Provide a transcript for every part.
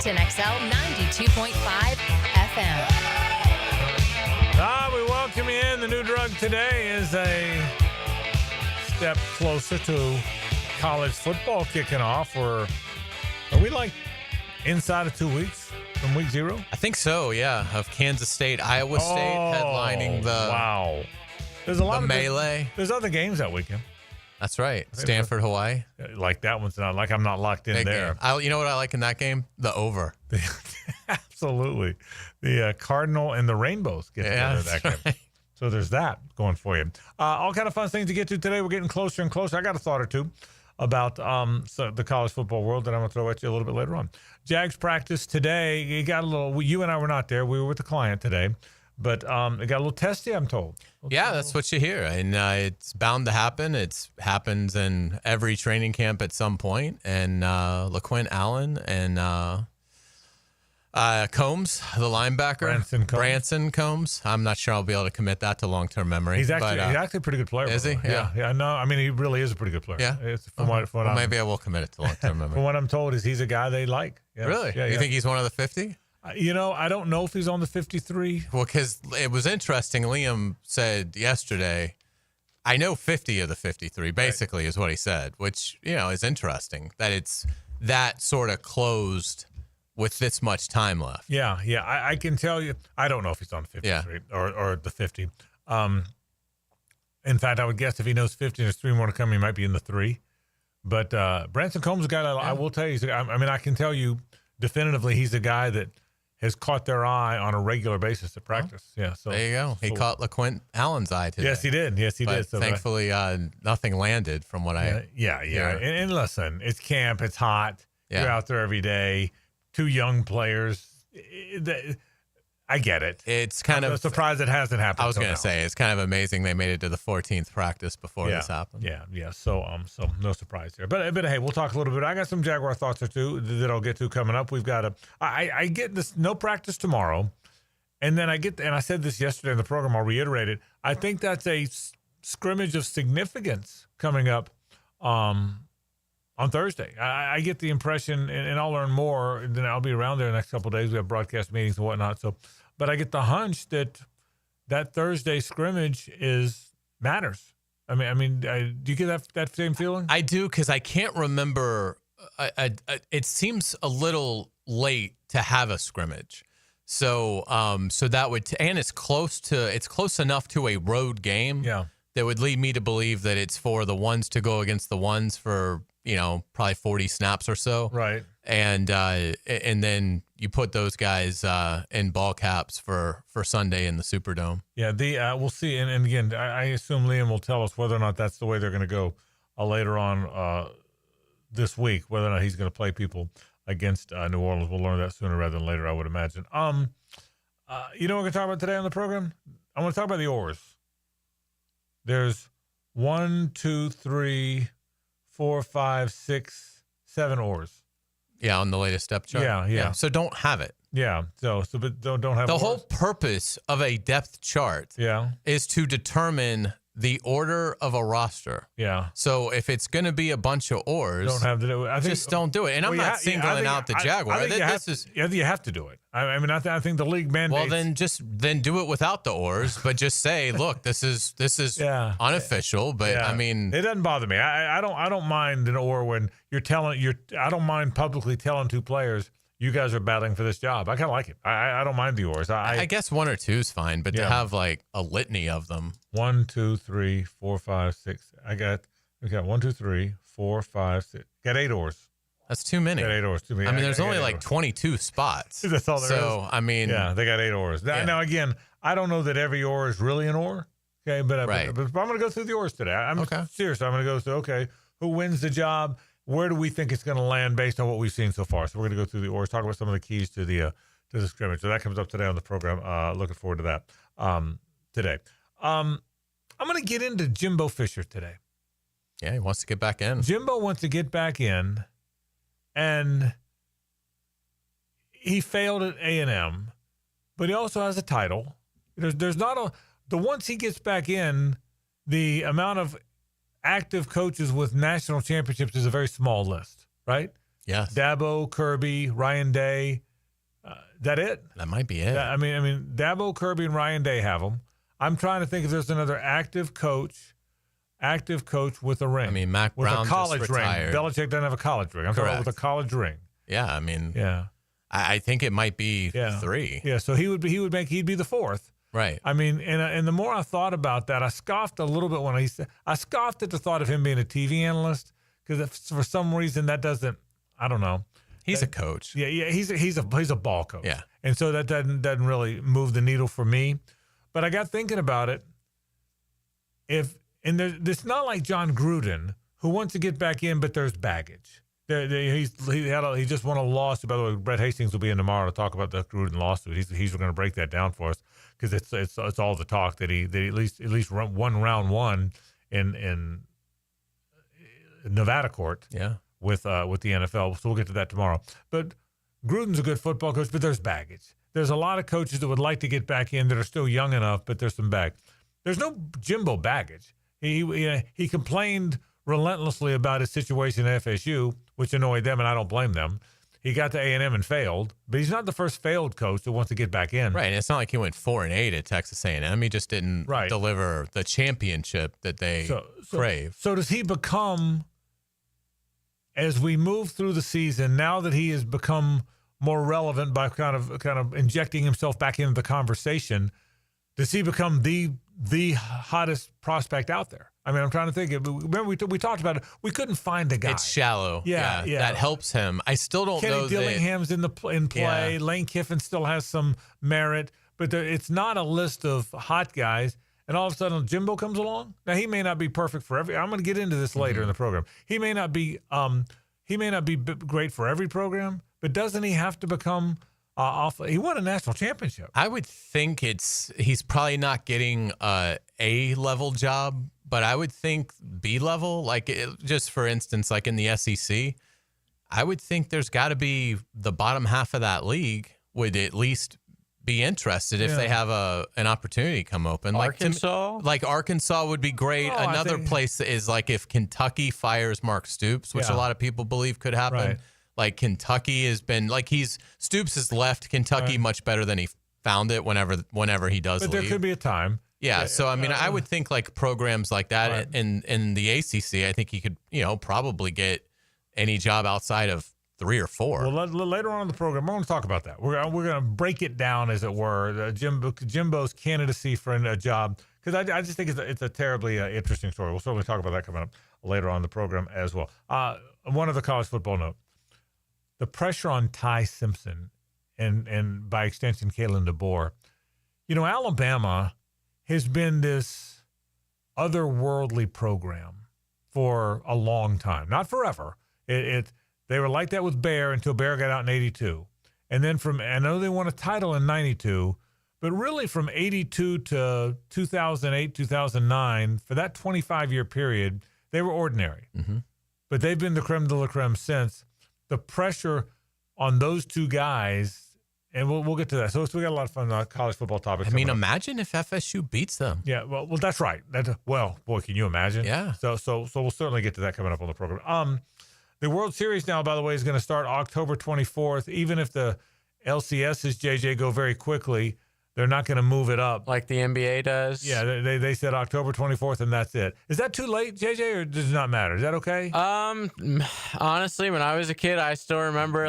Edmonton XL 92.5 FM. We welcome you in. The new drug today is a step closer to college football kicking off. Are we like inside of 2 weeks from week 0? I think so, yeah. Of Kansas State, Iowa State headlining the There's a lot the of melee. There's other games that weekend. That's right. Stanford, Hawaii. Like that one's not like I'm not locked in Big there. game. You know what I like in that game? The over. Absolutely. The Cardinal and the Rainbows get together that game. Right. So there's that going for you. All kind of fun things to get to today. We're getting closer and closer. I got a thought or two about the college football world that I'm going to throw at you a little bit later on. Jags practice today. You got a little. You and I were not there. We were with the client today, but it got a little testy, I'm told. Yeah, that's what you hear, and it's bound to happen. It happens in every training camp at some point. And LaQuint Allen and Combs, the linebacker, Branson Combs. I'm not sure I'll be able to commit that to long-term memory. He's actually a pretty good player. Is he? Yeah. No, I mean, he really is a pretty good player. Yeah. Maybe I will commit it to long-term memory. From what I'm told, he's a guy they like. Yeah. Really? Yeah, you think he's one of the 50? I don't know if he's on the 53. Well, because it was interesting. Liam said yesterday, I know 50 of the 53, basically, is what he said, which, is interesting that it's that sort of closed with this much time left. Yeah. I can tell you, I don't know if he's on the 53 or the 50. In fact, I would guess if he knows 50 and there's 3 more to come, he might be in the 3. But Branson Combs is a guy that I will tell you, I can tell you definitively he's a guy that has caught their eye on a regular basis at practice. Yeah, so there you go. He caught LaQuint Allen's eye today. Yes, he did. So thankfully, nothing landed from what I. Yeah. And listen, it's camp. It's hot. Yeah. You're out there every day. 2 young players. I get it. It's kind of surprised it hasn't happened. I was going to say it's kind of amazing they made it to the 14th practice before this happened. Yeah. So no surprise there. But hey, we'll talk a little bit. I got some Jaguar thoughts or two that I'll get to coming up. We've got I get this no practice tomorrow, and then I said this yesterday in the program. I'll reiterate it. I think that's a scrimmage of significance coming up on Thursday. I get the impression, and I'll learn more, and then I'll be around there the next couple of days. We have broadcast meetings and whatnot. But I get the hunch that Thursday scrimmage matters. I mean, do you get that same feeling? I do, because I can't remember. It seems a little late to have a scrimmage. So that would, and it's close enough to a road game. Yeah. That would lead me to believe that it's for the ones to go against the ones for, probably 40 snaps or so. Right. And then you put those guys in ball caps for Sunday in the Superdome. Yeah, we'll see. And again, I assume Liam will tell us whether or not that's the way they're going to go later on this week, whether or not he's going to play people against New Orleans. We'll learn that sooner rather than later, I would imagine. You know what we're going to talk about today on the program? I want to talk about the oars. There's 1, 2, 3, 4, 5, 6, 7 oars. Yeah, on the latest depth chart. Yeah. So don't have it. Yeah. So but don't have the oars. whole purpose of a depth chart. Yeah. Is to determine the order of a roster. Yeah. So if it's going to be a bunch of oars, don't have to do it. Just don't do it. And I'm not singling out the Jaguar. I think you have to do it. I think the league mandates. Well, then do it without the oars, but just say, look, this is unofficial. But I mean, it doesn't bother me. I don't mind an oar when I don't mind publicly telling 2 players, you guys are battling for this job. I kind of like it. I don't mind the oars. I guess 1 or 2 is fine, but to have like a litany of them. 1, 2, 3, 4, 5, 6. We got 1, 2, 3, 4, 5, 6. Got 8 oars. That's too many. Got 8 oars. Too many. I mean, there's only like 22 spots. That's all there is. So, I mean. Yeah, they got 8 oars. Now, again, I don't know that every oar is really an oar. Okay, but I'm going to go through the oars today. I'm serious. I'm going to go through, who wins the job? Where do we think it's going to land based on what we've seen so far? So we're going to go through the oars, talk about some of the keys to the scrimmage. So that comes up today on the program. Looking forward to that today. I'm going to get into Jimbo Fisher today. Yeah, he wants to get back in. Jimbo wants to get back in, and he failed at A&M, but he also has a title. There's not once he gets back in, the amount of active coaches with national championships is a very small list, right? Yes. Dabo, Kirby, Ryan Day. That it? That might be it. I mean, Dabo, Kirby, and Ryan Day have them. I'm trying to think if there's another active coach with a ring. I mean, Mac with Brown a college just ring. retired. Belichick doesn't have a college ring. I'm talking about with a college ring. Yeah, I mean, yeah. I think it might be 3. Yeah, so he'd be the 4th. Right. I mean, and the more I thought about that, I scoffed a little bit when I scoffed at the thought of him being a TV analyst because for some reason that doesn't, I don't know. He's a coach. Yeah, he's a ball coach. Yeah. And so that doesn't really move the needle for me. But I got thinking about it. It's not like John Gruden who wants to get back in, but there's baggage. He just won a lawsuit. By the way, Brett Hastings will be in tomorrow to talk about the Gruden lawsuit. He's going to break that down for us because it's all the talk that he at least won round 1 in Nevada court. Yeah. With the NFL. So we'll get to that tomorrow. But Gruden's a good football coach, but there's baggage. There's a lot of coaches that would like to get back in that are still young enough, but there's some baggage. There's no Jimbo baggage. He complained relentlessly about his situation at FSU, which annoyed them, and I don't blame them. He got to A&M and failed, but he's not the first failed coach that wants to get back in. Right, and it's not like he went 4-8 at Texas A&M. He just didn't deliver the championship that they crave. So does he become, as we move through the season, now that he has become more relevant by kind of injecting himself back into the conversation, does he become the hottest prospect out there? I mean, I'm trying to think. Remember, we talked about it. We couldn't find a guy. It's shallow. Yeah. That helps him. I still don't know. Kenny Dillingham's in play. Yeah. Lane Kiffin still has some merit, but it's not a list of hot guys. And all of a sudden, Jimbo comes along. Now, he may not be perfect for every. I'm going to get into this later in the program. He may not be. He may not be great for every program, but doesn't he have to become? He won a national championship. I would think he's probably not getting a A-level job, but I would think B-level, just for instance, like in the SEC, I would think there's got to be the bottom half of that league would at least be interested if they have an opportunity come open. Arkansas? Arkansas would be great. Another place is like if Kentucky fires Mark Stoops, which a lot of people believe could happen. Right. Like Kentucky has been Stoops has left Kentucky much better than he found it whenever he does leave. But there could be a time. Yeah, so I mean, I would think like programs like that in the ACC, I think he could, probably get any job outside of 3 or 4. Well, later on in the program, we're going to talk about that. We're going to break it down, as it were, Jimbo's candidacy for a job, because I just think it's a terribly interesting story. We'll certainly talk about that coming up later on in the program as well. One other college football note. The pressure on Ty Simpson and by extension, Kalen DeBoer. Alabama has been this otherworldly program for a long time. Not forever. They were like that with Bear until Bear got out in 82. And then I know they won a title in 92, but really from 82 to 2008, 2009, for that 25-year period, they were ordinary. Mm-hmm. But they've been the creme de la creme since. The pressure on those two guys, and we'll get to that. So we got a lot of fun college football topics. I mean, imagine if FSU beats them. Yeah, well, that's right. Boy, can you imagine? Yeah. So we'll certainly get to that coming up on the program. The World Series now, by the way, is going to start October 24th. Even if the LCSs, JJ, go very quickly, they're not going to move it up. Like the NBA does? Yeah, they said October 24th, and that's it. Is that too late, JJ, or does it not matter? Is that okay? Honestly, when I was a kid, I still remember,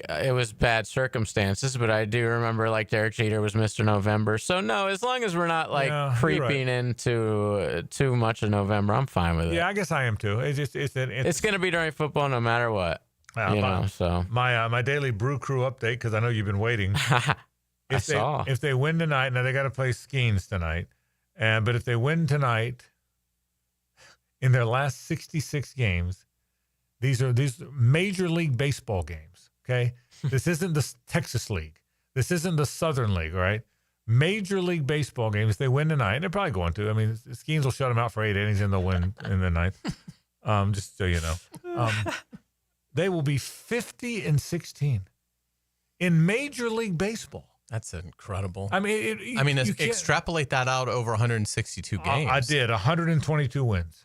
it was bad circumstances, but I do remember, Derek Jeter was Mr. November. So, no, as long as we're not, creeping into too much of November, I'm fine with it. Yeah, I guess I am, too. It's going to be during football no matter what. So. My daily Brew Crew update, because I know you've been waiting. If they win tonight, now they got to play Skeens tonight, but if they win tonight, in their last 66 games, these Major League Baseball games. Okay, this isn't the Texas League, this isn't the Southern League, right? Major League Baseball games. If they win tonight, and they're probably going to. I mean, Skeens will shut them out for 8 innings, and they'll win in the ninth. Just so you know, they will be 50-16 in Major League Baseball. That's incredible. I mean, extrapolate that out over 162 games. I did 122 wins.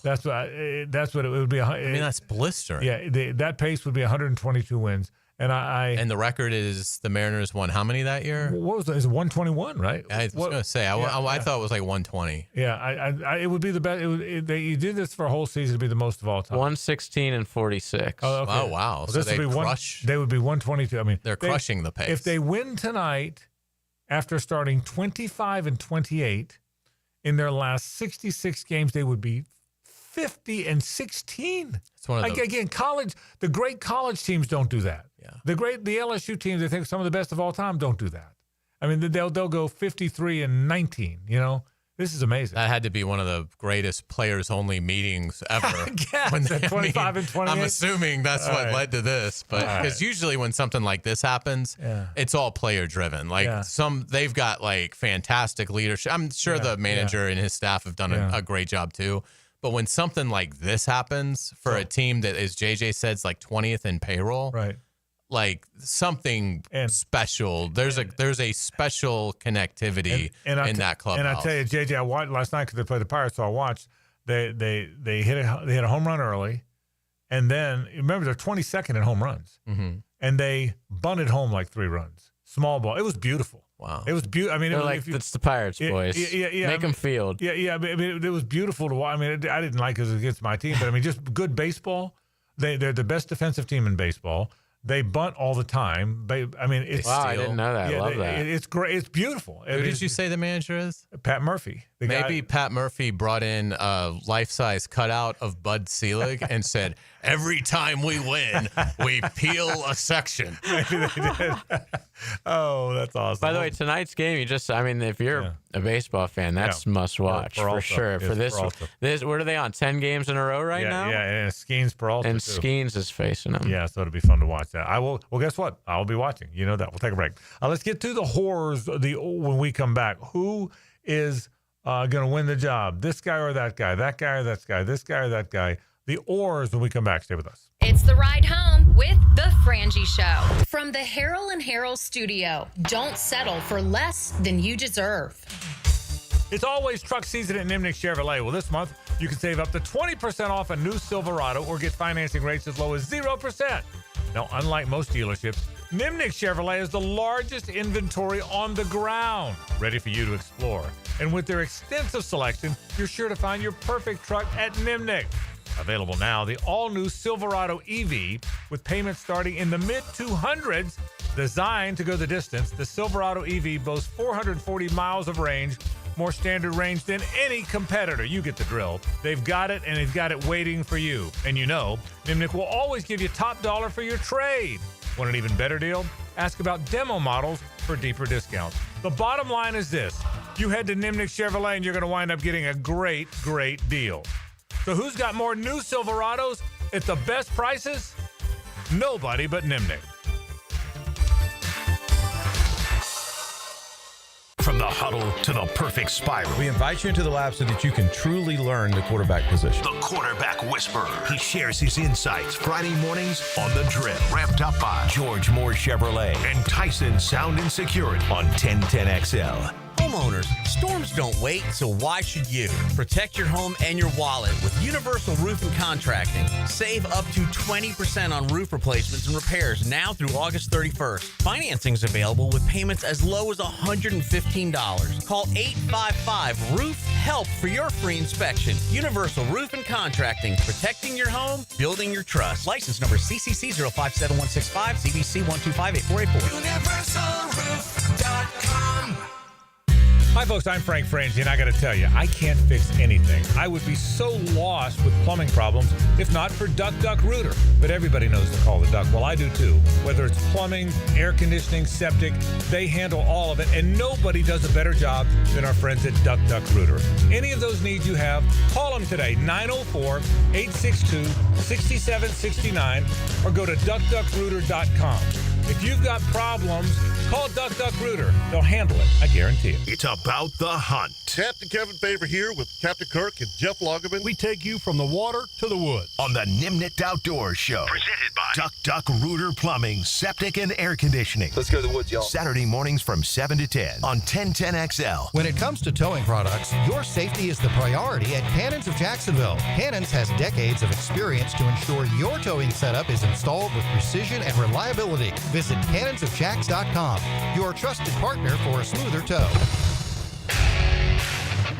That's what it would be. That's blistering. Yeah, that pace would be 122 wins, and the record is the Mariners won how many that year? What was that? It's 121, right? I was going to say I thought it was like 120. Yeah, it would be the best. You did this for a whole season to be the most of all time. 116 and 46. Oh, okay. Oh wow! Well, so they crush. They would be 122. I mean, they're crushing the pace. If they win tonight, after starting 25 and 28 in their last 66 games, they would be 50 and 16. It's one of again, the great college teams don't do that. Yeah. The LSU teams, they think some of the best of all time, don't do that. I mean, they'll go 53 and 19. This is amazing. That had to be one of the greatest players-only meetings ever. When 25 and 28. I'm assuming that's All what right. led to this, but because usually when something like this happens, it's all player-driven. They've got like fantastic leadership. I'm sure the manager and his staff have done a great job too. But when something like this happens for a team that, as JJ said, is like 20th in payroll, right? Like something special. There's a special connectivity in that clubhouse. And I tell you, JJ, I watched last night because they played the Pirates, so I watched. They hit a home run early, and then remember they're 22nd in home runs, and they bunted home like 3 runs, small ball. It was beautiful. Wow, it was beautiful. I mean, it's the Pirates, boys. Make them field. Yeah. I mean, it was beautiful to watch. I mean, I didn't like it against my team, but I mean, just good baseball. They're the best defensive team in baseball. They bunt all the time. I didn't know that. I love that. It's great. It's beautiful. Who did you say the manager is? Pat Murphy. Maybe Pat Murphy brought in a life-size cutout of Bud Selig and said, every time we win, we peel a section. Maybe they did. Oh, that's awesome. By the way, tonight's game, if you're a baseball fan, that's must watch for sure. For this, what are they on? 10 games in a row right now? Yeah, and Skeens Peralta. And too. Skeens is facing them. Yeah, so it'll be fun to watch that. I will. Well, guess what? I'll be watching. You know that. We'll take a break. Let's get to the horrors when we come back. Who is going to win the job? This guy or that guy? That guy or that guy? This guy or that guy? The oars when we come back. Stay with us. It's the ride home with the Frangie Show. From the Harrell and Harrell studio. Don't settle for less than you deserve. It's always truck season at Nimnick Chevrolet. Well, this month, you can save up to 20% off a new Silverado or get financing rates as low as 0%. Now, unlike most dealerships, Nimnick Chevrolet is the largest inventory on the ground, ready for you to explore. And with their extensive selection, you're sure to find your perfect truck at Nimnick. Available now, the all-new Silverado EV with payments starting in the mid-200s. Designed to go the distance, the Silverado EV boasts 440 miles of range, more standard range than any competitor. You get the drill. They've got it, and they've got it waiting for you. And Nimnick will always give you top dollar for your trade. Want an even better deal? Ask about demo models for deeper discounts. The bottom line is this. You head to Nimnick Chevrolet, and you're going to wind up getting a great, great deal. So who's got more new Silverados at the best prices? Nobody but Nimnick. From the huddle to the perfect spiral. We invite you into the lab so that you can truly learn the quarterback position. The quarterback whisperer. He shares his insights Friday mornings on The Drip. Wrapped up by George Moore Chevrolet and Tyson Sound and Security on 1010XL. Homeowners, storms don't wait, so why should you? Protect your home and your wallet with Universal Roof and Contracting. Save up to 20% on roof replacements and repairs now through August 31st. Financing is available with payments as low as $115. Call 855-ROOF-HELP for your free inspection. Universal Roof and Contracting. Protecting your home, building your trust. License number CCC 057165, CBC 1258484. UniversalRoof.com. Hi, folks. I'm Frank Frangie, and I got to tell you, I can't fix anything. I would be so lost with plumbing problems if not for Duck Duck Rooter. But everybody knows to call the Duck. Well, I do too. Whether it's plumbing, air conditioning, septic, they handle all of it, and nobody does a better job than our friends at Duck Duck Rooter. Any of those needs you have, call them today, 904-862-6769, or go to duckduckrooter.com. If you've got problems, call Duck Rooter. They'll handle it. I guarantee it. It's about the hunt. Captain Kevin Favor here with Captain Kirk and Jeff Lagerman. We take you from the water to the woods. On the Nimnicht Outdoors Show. Presented by Duck Rooter Plumbing, Septic, and Air Conditioning. Let's go to the woods, y'all. Saturday mornings from 7 to 10 on 1010XL. When it comes to towing products, your safety is the priority at Cannons of Jacksonville. Cannons has decades of experience to ensure your towing setup is installed with precision and reliability. Visit cannonsofjacks.com, your trusted partner for a smoother tow.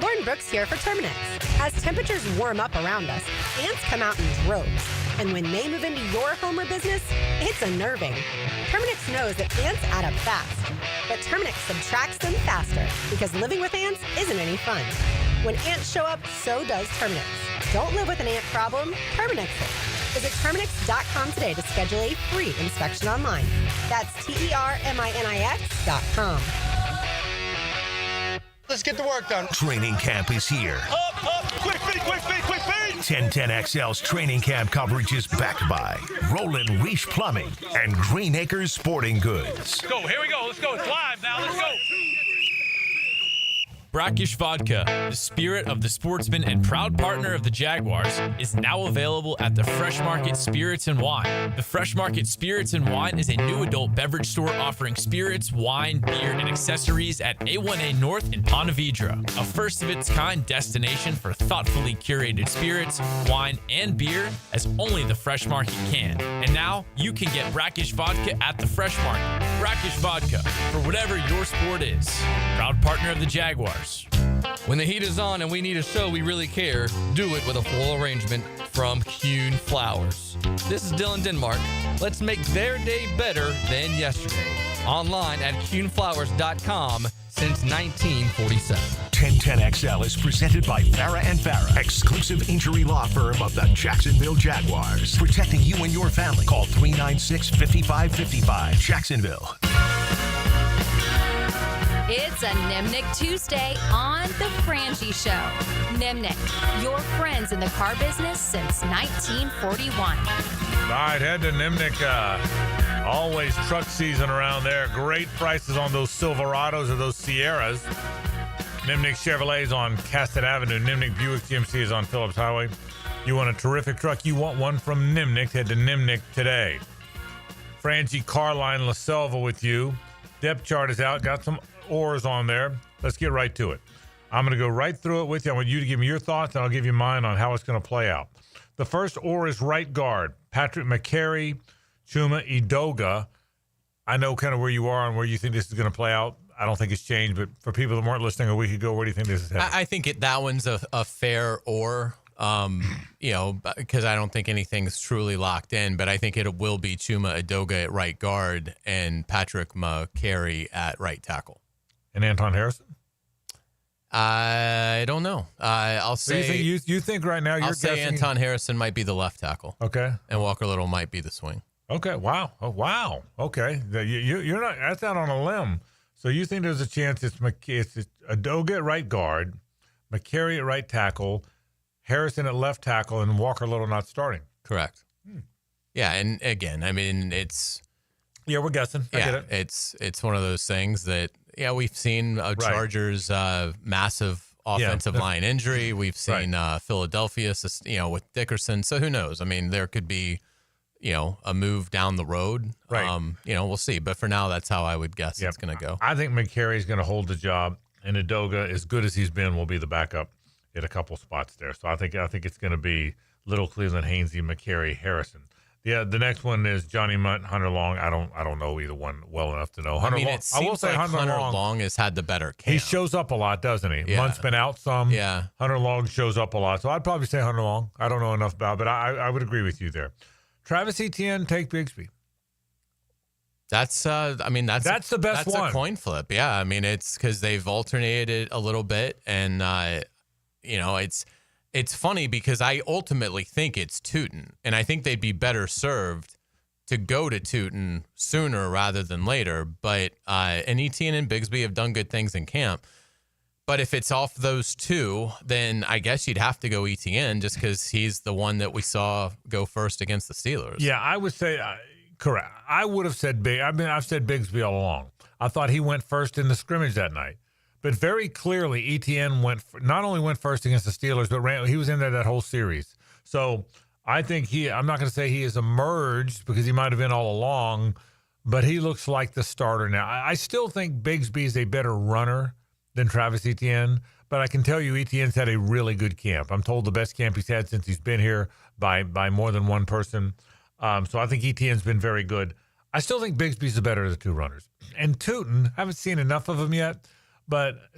Lauren Brooks here for Terminix. As temperatures warm up around us, ants come out in droves. And when they move into your home or business, it's unnerving. Terminix knows that ants add up fast, but Terminix subtracts them faster because living with ants isn't any fun. When ants show up, so does Terminix. Don't live with an ant problem, Terminix it. Visit Terminix.com today to schedule a free inspection online. That's TERMINIX.com. Let's get the work done. Training camp is here. Up, quick feet. 1010XL's training camp coverage is backed by Roland Reach Plumbing and Green Acres Sporting Goods. Go, here we go. Let's go. It's live now. Let's go. Brackish Vodka, the spirit of the sportsman and proud partner of the Jaguars, is now available at the Fresh Market Spirits and Wine. The Fresh Market Spirits and Wine is a new adult beverage store offering spirits, wine, beer, and accessories at A1A North in Ponte Vedra, a first-of-its-kind destination for thoughtfully curated spirits, wine, and beer as only the Fresh Market can. And now, you can get Brackish Vodka at the Fresh Market. Brackish Vodka, for whatever your sport is. Proud partner of the Jaguars. When the heat is on and we need a show we really care, do it with a full arrangement from Kuhn Flowers. This is Dylan Denmark. Let's make their day better than yesterday. Online at kuhnflowers.com since 1947. 1010XL is presented by Farah and Farah, exclusive injury law firm of the Jacksonville Jaguars. Protecting you and your family. Call 396-5555. Jacksonville. It's a Nimnicht Tuesday on The Frangie Show. Nimnicht, your friends in the car business since 1941. All right, head to Nimnicht. Always truck season around there. Great prices on those Silverados or those Sierras. Nimnicht Chevrolet is on Caston Avenue. Nimnicht Buick GMC is on Phillips Highway. You want a terrific truck? You want one from Nimnicht? Head to Nimnicht today. Frangie Carline La Selva with you. Depth chart is out. Got some oars on there. Let's get right to it. I'm going to go right through it with you. I want you to give me your thoughts, and I'll give you mine on how it's going to play out. The first oar is right guard. Patrick McCary, Chuma Edoga. I know kind of where you are and where you think this is going to play out. I don't think it's changed, but for people that weren't listening a week ago, where do you think this is headed? I think that one's a fair oar. Because I don't think anything's truly locked in, but I think it will be Chuma Edoga at right guard and Patrick McCary at right tackle. And Anton Harrison? I don't know. I'll say you think right now I'll say guessing Anton Harrison might be the left tackle. Okay. And Walker Little might be the swing. Okay. Wow. Oh, wow. Okay. You're not. That's out on a limb. So you think there's a chance it's Edoga at right guard, McCary at right tackle, Harrison at left tackle, and Walker Little not starting. Correct. Yeah, and again, I mean, it's we're guessing. I get it. It's one of those things that we've seen a Chargers massive offensive line injury. We've seen Philadelphia, with Dickerson. So who knows? I mean, there could be a move down the road. Right. We'll see. But for now, that's how I would guess it's going to go. I think McCary's going to hold the job, and Edoga, as good as he's been, will be the backup at a couple spots there. So I think it's going to be Little, Cleveland, Hainsey, McCary, Harrison. Yeah, the next one is Johnny Munt, Hunter Long. I don't know either one well enough to know. It seems like Hunter Long has had the better camp. He shows up a lot, doesn't he? Yeah. Munt's been out some. Yeah. Hunter Long shows up a lot. So I'd probably say Hunter Long. I don't know enough about it, but I would agree with you there. Travis Etienne, take Bigsby. That's the best one. That's a coin flip. Yeah, I mean, it's because they've alternated a little bit, and it's funny because I ultimately think it's Tootin, and I think they'd be better served to go to Tootin sooner rather than later. But and Etienne and Bigsby have done good things in camp. But if it's off those two, then I guess you'd have to go Etienne just because he's the one that we saw go first against the Steelers. Yeah, I would say Correct. I would have said I've said Bigsby all along. I thought he went first in the scrimmage that night. But very clearly, Etienne not only went first against the Steelers, but he was in there that whole series. So I think I'm not going to say he has emerged because he might have been all along, but he looks like the starter now. I still think Bigsby is a better runner than Travis Etienne, but I can tell you Etienne's had a really good camp. I'm told the best camp he's had since he's been here by more than one person. So I think Etienne's been very good. I still think Bigsby's the better of the two runners. And Tootin, I haven't seen enough of him yet,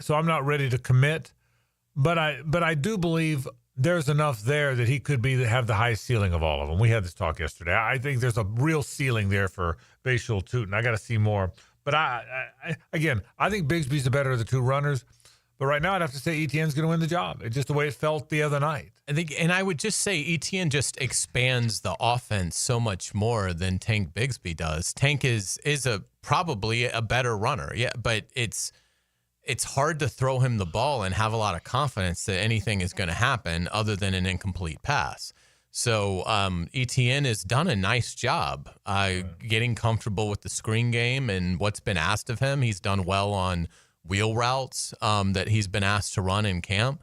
so I'm not ready to commit. But I do believe there's enough there that he could have the highest ceiling of all of them. We had this talk yesterday. I think there's a real ceiling there for Bashul Tootin. I got to see more. But I think Bigsby's the better of the two runners. But right now, I'd have to say Etienne's going to win the job. It's just the way it felt the other night. And I would just say Etienne just expands the offense so much more than Tank Bigsby does. Tank is probably a better runner, yeah, but it's hard to throw him the ball and have a lot of confidence that anything is going to happen other than an incomplete pass. So Etienne has done a nice job getting comfortable with the screen game and what's been asked of him. He's done well on wheel routes that he's been asked to run in camp.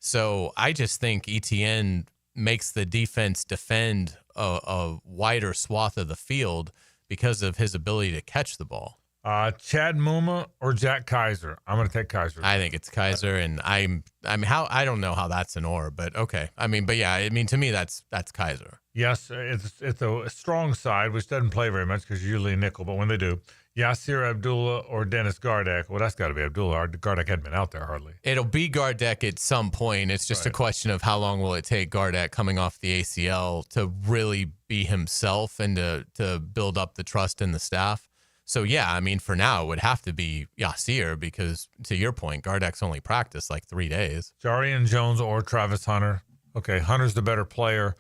So I just think Etienne makes the defense defend a wider swath of the field because of his ability to catch the ball. Chad Muma or Jack Kaiser? I'm going to take Kaiser. I think it's Kaiser, and I don't know how that's an or, but okay. To me that's Kaiser. Yes, it's a strong side, which doesn't play very much because you're usually a nickel, but when they do, Yasir Abdullah or Dennis Gardeck. Well, that's got to be Abdullah. Gardeck hadn't been out there hardly. It'll be Gardeck at some point. It's just a question of how long will it take Gardeck coming off the ACL to really be himself and to build up the trust in the staff. So, yeah, for now, it would have to be Yasir because, to your point, Gardeck's only practiced like 3 days. Jarian Jones or Travis Hunter. Okay, Hunter's the better player.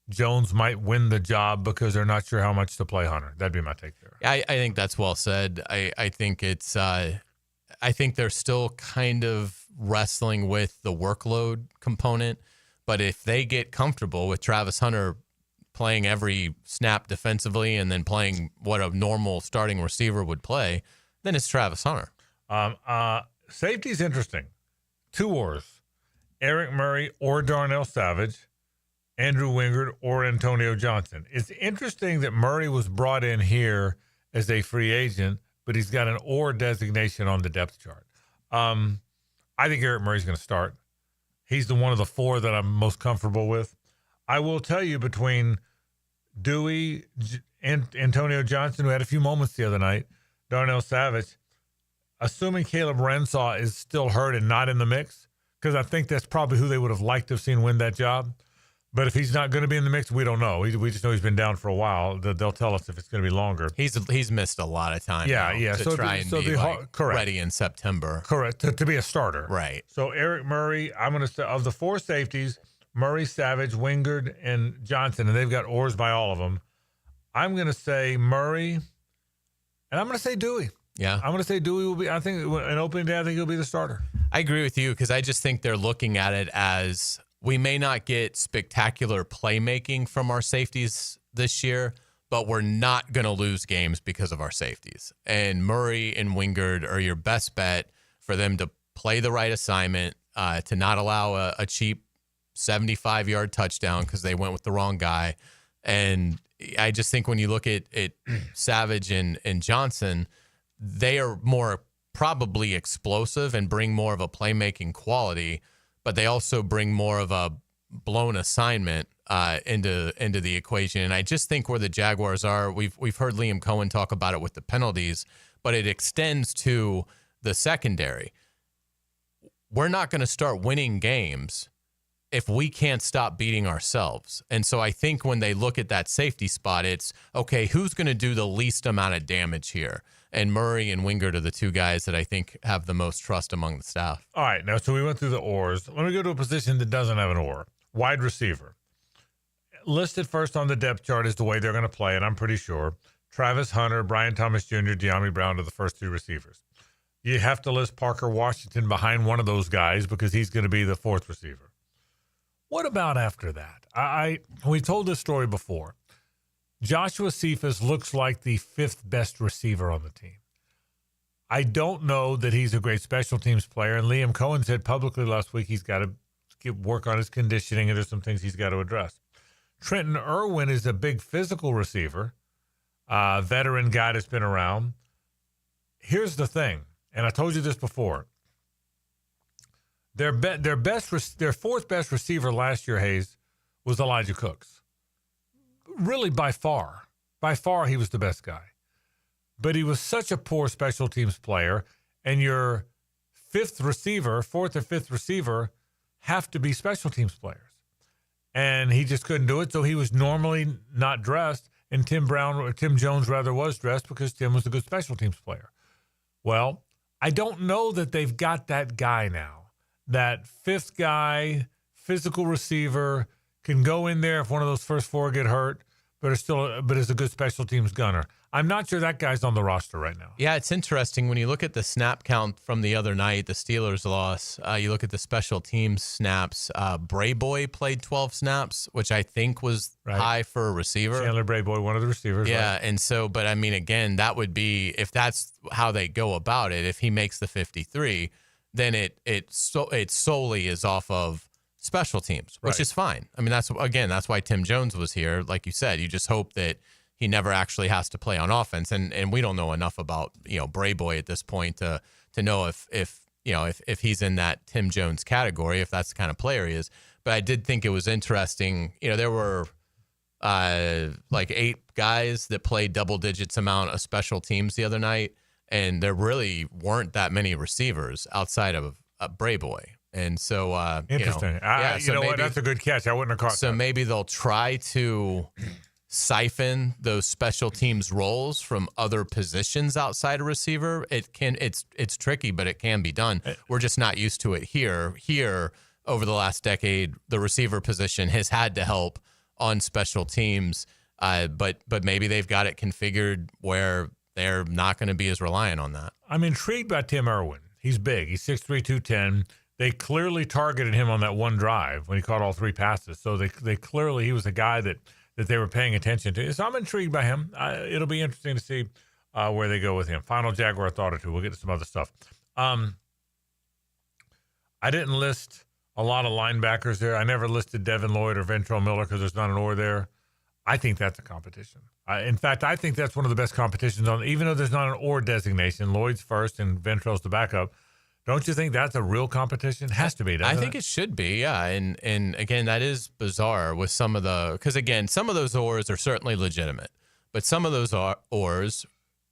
Jones might win the job because they're not sure how much to play Hunter. That'd be my take there. I think that's well said. I think I think they're still kind of wrestling with the workload component. But if they get comfortable with Travis Hunter playing every snap defensively and then playing what a normal starting receiver would play, then it's Travis Hunter. Safety's interesting. Two ors. Eric Murray or Darnell Savage. Andrew Wingard or Antonio Johnson. It's interesting that Murray was brought in here as a free agent, but he's got an or designation on the depth chart. I think Eric Murray's going to start. He's the one of the four that I'm most comfortable with. I will tell you, between Dewey and Antonio Johnson, who had a few moments the other night, Darnell Savage, assuming Caleb Renshaw is still hurt and not in the mix, because I think that's probably who they would have liked to have seen win that job. But if he's not going to be in the mix, we don't know. We just know he's been down for a while. They'll tell us if it's going to be longer. He's missed a lot of time. To try and be ready in September. Correct, to be a starter. Right. So Eric Murray, I'm going to say, of the four safeties, Murray, Savage, Wingard, and Johnson, and they've got ors by all of them. I'm going to say Murray, and I'm going to say Dewey. Yeah. I'm going to say Dewey will be, I think, an opening day, I think he'll be the starter. I agree with you because I just think they're looking at it as we may not get spectacular playmaking from our safeties this year, but we're not going to lose games because of our safeties. And Murray and Wingard are your best bet for them to play the right assignment, to not allow a cheap 75-yard touchdown because they went with the wrong guy. And I just think when you look at Savage and Johnson, they are more probably explosive and bring more of a playmaking quality, but they also bring more of a blown assignment into the equation. And I just think where the Jaguars are, we've heard Liam Cohen talk about it with the penalties, but it extends to the secondary. We're not going to start winning games if we can't stop beating ourselves. And so I think when they look at that safety spot, it's, okay, who's going to do the least amount of damage here? And Murray and Wingard are the two guys that I think have the most trust among the staff. All right, now, so we went through the ors. Let me go to a position that doesn't have an or. Wide receiver. Listed first on the depth chart is the way they're going to play, and I'm pretty sure. Travis Hunter, Brian Thomas Jr., De'Ami Brown are the first two receivers. You have to list Parker Washington behind one of those guys because he's going to be the fourth receiver. What about after that? We told this story before. Joshua Cephas looks like the 5th best receiver on the team. I don't know that he's a great special teams player, and Liam Cohen said publicly last week he's got to work on his conditioning, and there's some things he's got to address. Trenton Irwin is a big physical receiver, veteran guy that's been around. Here's the thing, and I told you this before. Their 4th best receiver last year, Hayes, was Elijah Cooks. Really, by far he was the best guy. But he was such a poor special teams player, and your 4th or 5th receiver have to be special teams players. And he just couldn't do it, so he was normally not dressed, and Tim Jones was dressed because Tim was a good special teams player. Well, I don't know that they've got that guy now. That 5th guy, physical receiver, can go in there if one of those first 4 get hurt, but is a good special teams gunner. I'm not sure that guy's on the roster right now. Yeah, it's interesting when you look at the snap count from the other night, the Steelers loss. You look at the special teams snaps. Brayboy played 12 snaps, which I think was high for a receiver. Chandler Brayboy, one of the receivers. Yeah, right. and so, but I mean, again, that would be, if that's how they go about it, if he makes the 53, then it solely is off of special teams, which is fine. I mean, that's why Tim Jones was here. Like you said, you just hope that he never actually has to play on offense. And we don't know enough about, Brayboy at this point to know if he's in that Tim Jones category, if that's the kind of player he is. But I did think it was interesting. There were like 8 guys that played double digits amount of special teams the other night, and there really weren't that many receivers outside of Brayboy. And so, interesting. You know what? That's a good catch. I wouldn't have caught that. So maybe they'll try to siphon those special teams roles from other positions outside a receiver. It's tricky, but it can be done. We're just not used to it here. Here, over the last decade, the receiver position has had to help on special teams, but maybe they've got it configured where they're not going to be as reliant on that. I'm intrigued by Tim Irwin. He's big. He's 6'3", 210. They clearly targeted him on that one drive when he caught all 3 passes. So they clearly, he was a guy that they were paying attention to. So I'm intrigued by him. It'll be interesting to see where they go with him. Final Jaguar thought or two. We'll get to some other stuff. I didn't list a lot of linebackers there. I never listed Devin Lloyd or Ventrell Miller because there's not an or there. I think that's a competition. In fact, I think that's one of the best competitions on, even though there's not an or designation. Lloyd's first and Ventrell's the backup. Don't you think that's a real competition? Has to be, doesn't it? I think it should be, yeah. And again, that is bizarre with some of because again, some of those ors are certainly legitimate, but some of those ors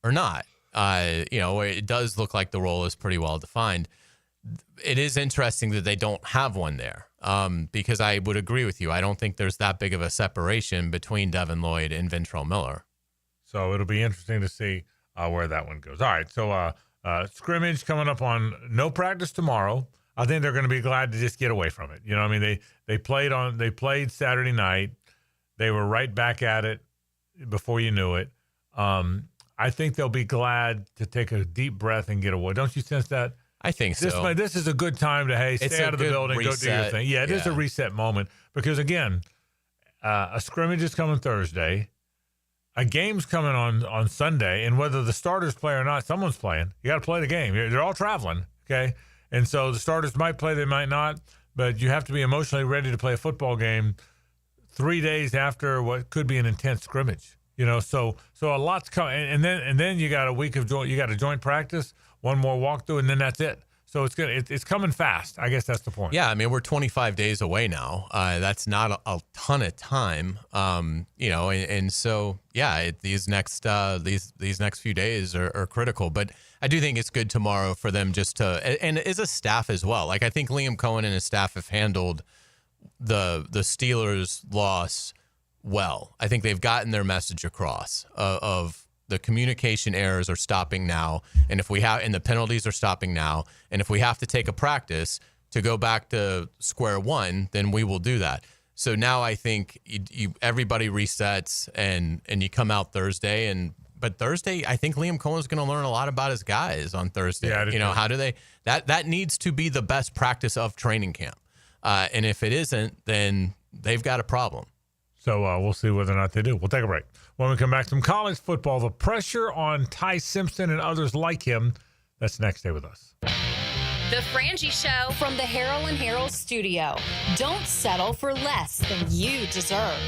are not. It does look like the role is pretty well defined. It is interesting that they don't have one there, because I would agree with you. I don't think there's that big of a separation between Devin Lloyd and Ventrell Miller. So it'll be interesting to see where that one goes. All right, so scrimmage coming up on no practice tomorrow. I think they're going to be glad to just get away from it. I mean, they played Saturday night. They were right back at it before you knew it. I think they'll be glad to take a deep breath and get away. Don't you sense that? I think so. This is a good time to, stay out of the building, go do your thing. Yeah, it is a reset moment because, again, a scrimmage is coming Thursday. A game's coming on Sunday, and whether the starters play or not, someone's playing. You got to play the game. They're all traveling, okay? And so the starters might play, they might not, but you have to be emotionally ready to play a football game 3 days after what could be an intense scrimmage. So a lot's coming, and then you got a week of joint practice, one more walkthrough, and then that's it. So it's coming fast. I guess that's the point. Yeah, I mean, we're 25 days away now. That's not a ton of time, and so yeah, these next few days are critical. But I do think it's good tomorrow for them just to, and as a staff as well. Like I think Liam Cohen and his staff have handled the Steelers' loss well. I think they've gotten their message across of the communication errors are stopping now, and the penalties are stopping now, and if we have to take a practice to go back to square one, then we will do that. So now I think everybody resets and you come out Thursday, but Thursday I think Liam Cohen's going to learn a lot about his guys on Thursday. Yeah, how do they that needs to be the best practice of training camp, and if it isn't, then they've got a problem. So we'll see whether or not they do. We'll take a break. When we come back, some college football, the pressure on Ty Simpson and others like him. That's next. Stay with us. The Frangie Show from the Harold and Harold studio. Don't settle for less than you deserve.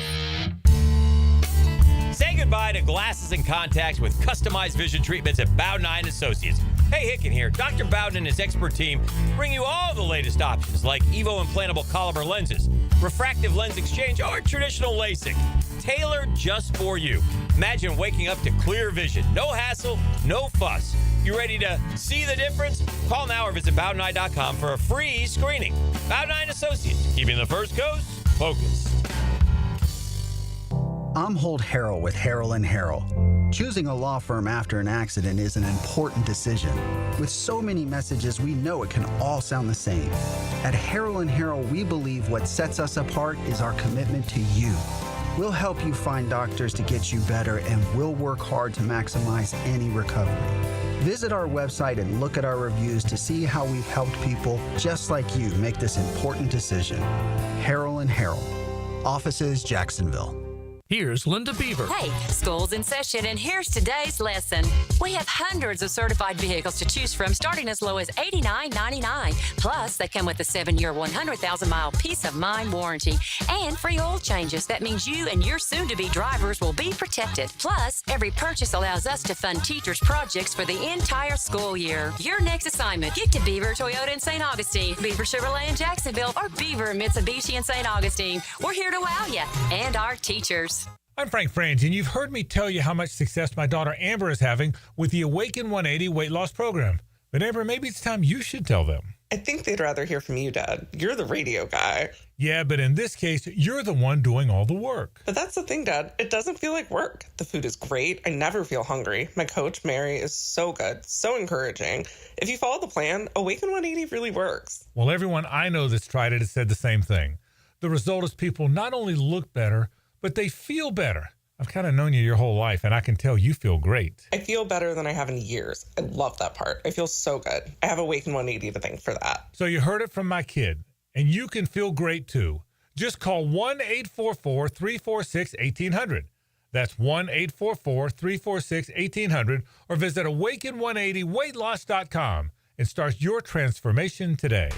Say goodbye to glasses and contacts with customized vision treatments at Bowden Eye & Associates. Hey, Hicken here. Dr. Bowden and his expert team bring you all the latest options like Evo implantable Collamer lenses, refractive lens exchange, or traditional LASIK. Tailored just for you. Imagine waking up to clear vision. No hassle, no fuss. You ready to see the difference? Call now or visit BowdenEye.com for a free screening. Bowden Eye & Associates, keeping the first coast focused. I'm Holt Harrell with Harrell & Harrell. Choosing a law firm after an accident is an important decision. With so many messages, we know it can all sound the same. At Harrell & Harrell, we believe what sets us apart is our commitment to you. We'll help you find doctors to get you better, and we'll work hard to maximize any recovery. Visit our website and look at our reviews to see how we've helped people just like you make this important decision. Harrell & Harrell. Offices, Jacksonville. Here's Linda Beaver. Hey, school's in session, and here's today's lesson. We have hundreds of certified vehicles to choose from, starting as low as $89.99. Plus, they come with a 7-year, 100,000-mile peace of mind warranty and free oil changes. That means you and your soon-to-be drivers will be protected. Plus, every purchase allows us to fund teachers' projects for the entire school year. Your next assignment, get to Beaver Toyota in St. Augustine, Beaver Chevrolet in Jacksonville, or Beaver Mitsubishi in St. Augustine. We're here to wow you and our teachers. I'm Frank Frangie, and you've heard me tell you how much success my daughter Amber is having with the Awaken 180 weight loss program. But Amber, maybe it's time you should tell them. I think they'd rather hear from you, Dad. You're the radio guy. Yeah, but in this case, you're the one doing all the work. But that's the thing, Dad. It doesn't feel like work. The food is great. I never feel hungry. My coach, Mary, is so good, so encouraging. If you follow the plan, Awaken 180 really works. Well, everyone I know that's tried it has said the same thing. The result is people not only look better, but they feel better. I've kind of known you your whole life, and I can tell you feel great. I feel better than I have in years. I love that part. I feel so good. I have Awaken 180 to thank for that. So you heard it from my kid, and you can feel great too. Just call 1-844-346-1800. That's 1-844-346-1800, or visit awaken180weightloss.com and start your transformation today.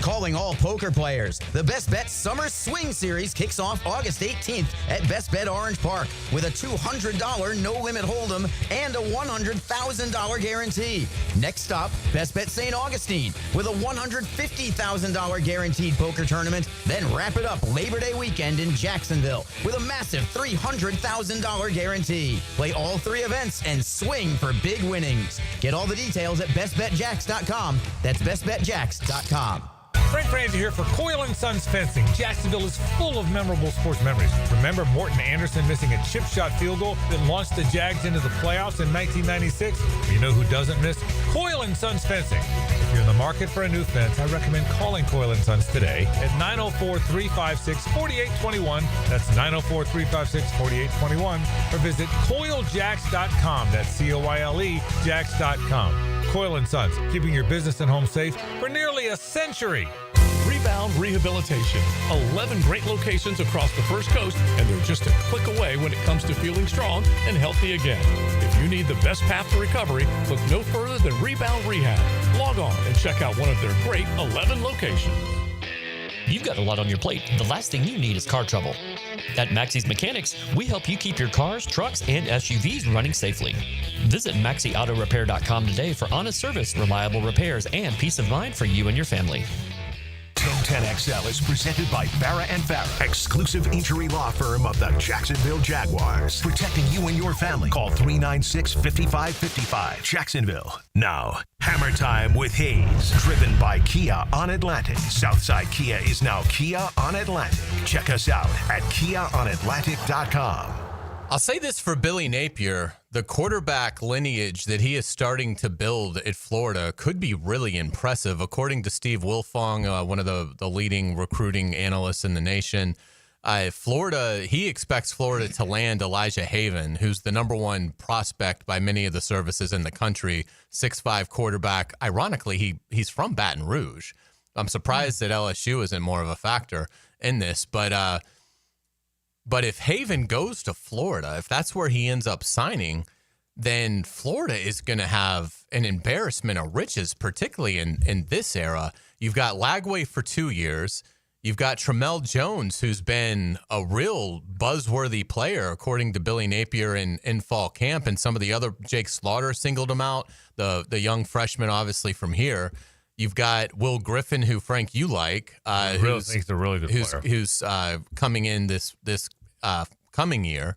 Calling all poker players. The Best Bet Summer Swing Series kicks off August 18th at Best Bet Orange Park with a $200 no-limit hold'em and a $100,000 guarantee. Next stop, Best Bet St. Augustine with a $150,000 guaranteed poker tournament. Then wrap it up Labor Day weekend in Jacksonville with a massive $300,000 guarantee. Play all three events and swing for big winnings. Get all the details at bestbetjacks.com. That's bestbetjacks.com. Frank Frangie here for Coyle & Sons Fencing. Jacksonville is full of memorable sports memories. Remember Morton Anderson missing a chip shot field goal that launched the Jags into the playoffs in 1996? You know who doesn't miss? Coyle & Sons Fencing. If you're in the market for a new fence, I recommend calling Coyle & Sons today at 904-356-4821. That's 904-356-4821. Or visit CoyleJacks.com. That's C-O-Y-L-E, Jacks.com. Coyle & Sons, keeping your business and home safe for nearly a century. Rebound Rehabilitation. 11 great locations across the First Coast, and they're just a click away when it comes to feeling strong and healthy again. If you need the best path to recovery, look no further than Rebound Rehab. Log on and check out one of their great 11 locations. You've got a lot on your plate. The last thing you need is car trouble. At Maxie's Mechanics, we help you keep your cars, trucks, and SUVs running safely. Visit MaxieAutoRepair.com today for honest service, reliable repairs, and peace of mind for you and your family. 1010XL is presented by Farah & Farah, exclusive injury law firm of the Jacksonville Jaguars. Protecting you and your family. Call 396-5555. Jacksonville. Now, Hammer Time with Hayes. Driven by Kia on Atlantic. Southside Kia is now Kia on Atlantic. Check us out at KiaOnAtlantic.com. I'll say this for Billy Napier. The quarterback lineage that he is starting to build at Florida could be really impressive. According to Steve Wilfong, one of the leading recruiting analysts in the nation, Florida, he expects Florida to land Elijah Haven, who's the number one prospect by many of the services in the country, 6'5" quarterback. Ironically, he's from Baton Rouge. I'm surprised that LSU isn't more of a factor in this, but if Haven goes to Florida, if that's where he ends up signing, then Florida is going to have an embarrassment of riches, particularly in this era. You've got Lagway for 2 years. You've got Tramel Jones, who's been a real buzzworthy player, according to Billy Napier in fall camp, and some of the other. Jake Slaughter singled him out, the young freshman, obviously, from here. You've got Will Griffin, who, Frank, you like. I really think he's a really good player. Who's coming in this coming year.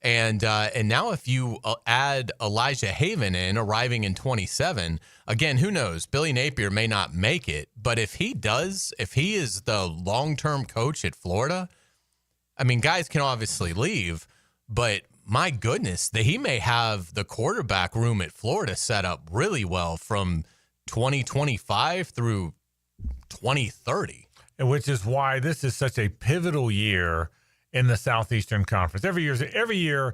And now if you add Elijah Haven in, arriving in 27, again, who knows? Billy Napier may not make it, but if he does, if he is the long-term coach at Florida, I mean, guys can obviously leave, but my goodness, he may have the quarterback room at Florida set up really well from 2025 through 2030. And which is why this is such a pivotal year in the Southeastern Conference. Every year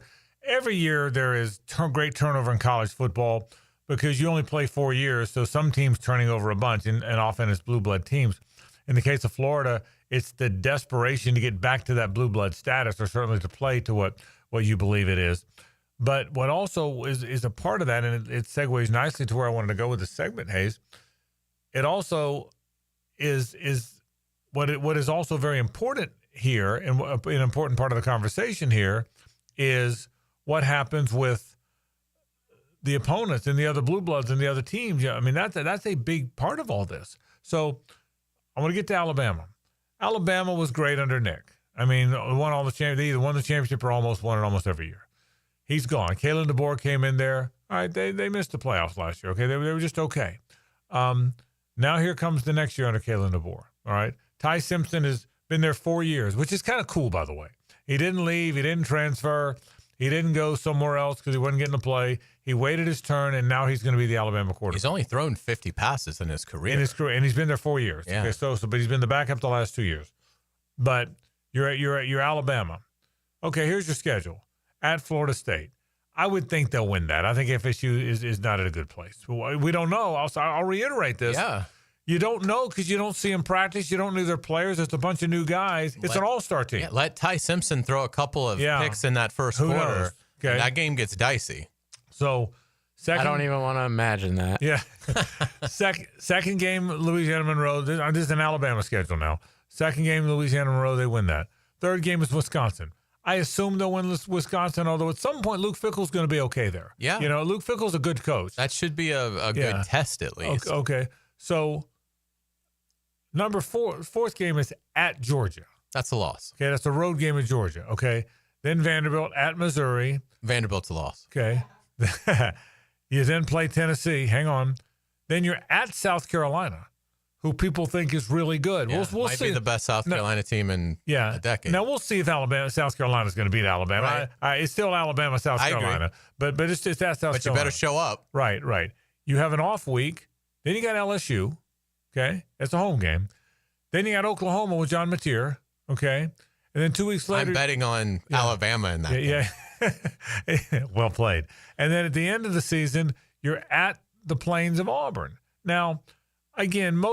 there is great turnover in college football because you only play 4 years, so some teams turning over a bunch, and often it's blue blood teams. In the case of Florida, it's the desperation to get back to that blue blood status, or certainly to play to what you believe it is. But what also is a part of that, and it segues nicely to where I wanted to go with this segment, Hayes, it also is what is also very important here, and an important part of the conversation here is what happens with the opponents and the other blue bloods and the other teams. I mean, that's a big part of all this. So I want to get to Alabama. Alabama was great under Nick. I mean, they either won the championship or almost won it almost every year. He's gone. Kalen DeBoer came in there. All right, they missed the playoffs last year. Okay, they were just okay. Now here comes the next year under Kalen DeBoer. All right, Ty Simpson has been there 4 years, which is kind of cool, by the way. He didn't leave. He didn't transfer. He didn't go somewhere else because he wasn't getting to play. He waited his turn, and now he's going to be the Alabama quarterback. He's only thrown 50 passes in his career. And he's been there 4 years. Yeah. Okay, but he's been the backup the last 2 years. But you're Alabama. Okay, here's your schedule. At Florida State. I would think they'll win that. I think FSU is not at a good place. We don't know. I'll reiterate this. Yeah. You don't know because you don't see them practice. You don't know their players. It's a bunch of new guys. It's an all-star team. Yeah, let Ty Simpson throw a couple of picks in that first quarter. Knows? Okay. And that game gets dicey. So, I don't even want to imagine that. Yeah. Second game, Louisiana Monroe. This is an Alabama schedule now. Second game, Louisiana Monroe, they win that. Third game is Wisconsin. I assume they'll win Wisconsin, although at some point Luke Fickell's going to be okay there. Yeah. Luke Fickell's a good coach. That should be a good test at least. Okay. So, fourth game is at Georgia. That's a loss. Okay, that's a road game at Georgia. Okay. Then Vanderbilt at Missouri. Vanderbilt's a loss. Okay. You then play Tennessee. Hang on. Then you're at South Carolina, who people think is really good. Yeah, We'll might see. be the best South Carolina team in a decade. Now we'll see if South Carolina is going to beat Alabama. Right. It's still Alabama, South Carolina, but it's at South Carolina. But you better show up. Right. You have an off week. Then you got LSU. Okay, that's a home game. Then you got Oklahoma with John Mateer. Okay, and then 2 weeks later, I'm betting on Alabama in that game. Yeah. Well played. And then at the end of the season, you're at the Plains of Auburn. Now, again, a Nick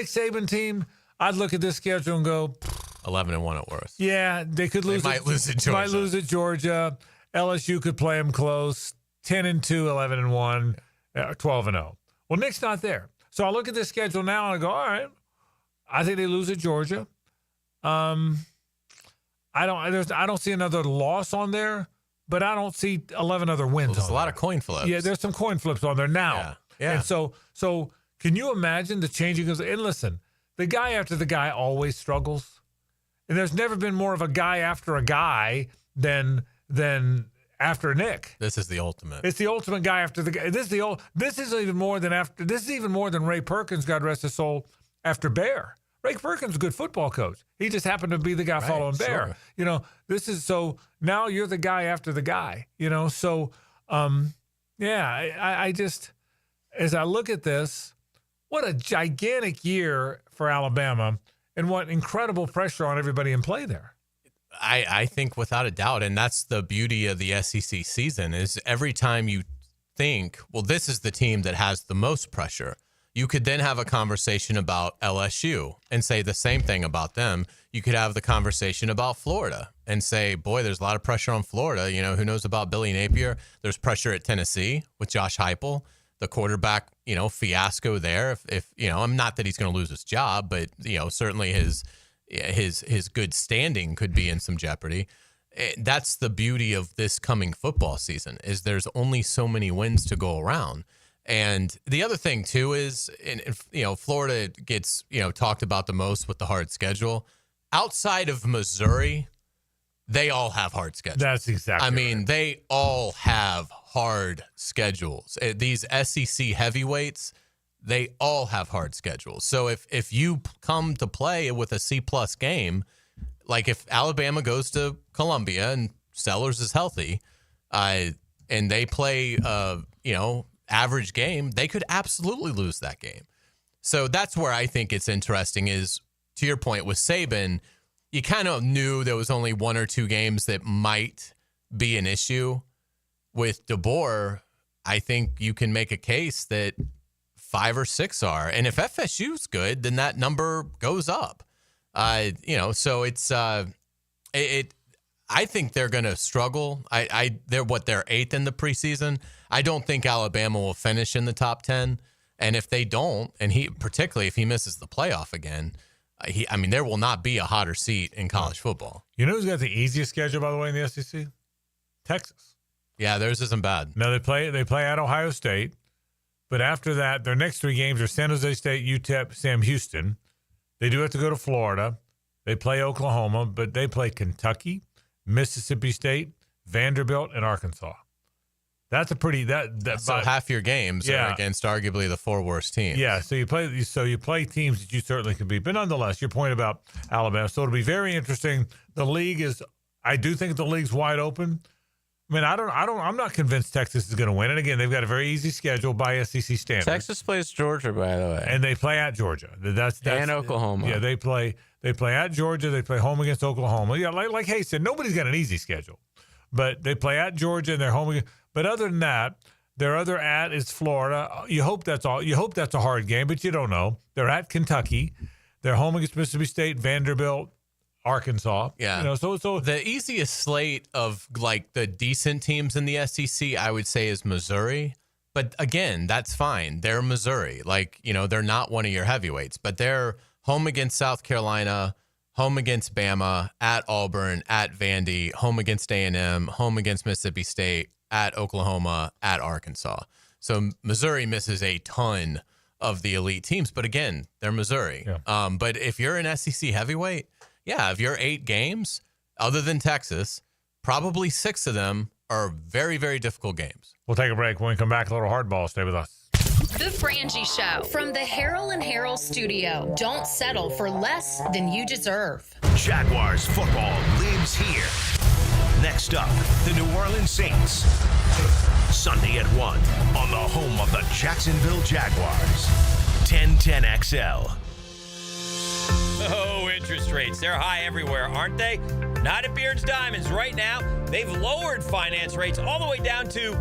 Saban team, I'd look at this schedule and go 11-1 at worst. Yeah, they could lose. They might lose at Georgia. Might lose at Georgia. LSU could play them close. 10-2, 11-1, 12-0. Well, Nick's not there, so I look at this schedule now and I go, all right. I think they lose at Georgia. I don't see another loss on there, but I don't see 11 other wins. There's a lot of coin flips. Yeah, there's some coin flips on there now. Yeah. And so can you imagine the changing of? And listen, the guy after the guy always struggles, and there's never been more of a guy after a guy than after Nick. This is the ultimate. It's the ultimate guy after the guy. This is even more than Ray Perkins, God rest his soul, after Bear. Ray Perkins is a good football coach. He just happened to be the guy following Bear. Sure. This is so now you're the guy after the guy, So, I just, as I look at this, what a gigantic year for Alabama. and what incredible pressure on everybody in play there. I think without a doubt, and that's the beauty of the SEC season, is every time you think, well, this is the team that has the most pressure, you could then have a conversation about LSU and say the same thing about them. You could have the conversation about Florida and say, boy, there's a lot of pressure on Florida. You know, who knows about Billy Napier? There's pressure at Tennessee with Josh Heupel, the quarterback, you know, fiasco there. If you know, I'm not that he's going to lose his job, but, you know, certainly his good standing could be in some jeopardy. That's the beauty of this coming football season, is there's only so many wins to go around. And the other thing too is, you know, Florida gets, you know, talked about the most with the hard schedule. Outside of Missouri, they all have hard schedules. That's exactly I mean, right. They all have hard schedules. These SEC heavyweights, they all have hard schedules. So if you come to play with a C-plus game, like if Alabama goes to Columbia and Sellers is healthy, and they play, you know, average game, they could absolutely lose that game. So that's where I think it's interesting is, to your point with Saban, you kind of knew there was only one or two games that might be an issue. With DeBoer, I think you can make a case that 5 or 6 are. And if FSU's good, then that number goes up. You know, so it's I think they're going to struggle. They're 8th in the preseason. I don't think Alabama will finish in the top 10. And if they don't, and particularly if he misses the playoff again, there will not be a hotter seat in college football. You know who's got the easiest schedule, by the way, in the SEC? Texas. Yeah, theirs isn't bad. No, they play at Ohio State, but after that, their next 3 games are San Jose State, UTEP, Sam Houston. They do have to go to Florida. They play Oklahoma, but they play Kentucky, Mississippi State, Vanderbilt, and Arkansas. That's a pretty so half your games are against arguably the 4 worst teams. Yeah, so you play teams that you certainly can beat. But nonetheless, your point about Alabama. So it'll be very interesting. I do think the league's wide open. I mean, I'm not convinced Texas is going to win. And again, they've got a very easy schedule by SEC standards. Texas plays Georgia, by the way, and they play at Georgia. That's and Oklahoma. Yeah, they play at Georgia. They play home against Oklahoma. Yeah, like Hayes said, nobody's got an easy schedule, but they play at Georgia and they're home against. But other than that, their other at is Florida. You hope that's all. You hope that's a hard game, but you don't know. They're at Kentucky. They're home against Mississippi State, Vanderbilt, Arkansas. Yeah. You know, so the easiest slate of like the decent teams in the SEC, I would say, is Missouri. But again, that's fine. They're Missouri. Like, you know, they're not one of your heavyweights, but they're home against South Carolina, home against Bama, at Auburn, at Vandy, home against A&M, home against Mississippi State, at Oklahoma, at Arkansas. So Missouri misses a ton of the elite teams, but again, they're Missouri. Yeah. But if you're an SEC heavyweight, if you're 8 games, other than Texas, probably 6 of them are very, very difficult games. We'll take a break. When we come back, a little hardball. Stay with us. The Frangie Show from the Harrell and Harrell studio. Don't settle for less than you deserve. Jaguars football lives here. Next up, the New Orleans Saints. Sunday at 1 on the home of the Jacksonville Jaguars. 1010XL. Oh, interest rates. They're high everywhere, aren't they? Not at Beard's Diamonds. Right now, they've lowered finance rates all the way down to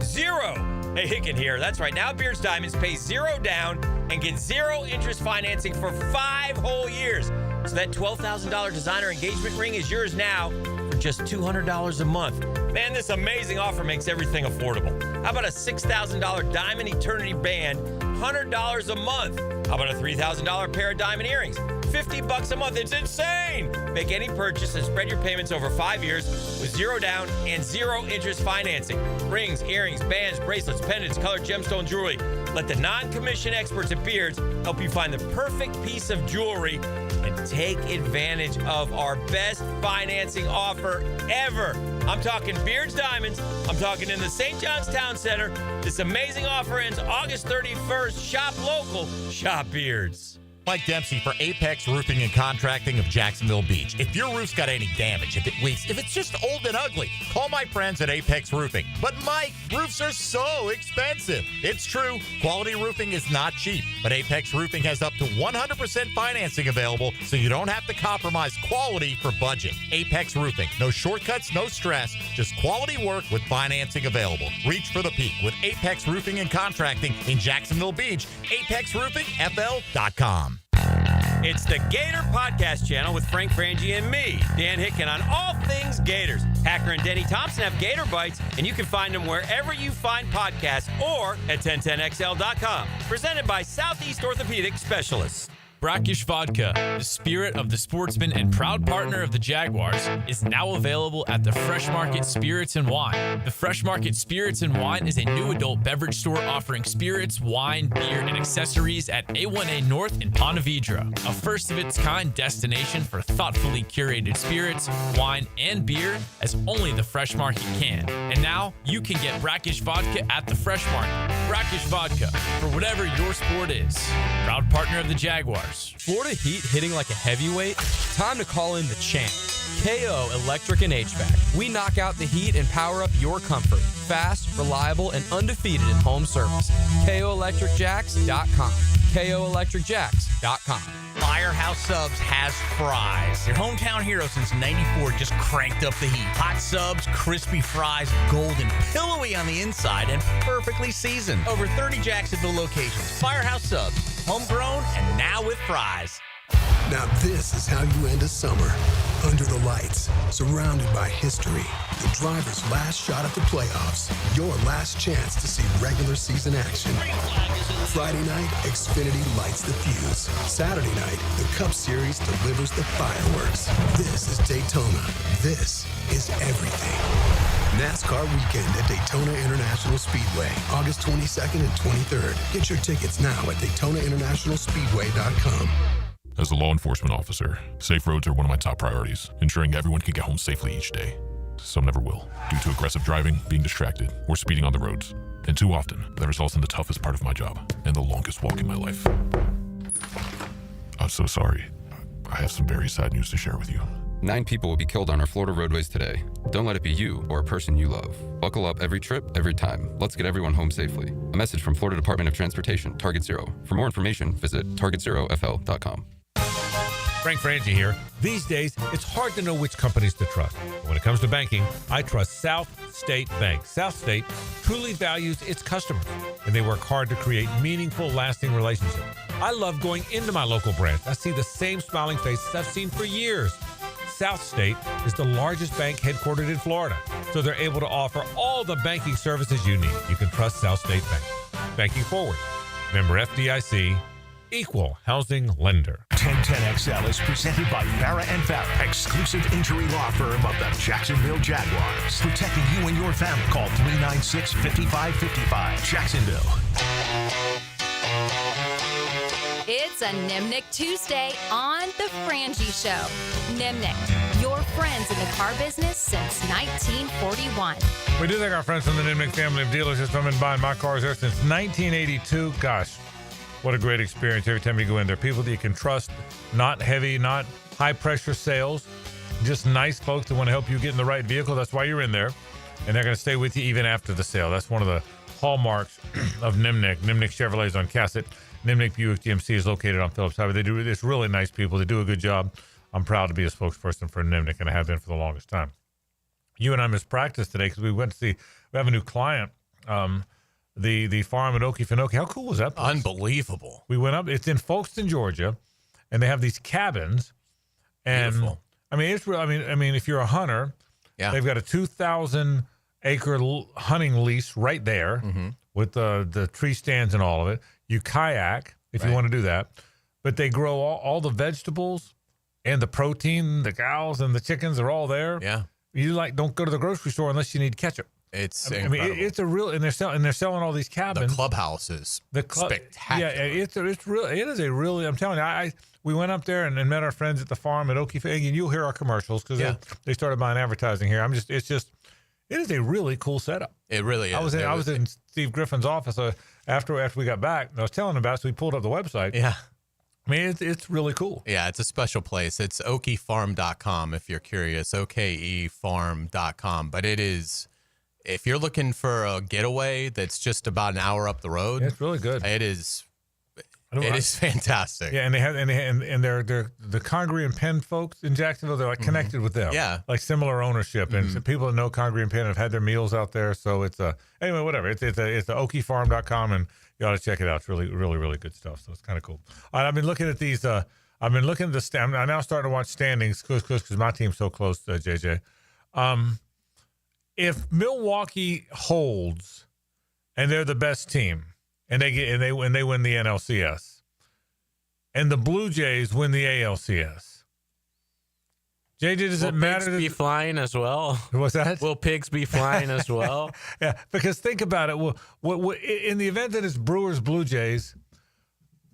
0. Hey, Hicken here. That's right. Now Beard's Diamonds pays 0 down and get 0 interest financing for 5 whole years. So that $12,000 designer engagement ring is yours now for just $200 a month. Man, this amazing offer makes everything affordable. How about a $6,000 diamond eternity band, $100 a month? How about a $3,000 pair of diamond earrings? $50 a month. It's insane. Make any purchase and spread your payments over 5 years with 0 down and 0 interest financing. Rings, earrings, bands, bracelets, pendants, colored gemstone jewelry. Let the non-commission experts at Beards help you find the perfect piece of jewelry and take advantage of our best financing offer ever. I'm talking Beards Diamonds. I'm talking in the St. John's Town Center. This amazing offer ends August 31st. Shop local. Shop Beards. Mike Dempsey for Apex Roofing and Contracting of Jacksonville Beach. If your roof's got any damage, if it leaks, if it's just old and ugly, call my friends at Apex Roofing. But Mike, roofs are so expensive. It's true, quality roofing is not cheap, but Apex Roofing has up to 100% financing available, so you don't have to compromise quality for budget. Apex Roofing, no shortcuts, no stress, just quality work with financing available. Reach for the peak with Apex Roofing and Contracting in Jacksonville Beach. ApexRoofingFL.com. It's the Gator Podcast Channel with Frank Frangie and me, Dan Hicken, on all things Gators. Hacker and Denny Thompson have Gator Bites, and you can find them wherever you find podcasts or at 1010XL.com. Presented by Southeast Orthopedic Specialists. Brackish Vodka, the spirit of the sportsman and proud partner of the Jaguars, is now available at the Fresh Market Spirits and Wine. The Fresh Market Spirits and Wine is a new adult beverage store offering spirits, wine, beer, and accessories at A1A North in Ponte Vedra, a first-of-its-kind destination for thoughtfully curated spirits, wine, and beer as only the Fresh Market can. And now, you can get Brackish Vodka at the Fresh Market. Brackish Vodka, for whatever your sport is. Proud partner of the Jaguars. Florida Heat hitting like a heavyweight? Time to call in the champ. KO Electric and HVAC. We knock out the heat and power up your comfort. Fast, reliable, and undefeated in home service. KOElectricJacks.com. KOElectricJacks.com. Firehouse Subs has fries. Your hometown hero since '94 just cranked up the heat. Hot subs, crispy fries, golden, pillowy on the inside, and perfectly seasoned. Over 30 Jacksonville locations. Firehouse Subs, homegrown and now with fries. Now this is how you end a summer. Under the lights, surrounded by history. The driver's last shot at the playoffs. Your last chance to see regular season action. Friday night, Xfinity lights the fuse. Saturday night, the Cup Series delivers the fireworks. This is Daytona. This is everything. NASCAR weekend at Daytona International Speedway, August 22nd and 23rd. Get your tickets now at DaytonaInternationalSpeedway.com. As a law enforcement officer, safe roads are one of my top priorities, ensuring everyone can get home safely each day. Some never will, due to aggressive driving, being distracted, or speeding on the roads. And too often, that results in the toughest part of my job, and the longest walk in my life. I'm so sorry. I have some very sad news to share with you. 9 people will be killed on our Florida roadways today. Don't let it be you or a person you love. Buckle up every trip, every time. Let's get everyone home safely. A message from Florida Department of Transportation, Target Zero. For more information, visit targetzerofl.com. Frank Frangie here. These days, it's hard to know which companies to trust. When it comes to banking, I trust South State Bank. South State truly values its customers, and they work hard to create meaningful, lasting relationships. I love going into my local branch. I see the same smiling faces I've seen for years. South State is the largest bank headquartered in Florida, so they're able to offer all the banking services you need. You can trust South State Bank. Banking forward. Member FDIC. Equal housing lender. 1010XL is presented by Farah and Farah, exclusive injury law firm of the Jacksonville Jaguars. Protecting you and your family. Call 396-5555. Jacksonville. It's a Nimnick Tuesday on The Frangie Show. Nimnick, your friends in the car business since 1941. We do thank our friends from the Nimnick family of dealerships. I've been buying my cars there since 1982. Gosh. What a great experience every time you go in there. People that you can trust, not heavy, not high-pressure sales, just nice folks that want to help you get in the right vehicle. That's why you're in there, and they're going to stay with you even after the sale. That's one of the hallmarks of Nimnick. Nimnick Chevrolet is on Cassett. Nimnick Buick GMC is located on Phillips Highway. It's really nice people. They do a good job. I'm proud to be a spokesperson for Nimnick, and I have been for the longest time. You and I missed practice today because we went to see, we have a new client, the farm at Oki Finoi. How cool was that place? Unbelievable. We went up. It's in Folkestone, Georgia, and they have these cabins. And beautiful. I mean, it's real. I mean, if you're a hunter, they've got a 2,000 acre hunting lease right there with the tree stands and all of it. You kayak if you want to do that, but they grow all the vegetables and the protein. The cows and the chickens are all there. Yeah, you don't go to the grocery store unless you need ketchup. It's incredible. I mean, it's a real, and they're selling all these cabins. The clubhouse is spectacular. Yeah, it's real. It is a really. I'm telling you, we went up there and met our friends at the farm at Oki Finoi, and you'll hear our commercials because they started buying advertising here. It is a really cool setup. It really is. I was in Steve Griffin's office after we got back. And I was telling him about it, so we pulled up the website. Yeah. I mean, it's really cool. Yeah, it's a special place. It's okifarm.com if you're curious, okefarm.com. But it is, if you're looking for a getaway that's just about an hour up the road, it's really good. It is fantastic. Yeah, and they're the Congaree and Penn folks in Jacksonville. They're like connected with them. Yeah, like similar ownership, and so people that know Congaree and Penn have had their meals out there. So it's anyway, whatever. It's okifarm.com, and you ought to check it out. It's really, really, really good stuff. So it's kind of cool. All right, I've been looking at these. I've been looking at the I'm now starting to watch standings because my team's so close, JJ. If Milwaukee holds and they're the best team, and they win the NLCS, and the Blue Jays win the ALCS, JJ, does it matter? Will pigs be flying as well? What's that? Will pigs be flying as well? Yeah, because think about it. Well, in the event that it's Brewers Blue Jays,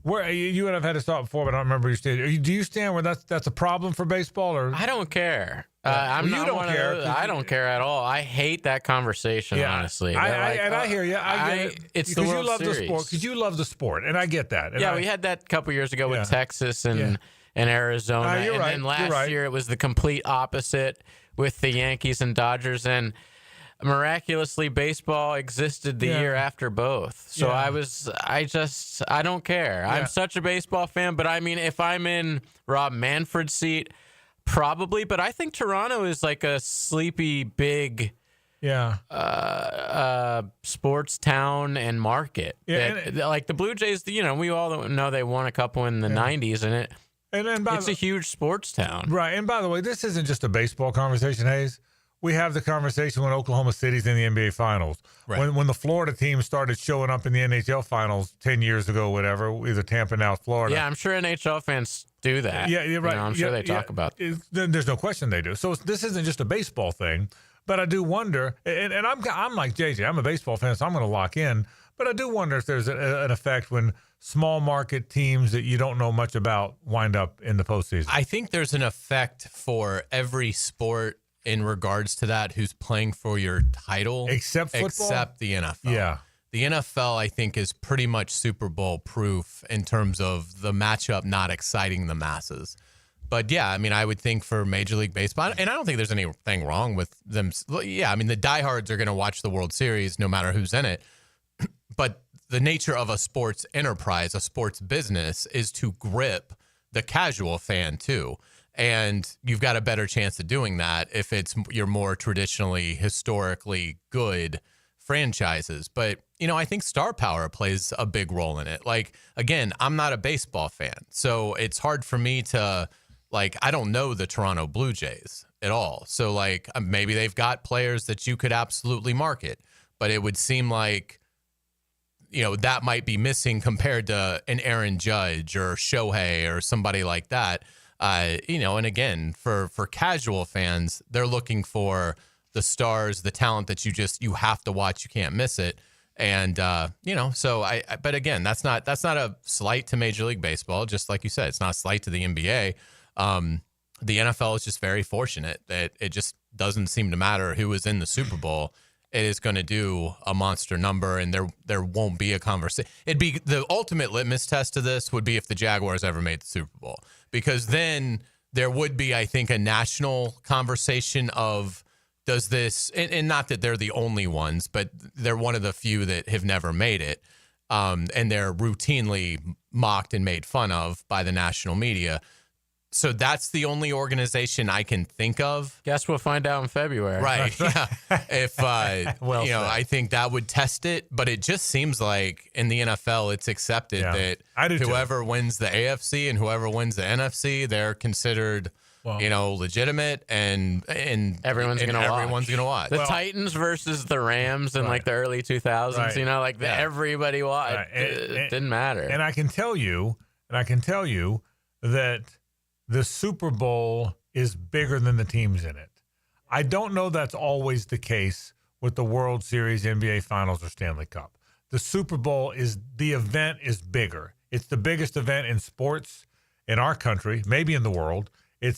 where you and I've had this thought before, but I don't remember your stand. Do you stand where that's a problem for baseball? Or I don't care. You don't care. I don't care at all. I hate that conversation. Honestly, I hear you. I get it. It's the World you love Series. The sport. Because you love the sport, and I get that. And we had that a couple years ago with Texas and Arizona, you're and right. then last year it was the complete opposite with the Yankees and Dodgers, and miraculously baseball existed the year after both. So I don't care. I'm such a baseball fan, but I mean, if I'm in Rob Manfred's seat, probably, but I think Toronto is like a sleepy big sports town and market. Like the Blue Jays, we all know they won a couple in the 90s, and it's a huge sports town. Right. And by the way, this isn't just a baseball conversation, Hayes. We have the conversation when Oklahoma City's in the NBA Finals. Right. When the Florida team started showing up in the NHL Finals 10 years ago, whatever, either Tampa, now Florida. Yeah, I'm sure NHL fans do that. Yeah, you're right. I'm sure they talk about it. There's no question they do. So this isn't just a baseball thing, but I do wonder, and I'm like JJ, I'm a baseball fan, so I'm going to lock in, but I do wonder if there's an effect when small market teams that you don't know much about wind up in the postseason. I think there's an effect for every sport in regards to that who's playing for your title. Except football? Except the NFL. Yeah. The NFL, I think, is pretty much Super Bowl proof in terms of the matchup not exciting the masses. But, yeah, I mean, I would think for Major League Baseball, and I don't think there's anything wrong with them. Yeah, I mean, the diehards are going to watch the World Series no matter who's in it. But the nature of a sports enterprise, a sports business, is to grip the casual fan, too. And you've got a better chance of doing that if it's your more traditionally, historically good franchises. But, I think star power plays a big role in it. Like, again, I'm not a baseball fan, so it's hard for me to, I don't know the Toronto Blue Jays at all. So, maybe they've got players that you could absolutely market, but it would seem like, that might be missing compared to an Aaron Judge or Shohei or somebody like that. And again, for casual fans, they're looking for the stars, the talent that you have to watch. You can't miss it. And, but again, that's not a slight to Major League Baseball. Just like you said, it's not a slight to the NBA. The NFL is just very fortunate that it just doesn't seem to matter who is in the Super Bowl. It is going to do a monster number, and there won't be a conversation. It'd be the ultimate litmus test to this would be if the Jaguars ever made the Super Bowl, because then there would be, I think, a national conversation of does this, and not that they're the only ones, but they're one of the few that have never made it, and they're routinely mocked and made fun of by the national media. So that's the only organization I can think of. Guess we'll find out in February. Right. Yeah. If, I think that would test it. But it just seems like in the NFL, it's accepted that whoever wins the AFC and whoever wins the NFC, they're considered, legitimate and everyone's going to watch. The Well, Titans versus the Rams in the early 2000s, everybody watched. Right. It didn't matter. And I can tell you that the Super Bowl is bigger than the teams in it. I don't know that's always the case with the World Series, NBA Finals, or Stanley Cup. The Super Bowl the event is bigger. It's the biggest event in sports in our country, maybe in the world. But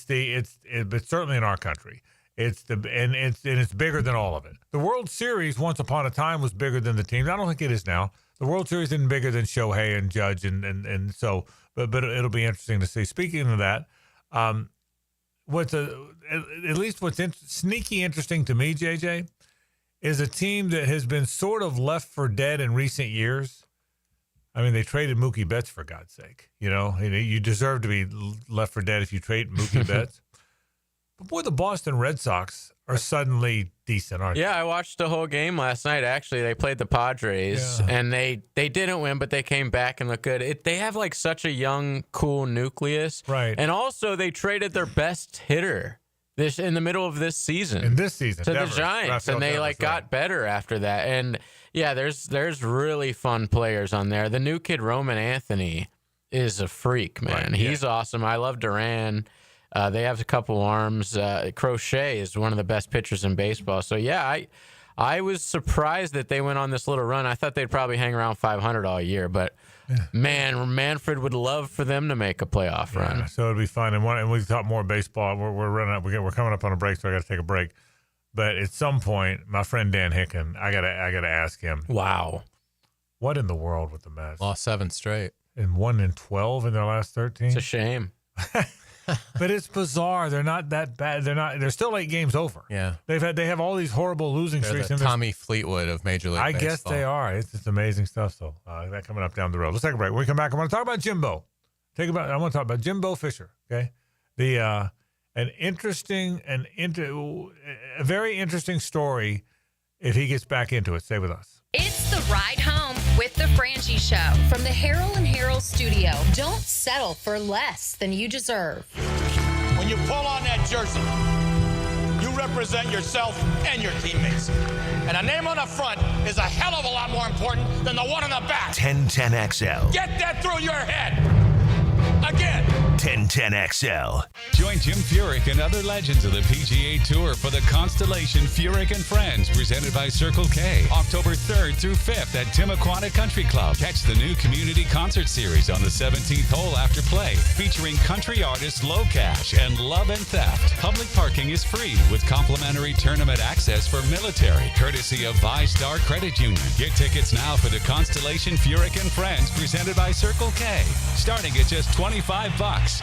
certainly in our country. It's bigger than all of it. The World Series once upon a time was bigger than the teams. I don't think it is now. The World Series isn't bigger than Shohei and Judge and so. but it'll be interesting to see. Speaking of that, what's sneaky interesting to me, JJ, is a team that has been sort of left for dead in recent years. I mean, they traded Mookie Betts, for God's sake. You deserve to be left for dead if you trade Mookie Betts. But boy, the Boston Red Sox are suddenly decent, aren't they? Yeah, I watched the whole game last night. Actually, they played the Padres, and they didn't win, but they came back and looked good. They have like such a young, cool nucleus, right? And also, they traded their best hitter in the middle of this season. In this season, to the Giants, and they got better after that. And yeah, there's really fun players on there. The new kid, Roman Anthony, is a freak, man. Right, he's awesome. I love Duran. They have a couple arms. Crochet is one of the best pitchers in baseball. So, yeah, I was surprised that they went on this little run. I thought they'd probably hang around 500 all year. But, man, Manfred would love for them to make a playoff run. So it'd be fun. And we talk more baseball. We're running up. We're coming up on a break, so I got to take a break. But at some point, my friend Dan Hicken, I gotta ask him. Wow. What in the world with the Mets? Lost 7 straight. And 1-12 in their last 13? It's a shame. But it's bizarre. They're not that bad. They're still 8 games over. Yeah. They have all these horrible losing They're streaks. The Tommy Fleetwood of Major League Baseball. I guess they are. It's amazing stuff. So that coming up down the road. Let's take a break. When we come back, I want to talk about Jimbo. I want to talk about Jimbo Fisher. Okay. A very interesting story if he gets back into it. Stay with us. It's the ride home with the Frangie Show from the Harold and Harold studio. Don't settle for less than you deserve. When you pull on that jersey, you represent yourself and your teammates. And a name on the front is a hell of a lot more important than the one on the back. 1010XL. Get that through your head. Again. 1010XL. Join Jim Furyk and other legends of the PGA Tour for the Constellation Furyk and Friends, presented by Circle K. October 3rd through 5th at Timuquana Country Club. Catch the new community concert series on the 17th hole after play, featuring country artists Low Cash and Love and Theft. Public parking is free with complimentary tournament access for military, courtesy of ViStar Credit Union. Get tickets now for the Constellation Furyk and Friends, presented by Circle K, starting at just $25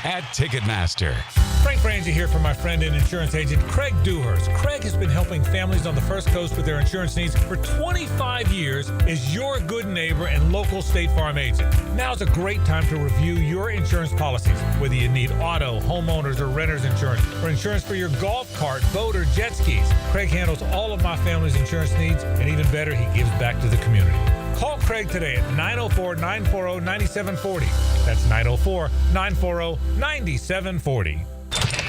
at Ticketmaster. Frank Frangie here for my friend and insurance agent Craig Dewhurst. Craig has been helping families on the First Coast with their insurance needs for 25 years as your good neighbor and local State Farm agent. Now's a great time to review your insurance policies, whether you need auto, homeowners, or renter's insurance, or insurance for your golf cart, boat, or jet skis. Craig handles all of my family's insurance needs, and even better, he gives back to the community. Call Craig today at 904-940-9740. That's 904-940-9740.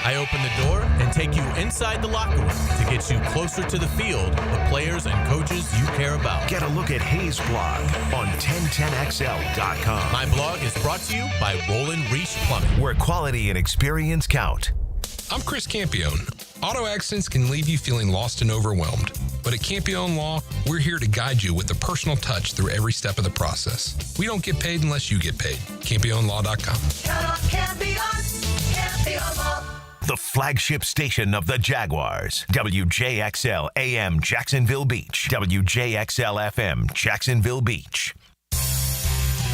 I open the door and take you inside the locker room to get you closer to the field, the players and coaches you care about. Get a look at Hayes' blog on 1010XL.com. My blog is brought to you by Roland Reach Plumbing, where quality and experience count. I'm Chris Campione. Auto accidents can leave you feeling lost and overwhelmed. But at Campione Law, we're here to guide you with a personal touch through every step of the process. We don't get paid unless you get paid. CampioneLaw.com. Campione Law. The flagship station of the Jaguars. WJXL AM Jacksonville Beach. WJXL FM Jacksonville Beach.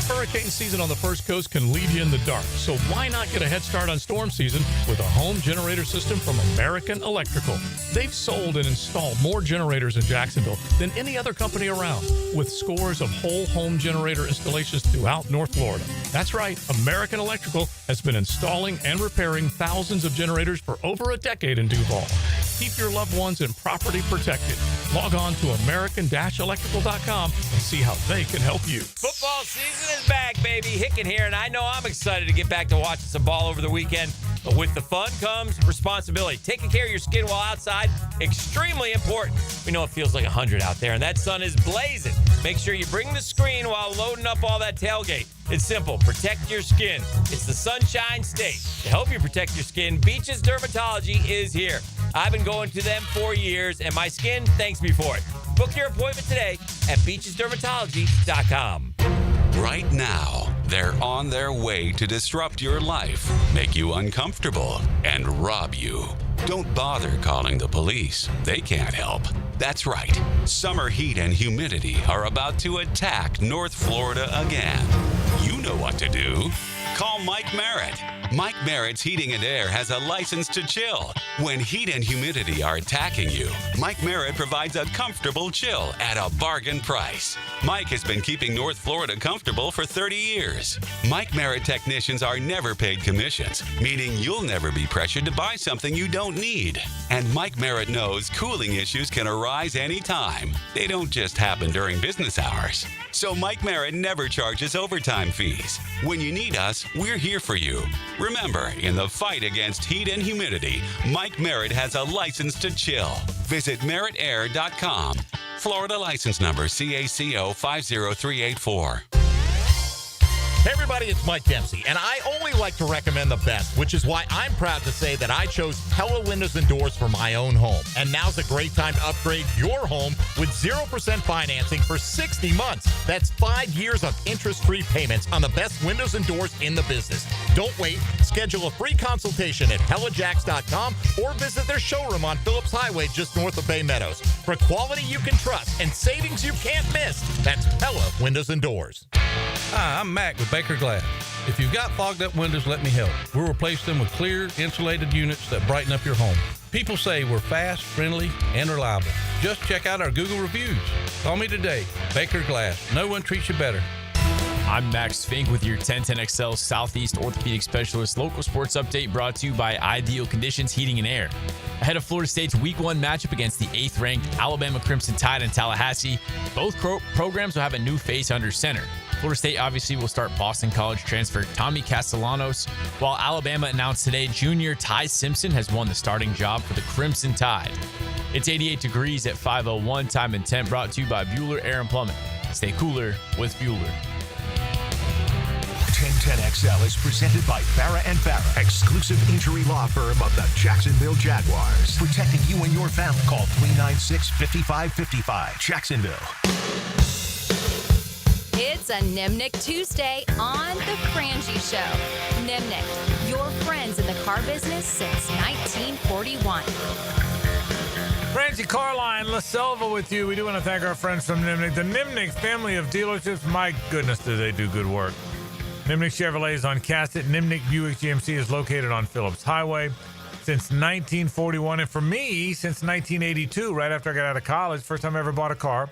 Hurricane season on the First Coast can leave you in the dark, so why not get a head start on storm season with a home generator system from American Electrical? They've sold and installed more generators in Jacksonville than any other company around, with scores of whole home generator installations throughout North Florida. That's right, American Electrical has been installing and repairing thousands of generators for over a decade in Duval. Keep your loved ones and property protected. Log on to American-Electrical.com and see how they can help you. Football season is back, baby. Hicken here, and I know I'm excited to get back to watching some ball over the weekend. But with the fun comes responsibility. Taking care of your skin while outside, extremely important. We know it feels like 100 out there, and that sun is blazing. Make sure you bring the screen while loading up all that tailgate. It's simple. Protect your skin. It's the Sunshine State. To help you protect your skin, Beaches Dermatology is here. I've been going to them for years, and my skin thanks me for it. Book your appointment today at beachesdermatology.com. Right now, they're on their way to disrupt your life, make you uncomfortable, and rob you. Don't bother calling the police. They can't help. That's right. Summer heat and humidity are about to attack North Florida again. You know what to do. Call Mike Merritt. Mike Merritt's Heating and Air has a license to chill. When heat and humidity are attacking you, Mike Merritt provides a comfortable chill at a bargain price. Mike has been keeping North Florida comfortable for 30 years. Mike Merritt technicians are never paid commissions, meaning you'll never be pressured to buy something you don't need. And Mike Merritt knows cooling issues can arise anytime. They don't just happen during business hours. So Mike Merritt never charges overtime fees. When you need us, we're here for you. Remember, in the fight against heat and humidity, Mike Merritt has a license to chill. Visit merrittair.com. Florida license number CACO 50384. Hey everybody, it's Mike Dempsey, and I only like to recommend the best, which is why I'm proud to say that I chose Pella Windows and Doors for my own home. And now's a great time to upgrade your home with 0% financing for 60 months. That's 5 years of interest-free payments on the best windows and doors in the business. Don't wait. Schedule a free consultation at PellaJacks.com or visit their showroom on Phillips Highway just north of Bay Meadows. For quality you can trust and savings you can't miss, that's Pella Windows and Doors. Hi, I'm Mac with Baker Glass. If you've got fogged up windows, let me help. We'll replace them with clear, insulated units that brighten up your home. People say we're fast, friendly, and reliable. Just check out our Google reviews. Call me today. Baker Glass. No one treats you better. I'm Max Fink with your 1010XL Southeast Orthopedic Specialist local sports update brought to you by Ideal Conditions Heating and Air. Ahead of Florida State's Week 1 matchup against the 8th-ranked Alabama Crimson Tide in Tallahassee, both programs will have a new face under center. Florida State obviously will start Boston College transfer Tommy Castellanos, while Alabama announced today junior Ty Simpson has won the starting job for the Crimson Tide. It's 88 degrees at 5:01, time and temp, brought to you by Bueller Air and Plumbing. Stay cooler with Bueller. 1010XL is presented by Farrah & Farrah, exclusive injury law firm of the Jacksonville Jaguars. Protecting you and your family. Call 396-5555. Jacksonville. It's a Nimnick Tuesday on The Frangie Show. Nimnick, your friends in the car business since 1941. Frangie, Carline, La Selva with you. We do want to thank our friends from Nimnick. The Nimnick family of dealerships, my goodness, do they do good work. Nimnick Chevrolet is on Cassett. Nimnick Buick GMC is located on Phillips Highway since 1941. And for me, since 1982, right after I got out of college, first time I ever bought a car.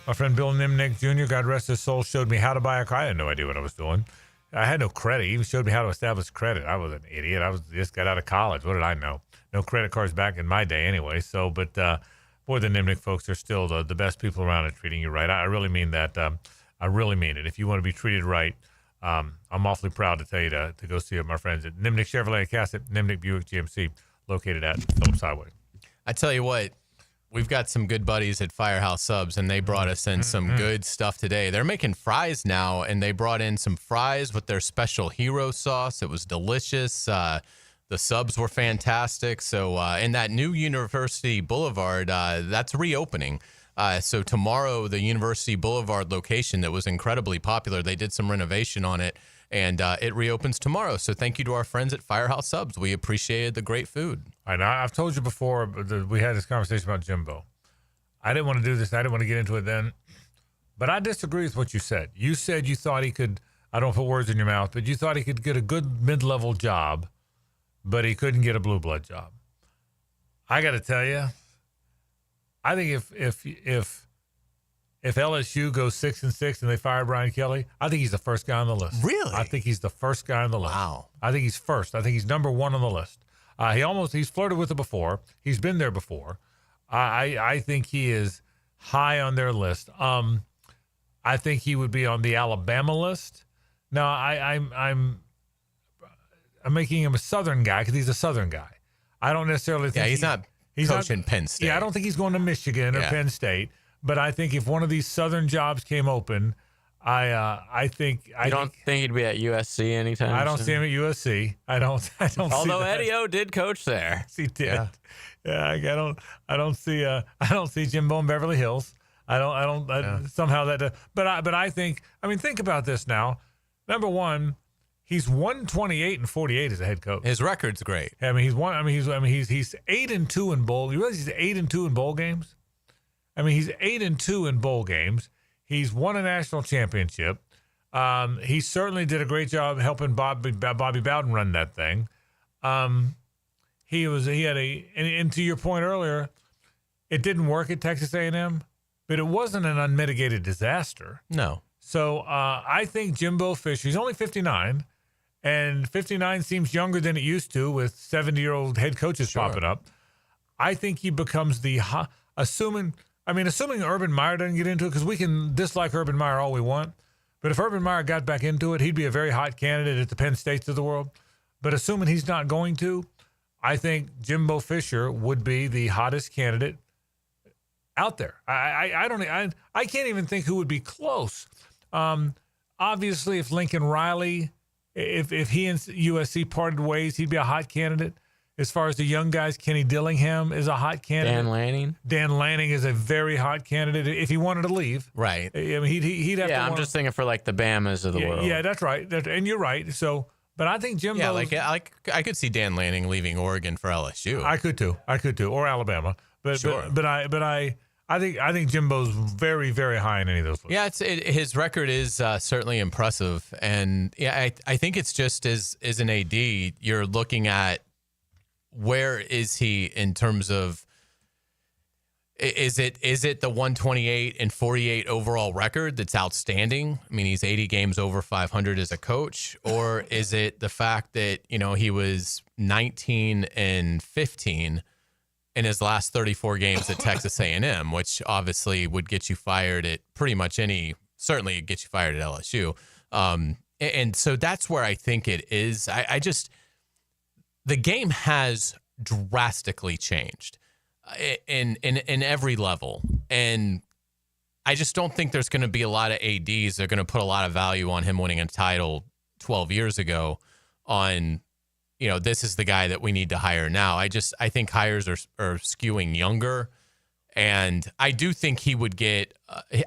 My friend Bill Nimnick Jr., God rest his soul, showed me how to buy a car. I had no idea what I was doing. I had no credit. He showed me how to establish credit. I was an idiot. Just got out of college. What did I know? No credit cards back in my day anyway. So, but boy, the Nimnick folks are still the best people around and treating you right. I really mean that. I really mean it. If you want to be treated right, I'm awfully proud to tell you to go see my friends at Nimnick Chevrolet Cassett, Nimnick Buick GMC, located at Phillips Highway. I tell you what, we've got some good buddies at Firehouse Subs, and they brought us in some good stuff today. They're making fries now, and they brought in some fries with their special hero sauce. It was delicious. The subs were fantastic. So in that new University Boulevard, that's reopening. So tomorrow, the University Boulevard location that was incredibly popular, they did some renovation on it, and it reopens tomorrow. So thank you to our friends at Firehouse Subs. We appreciated the great food. All right, now, I've told you before, we had this conversation about Jimbo. I didn't want to do this. I didn't want to get into it then. But I disagree with what you said. You said you thought he could, I don't put words in your mouth, but you thought he could get a good mid-level job, but he couldn't get a blue blood job. I got to tell you, I think if LSU goes 6-6 and they fire Brian Kelly, I think he's the first guy on the list. Really? I think he's the first guy on the list. Wow. I think he's first. I think he's number one on the list. He's flirted with it before. He's been there before. I think he is high on their list. I think he would be on the Alabama list. Now I'm making him a Southern guy because he's a Southern guy. I don't necessarily think he's not coaching Penn State. Yeah, I don't think he's going to Michigan or Penn State. But I think if one of these Southern jobs came open, I think I don't think he'd be at USC anytime. I don't see him at USC. I don't. Although Eddie O did coach there. He did. Yeah. I don't see Jimbo in Beverly Hills. Somehow that. But I think. I mean, think about this now. Number one, he's 128-48 as a head coach. His record's great. I mean, he's 8-2 in bowl. You realize he's 8-2 in bowl games? I mean, he's 8-2 in bowl games. He's won a national championship. He certainly did a great job helping Bobby Bowden run that thing. And to your point earlier, it didn't work at Texas A&M, but it wasn't an unmitigated disaster. No. So I think Jimbo Fisher, he's only 59, and 59 seems younger than it used to with 70-year-old head coaches popping up. I think he becomes assuming Urban Meyer doesn't get into it, because we can dislike Urban Meyer all we want, but if Urban Meyer got back into it, he'd be a very hot candidate at the Penn States of the world. But assuming he's not going to, I think Jimbo Fisher would be the hottest candidate out there. I can't even think who would be close. Obviously, if Lincoln Riley, if he and USC parted ways, he'd be a hot candidate. As far as the young guys, Kenny Dillingham is a hot candidate. Dan Lanning is a very hot candidate if he wanted to leave. Right. I mean, he'd have to. I'm just thinking for like the Bamas of the world. Yeah, that's right. And you're right. So, but I think Jimbo. Yeah, I could see Dan Lanning leaving Oregon for LSU. I could too, or Alabama. But sure. But I think Jimbo's very, very high in any of those lists. Yeah, his record is certainly impressive, and yeah, I think it's just as an AD, you're looking at where is he in terms of is it the 128 and 48 overall record that's outstanding? I mean, he's 80 games over 500 as a coach, or is it the fact that he was 19 and 15 in his last 34 games at Texas A&M, which obviously would get you fired at pretty much certainly get you fired at LSU. And so that's where I think it is. The game has drastically changed in every level. And I just don't think there's going to be a lot of ADs that are going to put a lot of value on him winning a title 12 years ago on, this is the guy that we need to hire now. I think hires are skewing younger, and I do think he would get.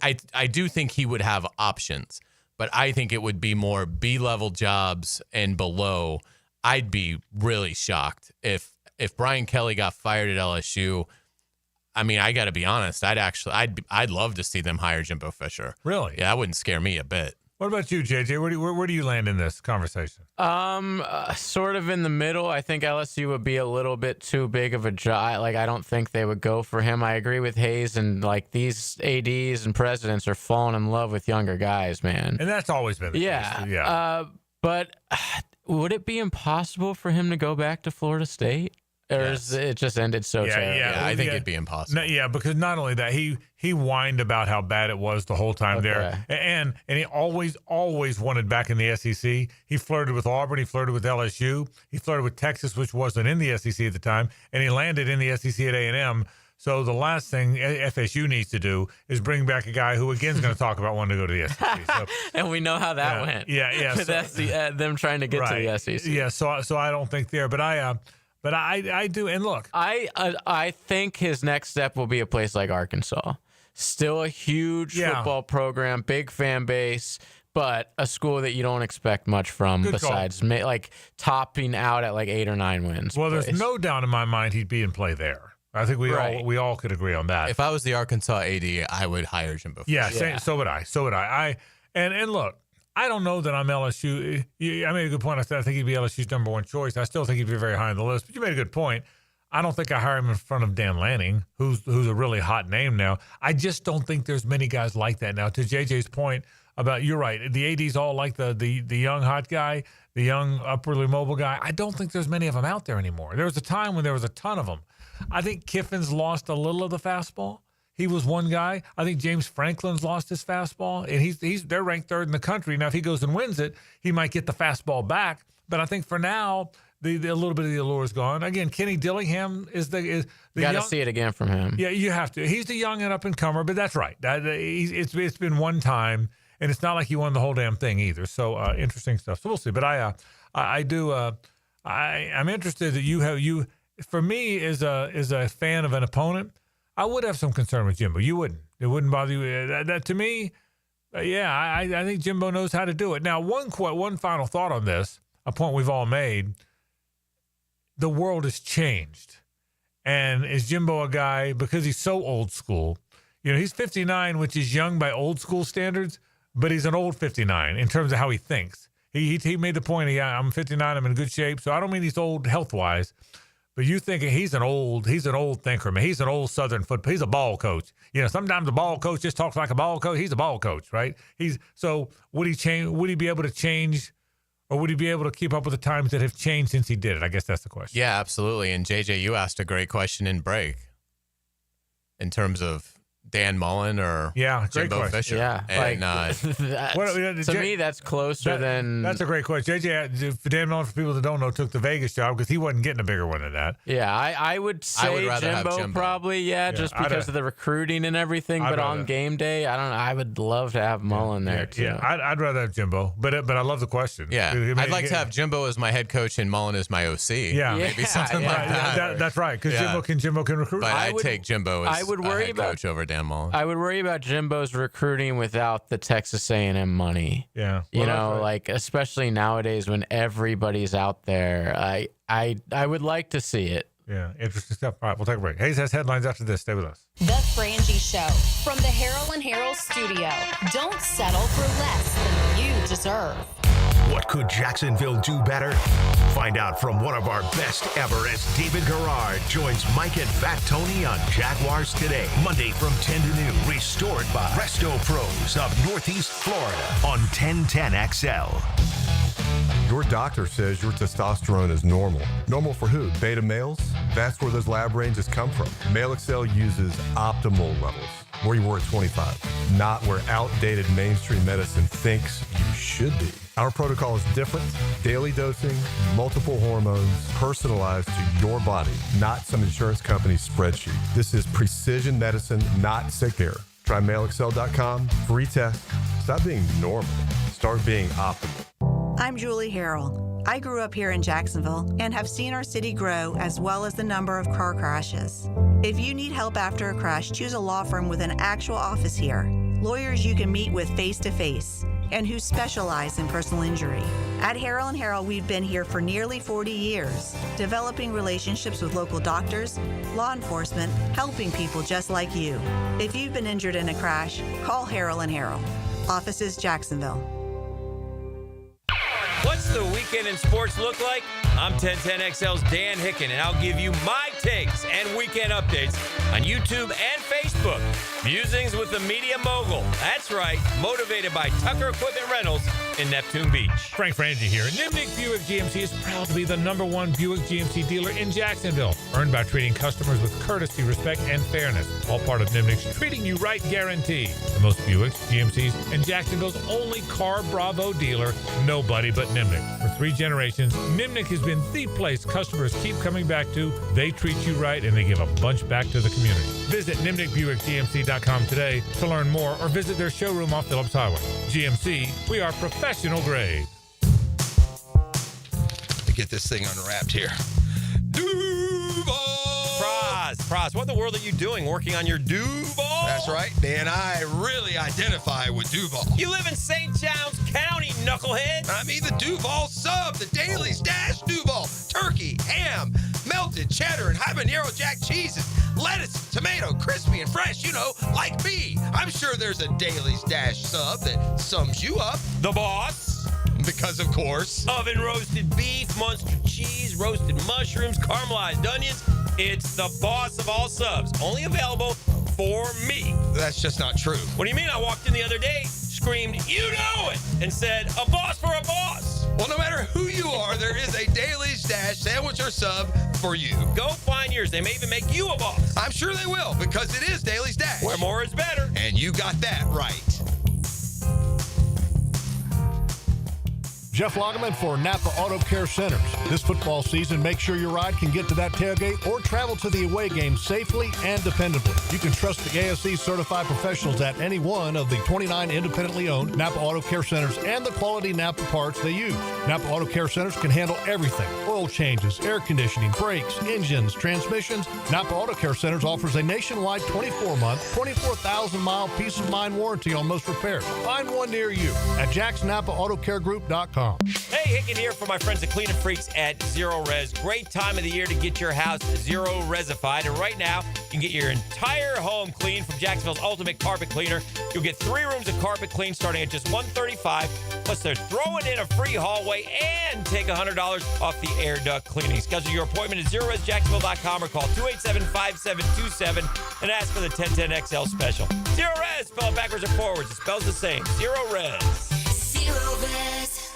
I do think he would have options, but I think it would be more B-level jobs and below. I'd be really shocked if Brian Kelly got fired at LSU. I mean, I got to be honest. I'd love to see them hire Jimbo Fisher. Really? Yeah, that wouldn't scare me a bit. What about you, JJ? Where do you land in this conversation? Sort of in the middle. I think LSU would be a little bit too big of a job. Like, I don't think they would go for him. I agree with Hayes, and like these ADs and presidents are falling in love with younger guys, man. And that's always been the case. Yeah. But would it be impossible for him to go back to Florida State? Or is it just ended so terrible? Yeah, I think it'd be impossible. No, because not only that, he whined about how bad it was the whole time there, and he always wanted back in the SEC. He flirted with Auburn, he flirted with LSU, he flirted with Texas, which wasn't in the SEC at the time, and he landed in the SEC at A&M. So the last thing FSU needs to do is bring back a guy who again is going to talk about wanting to go to the SEC. So, and we know how that went. Yeah. So, that's them trying to get to the SEC. Yeah. So I don't think there, but I do. And look, I think his next step will be a place like Arkansas. Still a huge football program, big fan base, but a school that you don't expect much from besides like topping out at like 8 or 9 wins. Well, there's no doubt in my mind he'd be in play there. I think we all could agree on that. If I was the Arkansas AD, I would hire Jimbo Fisher. Yeah, so would I. And look, I don't know that I'm LSU. I made a good point. I said I think he'd be LSU's number one choice. I still think he'd be very high on the list. But you made a good point. I don't think I hire him in front of Dan Lanning, who's a really hot name now. I just don't think there's many guys like that now. To JJ's point about, you're right, the ADs all like the young hot guy, the young upwardly mobile guy. I don't think there's many of them out there anymore. There was a time when there was a ton of them. I think Kiffin's lost a little of the fastball. He was one guy. I think James Franklin's lost his fastball, and they're ranked 3rd in the country. Now, if he goes and wins it, he might get the fastball back. But I think for now, the little bit of the allure is gone. Again, Kenny Dillingham is the you got to see it again from him. Yeah, you have to. He's the young and up and comer, but that's right. It's been one time, and it's not like he won the whole damn thing either. So interesting stuff. So we'll see. But I'm interested that you. For me, as a fan of an opponent, I would have some concern with Jimbo. You wouldn't. It wouldn't bother you. That to me, I think Jimbo knows how to do it. Now, one final thought on this, a point we've all made. The world has changed. And is Jimbo a guy, because he's so old school, he's 59, which is young by old school standards, but he's an old 59 in terms of how he thinks. He made the point, I'm 59, I'm in good shape. So I don't mean he's old health-wise, but you think he's an old thinker, man. He's an old Southern football. He's a ball coach. Sometimes a ball coach just talks like a ball coach. He's a ball coach, right? So would he change? Would he be able to change, or would he be able to keep up with the times that have changed since he did it? I guess that's the question. Yeah, absolutely. And JJ, you asked a great question in break in terms of Dan Mullen or great Jimbo question. Fisher. Yeah, and to me, that's closer than. That's a great question. JJ, Dan Mullen, for people that don't know, took the Vegas job because he wasn't getting a bigger one than that. Yeah, I would say Jimbo probably, just because of the recruiting and everything. But on game day, I would love to have Mullen there too. Yeah, I'd rather have Jimbo, but I love the question. Yeah, I'd like to have Jimbo as my head coach and Mullen as my OC. Yeah, maybe something like that. That's right, because Jimbo can recruit. But I'd take Jimbo as head coach over Dan Mullen. I would worry about Jimbo's recruiting without the Texas A&M money. Yeah, especially nowadays when everybody's out there. I would like to see it. Yeah, interesting stuff. All right, we'll take a break. Hayes has headlines after this. Stay with us. The Frangie Show from the Harrell and Harrell studio. Don't settle for less than you deserve. What could Jacksonville do better? Find out from one of our best ever as David Garrard joins Mike and Fat Tony on Jaguars Today. Monday from 10 to noon. Restored by Resto Pros of Northeast Florida on 1010XL. Your doctor says your testosterone is normal. Normal for who? Beta males? That's where those lab ranges come from. Male Excel uses optimal levels, where you were at 25, not where outdated mainstream medicine thinks you should be. Our protocol is different. Daily dosing, multiple hormones, personalized to your body, not some insurance company's spreadsheet. This is precision medicine, not sick care. Try MaleExcel.com, free test. Stop being normal. Start being optimal. I'm Julie Harrell. I grew up here in Jacksonville and have seen our city grow as well as the number of car crashes. If you need help after a crash, choose a law firm with an actual office here. Lawyers you can meet with face-to-face and who specialize in personal injury. At Harrell & Harrell, we've been here for nearly 40 years, developing relationships with local doctors, law enforcement, helping people just like you. If you've been injured in a crash, call Harrell & Harrell. Offices, Jacksonville. What's the weekend in sports look like? I'm 1010XL's Dan Hicken, and I'll give you my takes and weekend updates on YouTube and Facebook. Musings with the media mogul. That's right, motivated by Tucker Equipment Rentals in Neptune Beach. Frank Frangie here. Nimnick Buick GMC is proud to be the #1 Buick GMC dealer in Jacksonville. Earned by treating customers with courtesy, respect, and fairness. All part of Nimnick's Treating You Right guarantee. The most Buicks, GMCs, and Jacksonville's only Car Bravo dealer. Nobody but Nimnick. For 3 generations, Nimnick has been the place customers keep coming back to. They treat you right, and they give a bunch back to the community. Visit NimnickBuickGMC.com today to learn more or visit their showroom off Phillips Highway. GMC, we are professional grade. To get this thing unwrapped here. Praz, what in the world are you doing working on your Duval? That's right, Dan. I really identify with Duval. You live in St. John's County, knucklehead. I mean the Duval sub, the Daily Dash Duval. Turkey, ham, melted cheddar, and habanero jack cheeses. Lettuce, tomato, crispy and fresh, like me. I'm sure there's a Daily Dash sub that sums you up. The boss. Because, of course. Oven roasted beef, Munster cheese, roasted mushrooms, caramelized onions. It's the boss of all subs. Only available for me. That's just not true. What do you mean? I walked in the other day, screamed, "You know it!" and said, "A boss for a boss." Well, no matter who you are, there is a Daily's Dash sandwich or sub for you. Go find yours. They may even make you a boss. I'm sure they will, because it is Daily's Dash. Where more is better. And you got that right. Jeff Lagerman for Napa Auto Care Centers. This football season, make sure your ride can get to that tailgate or travel to the away game safely and dependably. You can trust the ASE certified professionals at any one of the 29 independently owned Napa Auto Care Centers and the quality Napa parts they use. Napa Auto Care Centers can handle everything: oil changes, air conditioning, brakes, engines, transmissions. Napa Auto Care Centers offers a nationwide 24-month, 24,000-mile peace of mind warranty on most repairs. Find one near you at jacksnapaautocare.com. ZeroRes.com. Hey, Hicken here for my friends at Cleaning Freaks at Zero Res. Great time of the year to get your house Zero Resified. And right now, you can get your entire home clean from Jacksonville's ultimate carpet cleaner. You'll get 3 rooms of carpet clean starting at just $135. Plus, they're throwing in a free hallway and take $100 off the air duct cleaning. Schedule your appointment at ZeroResJacksonville.com or call 287-5727 and ask for the 1010XL special. Zero Res, spell it backwards or forwards. It spells the same. Zero Res. Zero Res.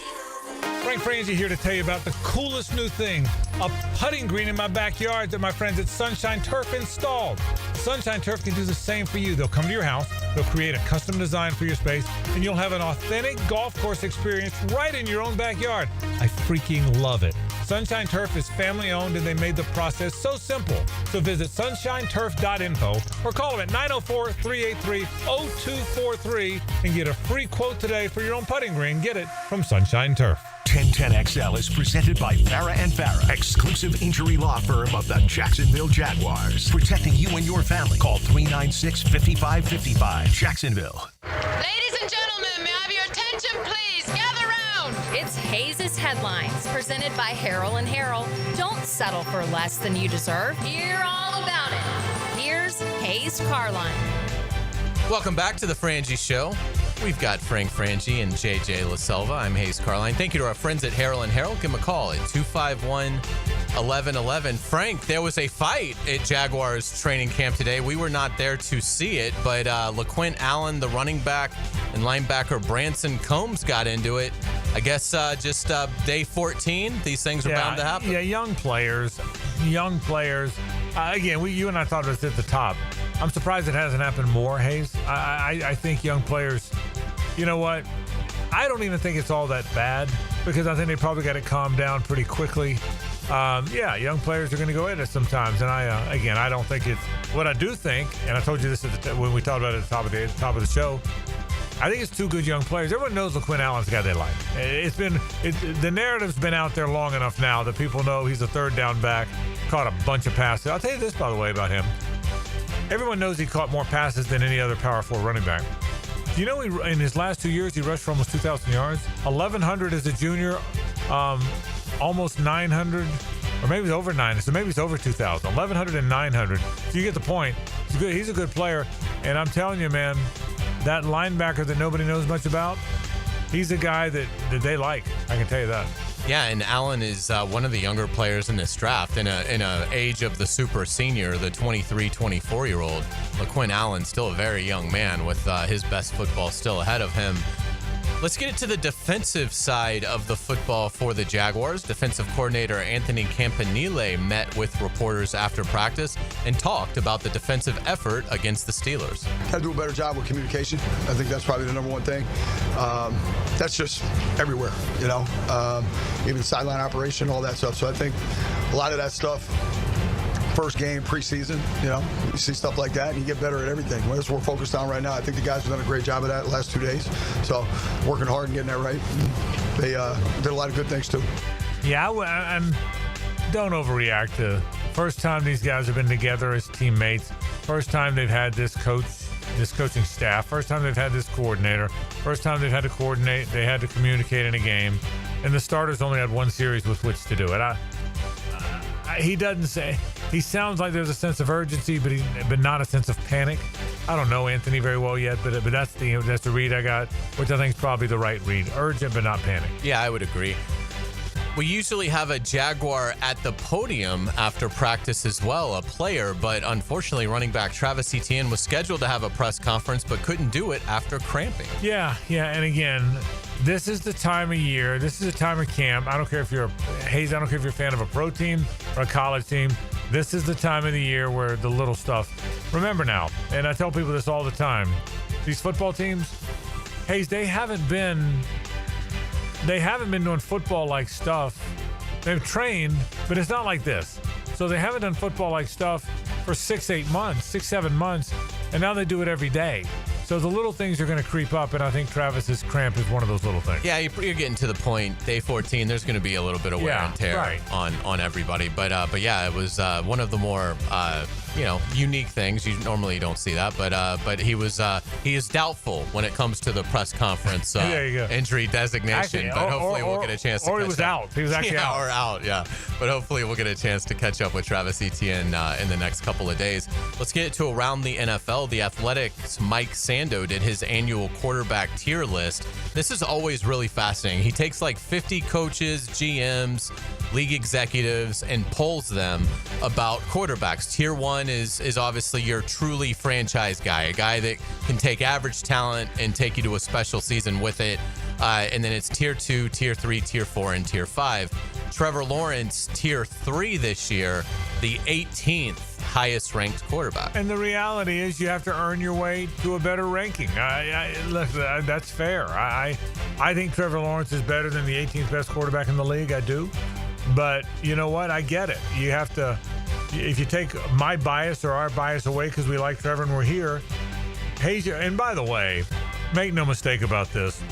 Frank Frangie here to tell you about the coolest new thing, a putting green in my backyard that my friends at Sunshine Turf installed. Sunshine Turf can do the same for you. They'll come to your house, they'll create a custom design for your space, and you'll have an authentic golf course experience right in your own backyard. I freaking love it. Sunshine Turf is family owned and they made the process so simple. So visit sunshineturf.info or call them at 904-383-0243 and get a free quote today for your own putting green. Get it from Sunshine Turf. 1010XL is presented by Farah & Farah, exclusive injury law firm of the Jacksonville Jaguars. Protecting you and your family. Call 396-5555. Jacksonville. Ladies and gentlemen, may I have your attention, please? Gather round. It's Hayes' Headlines, presented by Harrell & Harrell. Don't settle for less than you deserve. Hear all about it. Here's Hayes Carline. Welcome back to the Frangie Show. We've got Frank Frangie and JJ LaSelva. I'm Hayes Carline. Thank you to our friends at Harrell & Harrell. Give them a call at 251-1111. Frank, there was a fight at Jaguars training camp today. We were not there to see it, but LaQuint Allen, the running back, and linebacker Branson Combs got into it. I guess just day 14, these things are bound to happen. Yeah, young players. Again, you and I thought it was at the top. I'm surprised it hasn't happened more, Hayes. I think young players, you know what? I don't even think it's all that bad because I think they probably got it calmed down pretty quickly. Young players are going to go at it sometimes. And I don't think it's what I do think. And I told you this when we talked about it at the top of the show. I think it's 2 good young players. Everyone knows LaQuint Allen's the guy they like. The narrative's been out there long enough now that people know he's a third down back, caught a bunch of passes. I'll tell you this, by the way, about him. Everyone knows he caught more passes than any other Power 4 running back. Do you know in his last 2 years, he rushed for almost 2,000 yards? 1,100 as a junior, almost 900, or maybe it's over 900, so maybe it's over 2,000. 1,100 and 900. So you get the point. He's a good player. And I'm telling you, man, that linebacker that nobody knows much about, he's a guy that they like. I can tell you that. Yeah, and Allen is one of the younger players in this draft. In a age of the super senior, the 23, 24-year-old, LaQuint Allen, still a very young man with his best football still ahead of him. Let's get into the defensive side of the football for the Jaguars. Defensive coordinator Anthony Campanile met with reporters after practice and talked about the defensive effort against the Steelers. Got to do a better job with communication. I think that's probably the number one thing. That's just everywhere, even sideline operation, all that stuff. So I think a lot of that stuff, first game, preseason, you see stuff like that and you get better at everything. That's what we're focused on right now. I think the guys have done a great job of that the last 2 days. So working hard and getting that right. They did a lot of good things too. Yeah, and don't overreact to first time these guys have been together as teammates. First time they've had this coaching staff. First time they've had this coordinator. First time they've had to coordinate. They had to communicate in a game. And the starters only had 1 series with which to do it. He doesn't say. He sounds like there's a sense of urgency, but not a sense of panic. I don't know Anthony very well yet, but that's the read I got, which I think is probably the right read. Urgent, but not panic. Yeah, I would agree. We usually have a Jaguar at the podium after practice as well, a player, but unfortunately running back Travis Etienne was scheduled to have a press conference but couldn't do it after cramping. Yeah, and again, this is the time of year. This is the time of camp. I don't care if you're Hayes, I don't care if you're a fan of a pro team or a college team. This is the time of the year where the little stuff. Remember now, and I tell people this all the time, these football teams, Hayes, they haven't been doing football-like stuff. They've trained, but it's not like this. So they haven't done football-like stuff for 6-7 months, and now they do it every day. So the little things are going to creep up, and I think Travis's cramp is one of those little things. Yeah, you're getting to the point. Day 14, there's going to be a little bit of wear and tear on everybody. But yeah, it was one of the more unique things. You normally don't see that, but he is doubtful when it comes to the press conference there you go. Injury designation. Actually, but hopefully we'll get a chance to or catch he was up. out. He was actually out. Or out, yeah. But hopefully we'll get a chance to catch up with Travis Etienne in the next couple of days. Let's get to around the NFL. The Athletics' Mike Sando did his annual quarterback tier list. This is always really fascinating. He takes like 50 coaches, GMs, league executives, and polls them about quarterbacks. Tier 1 is obviously your truly franchise guy, a guy that can take average talent and take you to a special season with it. And then it's Tier 2, Tier 3, Tier 4, and Tier 5. Trevor Lawrence, Tier 3 this year, the 18th highest ranked quarterback. And the reality is you have to earn your way to a better ranking. Look, that's fair. I think Trevor Lawrence is better than the 18th best quarterback in the league. I do. But you know what? I get it. You have to, if you take my bias or our bias away because we like Trevor and we're here, and by the way, make no mistake about this,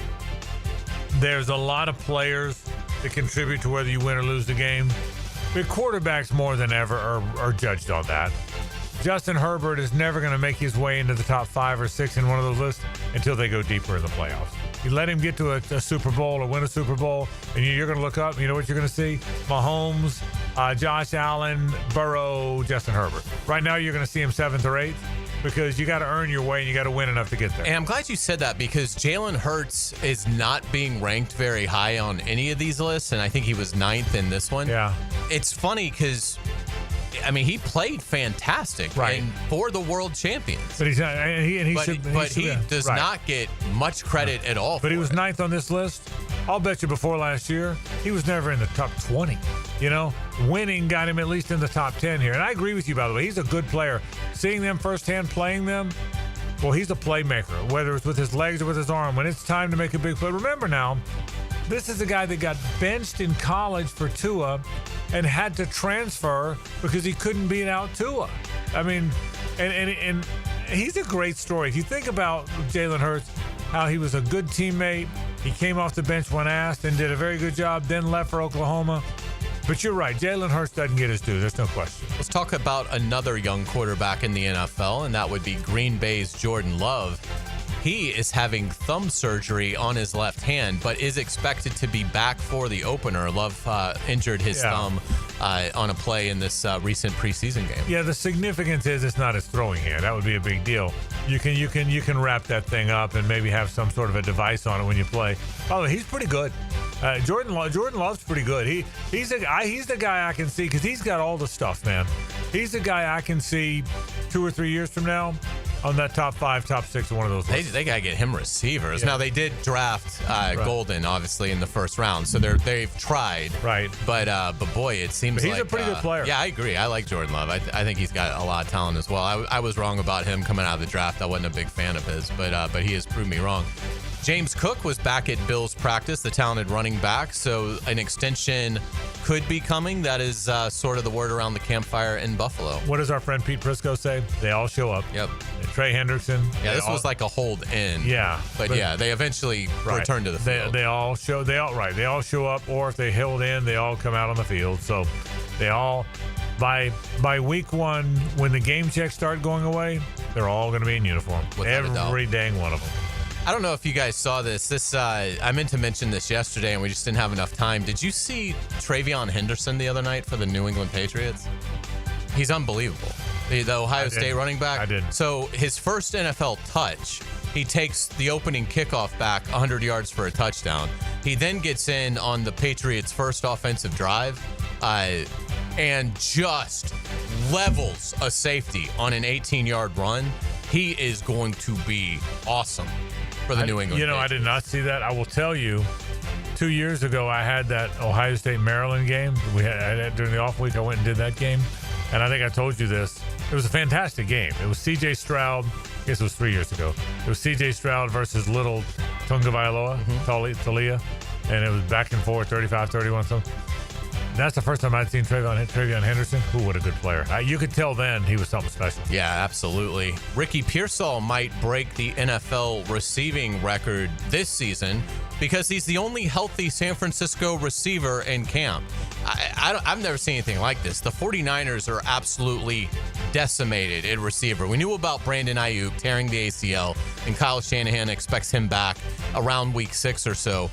there's a lot of players that contribute to whether you win or lose the game. But quarterbacks more than ever are judged on that. Justin Herbert is never going to make his way into the top 5 or 6 in one of those lists until they go deeper in the playoffs. You let him get to a Super Bowl or win a Super Bowl, and you're going to look up, you know what you're going to see? Mahomes, Josh Allen, Burrow, Justin Herbert. Right now, you're going to see him 7th or 8th because you got to earn your way and you got to win enough to get there. And I'm glad you said that because Jalen Hurts is not being ranked very high on any of these lists, and I think he was 9th in this one. Yeah. It's funny because he played fantastic for the world champions. But he does not get much credit at all. But he was 9th on this list. I'll bet you before last year, he was never in the top 20. Winning got him at least in the top 10 here. And I agree with you, by the way. He's a good player. Seeing them firsthand, playing them, well, he's a playmaker, whether it's with his legs or with his arm. When it's time to make a big play, remember now, this is a guy that got benched in college for Tua and had to transfer because he couldn't beat out Tua. I mean, and he's a great story. If you think about Jalen Hurts, how he was a good teammate, he came off the bench when asked and did a very good job, then left for Oklahoma. But you're right, Jalen Hurts doesn't get his due. There's no question. Let's talk about another young quarterback in the NFL, and that would be Green Bay's Jordan Love. He is having thumb surgery on his left hand, but is expected to be back for the opener. Love injured his thumb on a play in this recent preseason game. Yeah, the significance is it's not his throwing hand. That would be a big deal. You can wrap that thing up and maybe have some sort of a device on it when you play. By the way, he's pretty good. Jordan Love's pretty good. He's the guy I can see because he's got all the stuff, man. He's the guy I can see 2 or 3 years from now on that top 5, top 6 of one of those lists. They got to get him receivers. Yeah. Now, they did draft Golden, obviously, in the first round, so they've tried. Right. But boy, it seems he's a pretty good player. Yeah, I agree. I like Jordan Love. I think he's got a lot of talent as well. I was wrong about him coming out of the draft. I wasn't a big fan of his, but he has proved me wrong. James Cook was back at Bills practice, the talented running back, so an extension could be coming. That is sort of the word around the campfire in Buffalo. What does our friend Pete Prisco say? They all show up. Yep. Trey Hendrickson. Yeah, this was like a hold in. Yeah. But they eventually return to the field. They all show up, or if they held in, they all come out on the field. So they all, by week 1, when the game checks start going away, they're all going to be in uniform. Every dang one of them. I don't know if you guys saw this. I meant to mention this yesterday, and we just didn't have enough time. Did you see Travion Henderson the other night for the New England Patriots? He's unbelievable. The Ohio State running back. I did. So his first NFL touch, he takes the opening kickoff back 100 yards for a touchdown. He then gets in on the Patriots' first offensive drive and just levels a safety on an 18-yard run. He is going to be awesome for the New England Patriots. I did not see that. I will tell you, 2 years ago, I had that Ohio State-Maryland game. We had during the off week, I went and did that game. And I think I told you this. It was a fantastic game. It was C.J. Stroud. I guess it was 3 years ago. It was C.J. Stroud versus Little Tagovailoa, Talia. And it was back and forth, 35-31 something. That's the first time I'd seen Travion Henderson. What a good player. You could tell then he was something special. Yeah, absolutely. Ricky Pearsall might break the NFL receiving record this season because he's the only healthy San Francisco receiver in camp. I've never seen anything like this. The 49ers are absolutely decimated at receiver. We knew about Brandon Ayuk tearing the ACL, and Kyle Shanahan expects him back around week 6 or so.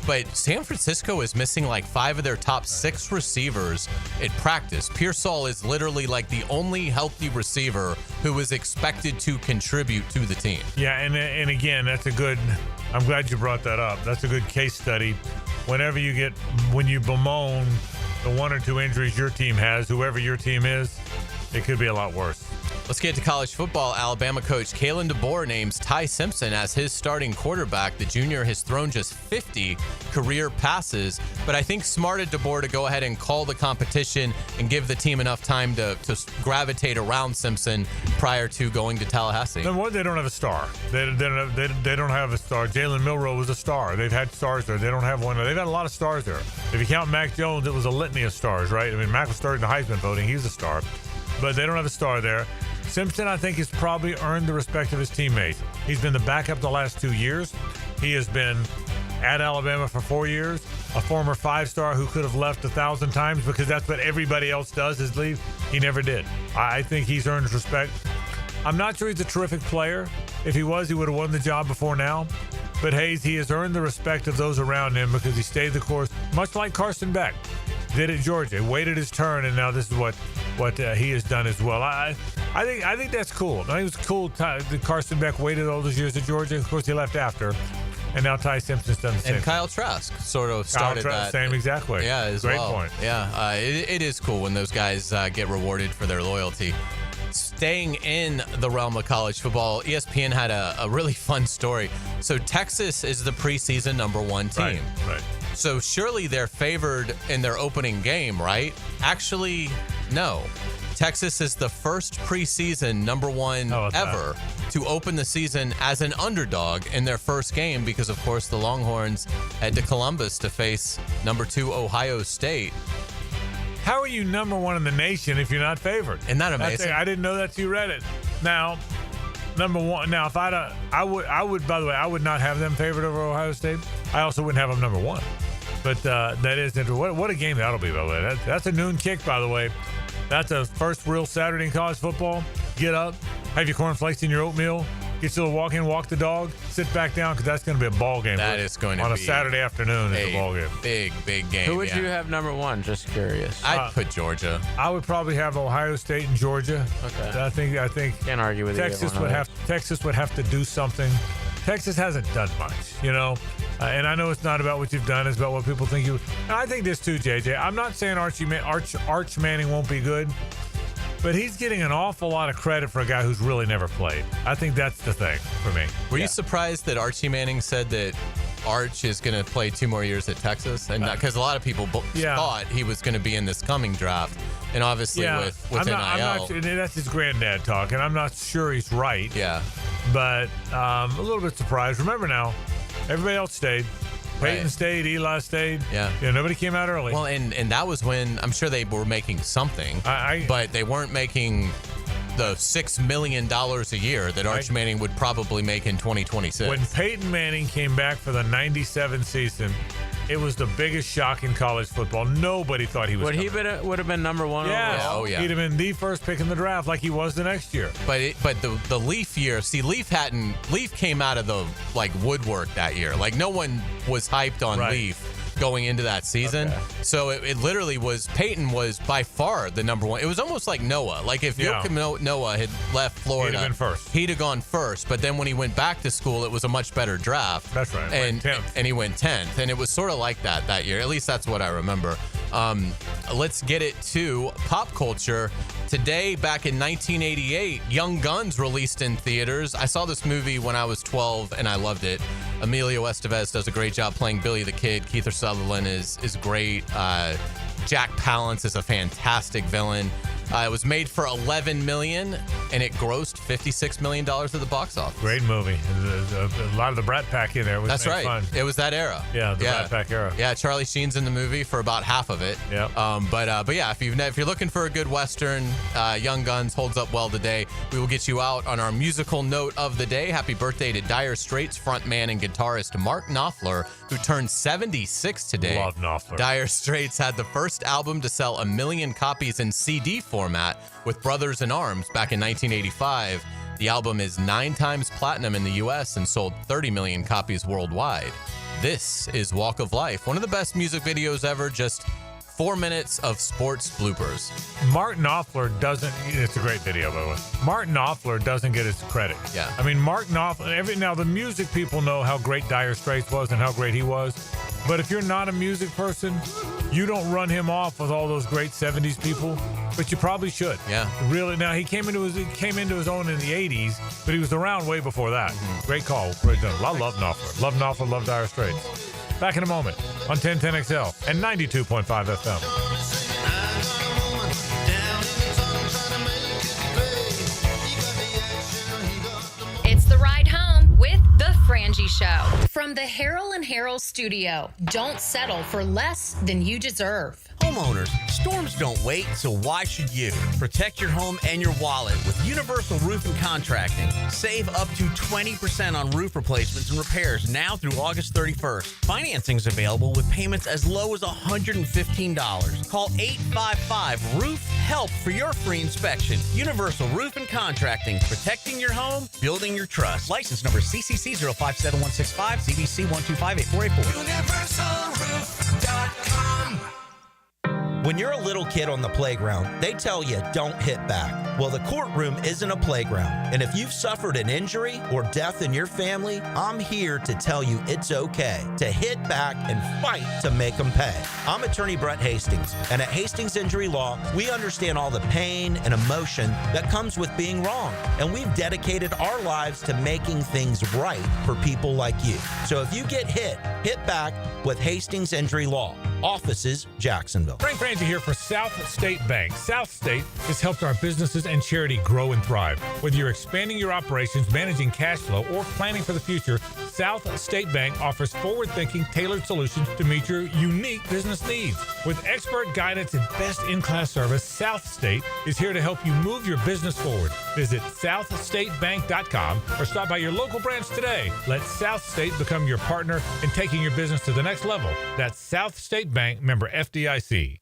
But San Francisco is missing like 5 of their top 6 receivers at practice. Pearsall is literally like the only healthy receiver who is expected to contribute to the team. Yeah, and again, that's a good, I'm glad you brought that up. That's a good case study. When you bemoan the 1 or 2 injuries your team has, whoever your team is, it could be a lot worse. Let's get to college football. Alabama coach Kalen DeBoer names Ty Simpson as his starting quarterback. The junior has thrown just 50 career passes, but I think smart of DeBoer to go ahead and call the competition and give the team enough time to gravitate around Simpson prior to going to Tallahassee. Number one, they don't have a star. They don't have a star. Jalen Milroe was a star. They've had stars there. They don't have one. They've had a lot of stars there. If you count Mac Jones, it was a litany of stars, right? I mean, Mac was third in the Heisman voting. He's a star. But they don't have a star there. Simpson, I think, has probably earned the respect of his teammates. He's been the backup the last 2 years. He has been at Alabama for 4 years, a former 5-star who could have left 1,000 times because that's what everybody else does is leave. He never did. I think he's earned respect. I'm not sure he's a terrific player. If he was, he would have won the job before now. But Hayes, he has earned the respect of those around him because he stayed the course, much like Carson Beck did at Georgia. Waited his turn, and now this is what he has done as well. I think that's cool. I think it was cool that Carson Beck waited all those years at Georgia. Of course, he left after, and now Ty Simpson's done the same. And Kyle Trask sort of started that. Same exact way. Yeah, as Great well. point. Yeah, it is cool when those guys get rewarded for their loyalty. Staying in the realm of college football, ESPN had a really fun story. So Texas is the preseason number 1 team. Right. So surely they're favored in their opening game, right? Actually, no. Texas is the first preseason number 1 ever to open the season as an underdog in their first game because, of course, the Longhorns head to Columbus to face number 2 Ohio State. How are you number 1 in the nation if you're not favored? Isn't that amazing? I didn't know that till you read it. Now, number 1. Now, if I would. By the way, I would not have them favored over Ohio State. I also wouldn't have them number 1. But that is interesting. What a game that'll be, by the way. That's a noon kick, by the way. That's a first real Saturday in college football. Get up, have your cornflakes in your oatmeal, get you a walk in, walk the dog, sit back down because that's going to be a ball game. That is going to be on a Saturday afternoon. It's a ball game. Big game. Who would you have number 1? Just curious. I'd put Georgia. I would probably have Ohio State and Georgia. Okay. I think can't argue with Texas would have to do something. Texas hasn't done much, and I know it's not about what you've done; it's about what people think you. And I think this too, JJ. I'm not saying Arch Manning won't be good, but he's getting an awful lot of credit for a guy who's really never played. I think that's the thing for me. Were you surprised that Archie Manning said that Arch is going to play 2 more years at Texas? And because a lot of people thought he was going to be in this coming draft. And obviously with NIL. That's his granddad talk, and I'm not sure he's right. Yeah. But a little bit surprised. Remember now, everybody else stayed. Peyton stayed, Eli stayed. Yeah. Nobody came out early. Well, and that was when I'm sure they were making something, but they weren't making the $6 million a year that Arch Manning would probably make in 2026. When Peyton Manning came back for the 97 season, it was the biggest shock in college football. Nobody thought he was Would have been number 1 overall? Oh, yeah. He'd have been the first pick in the draft like he was the next year. But the Leaf year, see, Leaf came out of the woodwork that year. Like no one was hyped on Leaf going into that season. Okay. So it literally was, Peyton was by far the number 1. It was almost like Noah. Like if Joakim Noah had left Florida, he'd have been first. He'd have gone first. But then when he went back to school, it was a much better draft. That's right. And he went 10th. And it was sort of like that year. At least that's what I remember. Let's get it to pop culture. Today, back in 1988, Young Guns released in theaters. I saw this movie when I was 12, and I loved it. Emilio Estevez does a great job playing Billy the Kid. Kiefer Sutherland is great. Jack Palance is a fantastic villain. It was made for $11 million, and it grossed $56 million at the box office. Great movie. A lot of the Brat Pack in there. That's right. Fun. It was that era. Yeah, the Brat Pack era. Yeah, Charlie Sheen's in the movie for about half of it. Yeah. But yeah, if you're looking for a good Western, Young Guns holds up well today. We will get you out on our musical note of the day. Happy birthday to Dire Straits frontman and guitarist Mark Knopfler, who turned 76 today. Love Knopfler. Dire Straits had the first album to sell 1 million copies in CD format with Brothers in Arms back in 1985. The album is 9 times platinum in the US and sold 30 million copies worldwide. This is Walk of Life, one of the best music videos ever, just 4 minutes of sports bloopers. Mark Knopfler doesn't, it's a great video, by the way. Mark Knopfler doesn't get his credit. Yeah. I mean, Mark Knopfler, now the music people know how great Dire Straits was and how great he was. But if you're not a music person, you don't run him off with all those great 70s people, but you probably should. Yeah. Really. Now, he came into his own in the 80s, but he was around way before that. Great call. Great done. I love Knopfler. Love Knopfler, love Dire Straits. Back in a moment on 1010XL and 92.5 FM. It's the ride home with the Frangie Show. From the Harrell and Harrell studio, don't settle for less than you deserve. Homeowners, storms don't wait, so why should you? Protect your home and your wallet with Universal Roof and Contracting. Save up to 20% on roof replacements and repairs now through August 31st. Financing is available with payments as low as $115. Call 855-ROOF-HELP for your free inspection. Universal Roof and Contracting, protecting your home, building your trust. License number CCC 057165, CBC 1258484. UniversalRoof.com. When you're a little kid on the playground, they tell you don't hit back. Well, the courtroom isn't a playground. And if you've suffered an injury or death in your family, I'm here to tell you it's okay to hit back and fight to make them pay. I'm attorney Brett Hastings, and at Hastings Injury Law, we understand all the pain and emotion that comes with being wrong. And we've dedicated our lives to making things right for people like you. So if you get hit back with Hastings Injury Law. Offices, Jacksonville. Frank Frangie here for South State Bank. South State has helped our businesses and charity grow and thrive. Whether you're expanding your operations, managing cash flow, or planning for the future, South State Bank offers forward-thinking, tailored solutions to meet your unique business needs. With expert guidance and best-in-class service, South State is here to help you move your business forward. Visit southstatebank.com or stop by your local branch today. Let South State become your partner in taking your business to the next level. That's South State Bank, member FDIC.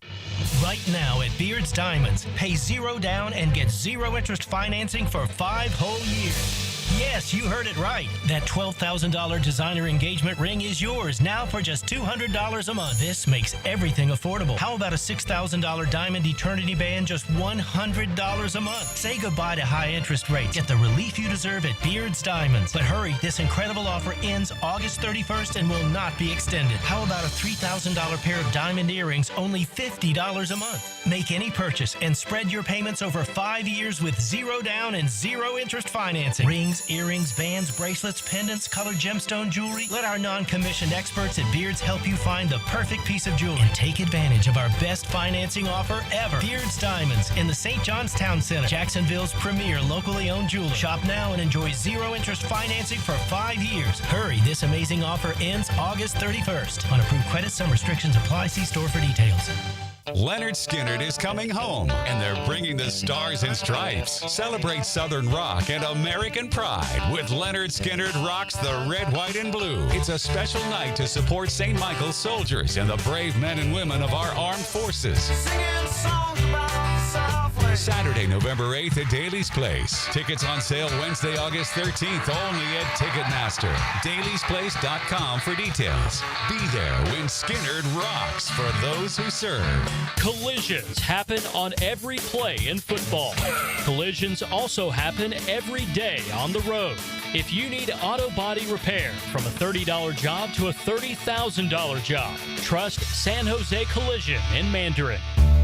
Right now at Beard's Diamonds, pay $0 down and get 0 interest financing for 5 whole years. Yes, you heard it right. That $12,000 designer engagement ring is yours now for just $200 a month. This makes everything affordable. How about a $6,000 diamond eternity band, just $100 a month? Say goodbye to high interest rates. Get the relief you deserve at Beard's Diamonds. But hurry, this incredible offer ends August 31st and will not be extended. How about a $3,000 pair of diamond earrings, only $50 a month? Make any purchase and spread your payments over 5 years with 0 down and 0 interest financing. Rings, earrings, bands, bracelets, pendants, colored gemstone jewelry. Let our non-commissioned experts at Beards help you find the perfect piece of jewelry and take advantage of our best financing offer ever. Beards Diamonds in the St. John's Town Center, Jacksonville's premier locally owned jeweler. Shop now and enjoy 0 interest financing for 5 years. Hurry, this amazing offer ends August 31st. On approved credit, some restrictions apply. See store for details. Leonard Skinner is coming home, and they're bringing the Stars and Stripes. Celebrate Southern rock and American pride with Leonard Skinner Rocks the Red, White, and Blue. It's a special night to support St. Michael's soldiers and the brave men and women of our armed forces. Singing songs about Saturday, November 8th at Daly's Place. Tickets on sale Wednesday, August 13th, only at Ticketmaster. DailysPlace.com for details. Be there when Skinner rocks for those who serve. Collisions happen on every play in football. Collisions also happen every day on the road. If you need auto body repair, from a $30 job to a $30,000 job, trust San Jose Collision in Mandarin.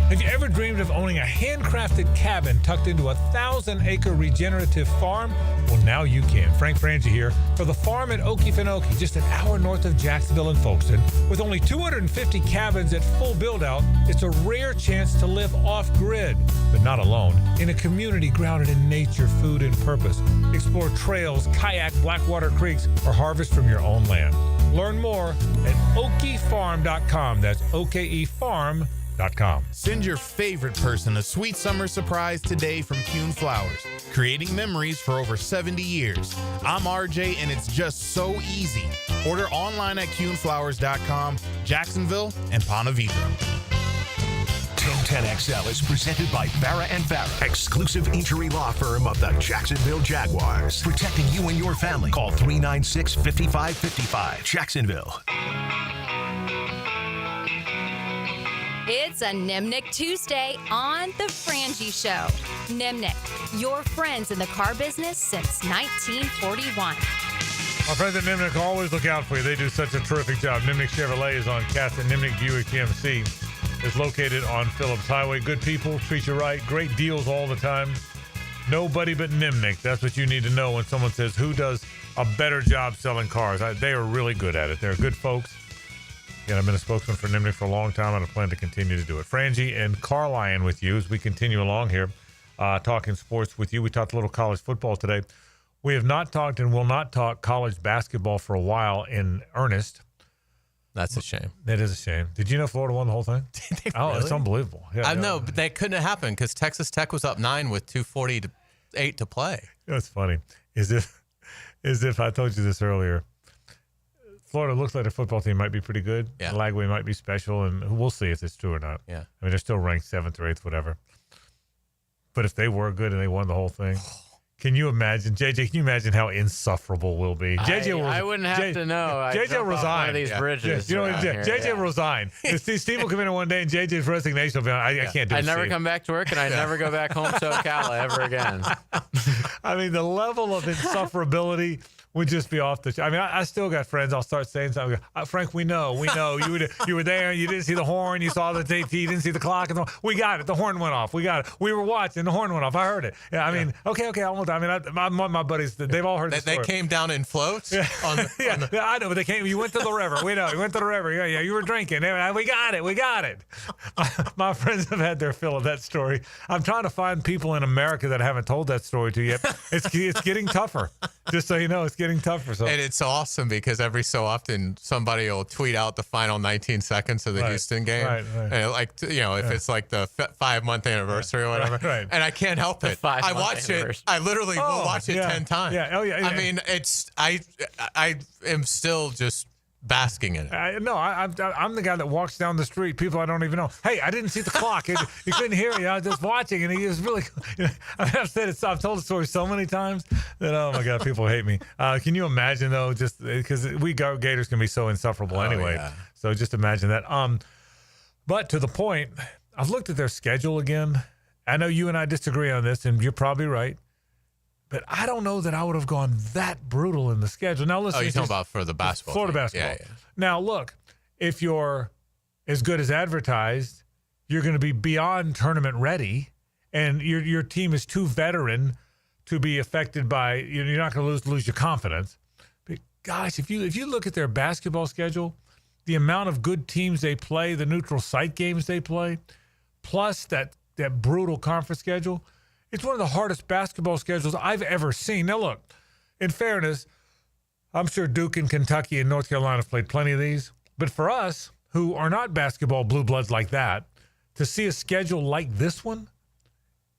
Have you ever dreamed of owning a handcrafted cabin tucked into a 1,000-acre regenerative farm? Well, now you can. Frank Frangie here for the farm at Oki Finoi, just an hour north of Jacksonville and Folkestone. With only 250 cabins at full build-out, it's a rare chance to live off-grid, but not alone, in a community grounded in nature, food, and purpose. Explore trails, kayak Blackwater creeks, or harvest from your own land. Learn more at okifarm.com. That's OKEfarm.com. CuneFlowers.com. Send your favorite person a sweet summer surprise today from Cune Flowers, creating memories for over 70 years. I'm RJ, and it's just so easy. Order online at CuneFlowers.com, Jacksonville, and Ponte Vedra. 1010XL is presented by Farah and Farah, exclusive injury law firm of the Jacksonville Jaguars. Protecting you and your family. Call 396-5555. Jacksonville. It's a Nimnik Tuesday on The Frangie Show. Nimnik, your friends in the car business since 1941. Our friends at Nimnik always look out for you. They do such a terrific job. Nimnik Chevrolet is on Cass and Nimnik Buick GMC is located on Phillips Highway. Good people, treat you right. Great deals all the time. Nobody but Nimnik. That's what you need to know when someone says, who does a better job selling cars? They are really good at it. They're good folks. Again, I've been a spokesman for Nimnik for a long time, and I plan to continue to do it. Frangie and Carlion with you as we continue along here, talking sports with you. We talked a little college football today. We have not talked and will not talk college basketball for a while in earnest. That's a shame. That is a shame. Did you know Florida won the whole thing? Oh, it's unbelievable. Yeah, I know, but that couldn't have happened because Texas Tech was up 9 with 2:48 to play. That's funny. As if I told you this earlier. Florida looks like their football team might be pretty good. Yeah. Lagway might be special, and we'll see if it's true or not. Yeah. I mean, they're still ranked 7th or 8th, whatever. But if they were good and they won the whole thing, can you imagine, JJ? Can you imagine how insufferable we'll be? I wouldn't have to know. JJ will resign. One of these bridges. You know, JJ will resign. Steve will come in one day, and JJ's resignation will be, I can't do it. I never come back to work, and I never go back home to Ocala ever again. I mean, the level of insufferability would just be off the. I mean, I still got friends. I'll start saying something. Frank, we know. You were there. You didn't see the horn. You saw the TT. You didn't see the clock. We got it. The horn went off. We got it. We were watching. The horn went off. I heard it. Yeah. I mean, okay. My buddies, they've all heard the story. They came down in floats. Yeah. Yeah, I know, but they came. You went to the river. We know. You went to the river. Yeah. You were drinking. We got it. We got it. My friends have had their fill of that story. I'm trying to find people in America that haven't told that story to yet. It's getting tougher. Just so you know, it's getting tougher. So. And it's awesome because every so often somebody will tweet out the final 19 seconds of the Houston game. Right. And if it's like the 5-month anniversary or whatever. Right. And I can't help it. I watch it. I literally will watch it 10 times. Yeah. Oh, yeah. I mean, I am still just basking in it. I'm the guy that walks down the street. People I don't even know. Hey, I didn't see the clock. You couldn't hear me. I was just watching, and he was really. I've told the story so many times that oh my god, people hate me. Can you imagine though? Just because Gators can be so insufferable anyway. Yeah. So just imagine that. But to the point, I've looked at their schedule again. I know you and I disagree on this, and you're probably right. But I don't know that I would have gone that brutal in the schedule. Now, listen. Oh, you're talking about for the basketball Florida team. basketball. Yeah. Now, look, if you're as good as advertised, you're going to be beyond tournament ready, and your team is too veteran to be affected by. You're not going to lose your confidence. But gosh, if you look at their basketball schedule, the amount of good teams they play, the neutral site games they play, plus that brutal conference schedule. It's one of the hardest basketball schedules I've ever seen. Now, look, in fairness, I'm sure Duke and Kentucky and North Carolina have played plenty of these. But for us, who are not basketball blue bloods like that, to see a schedule like this one,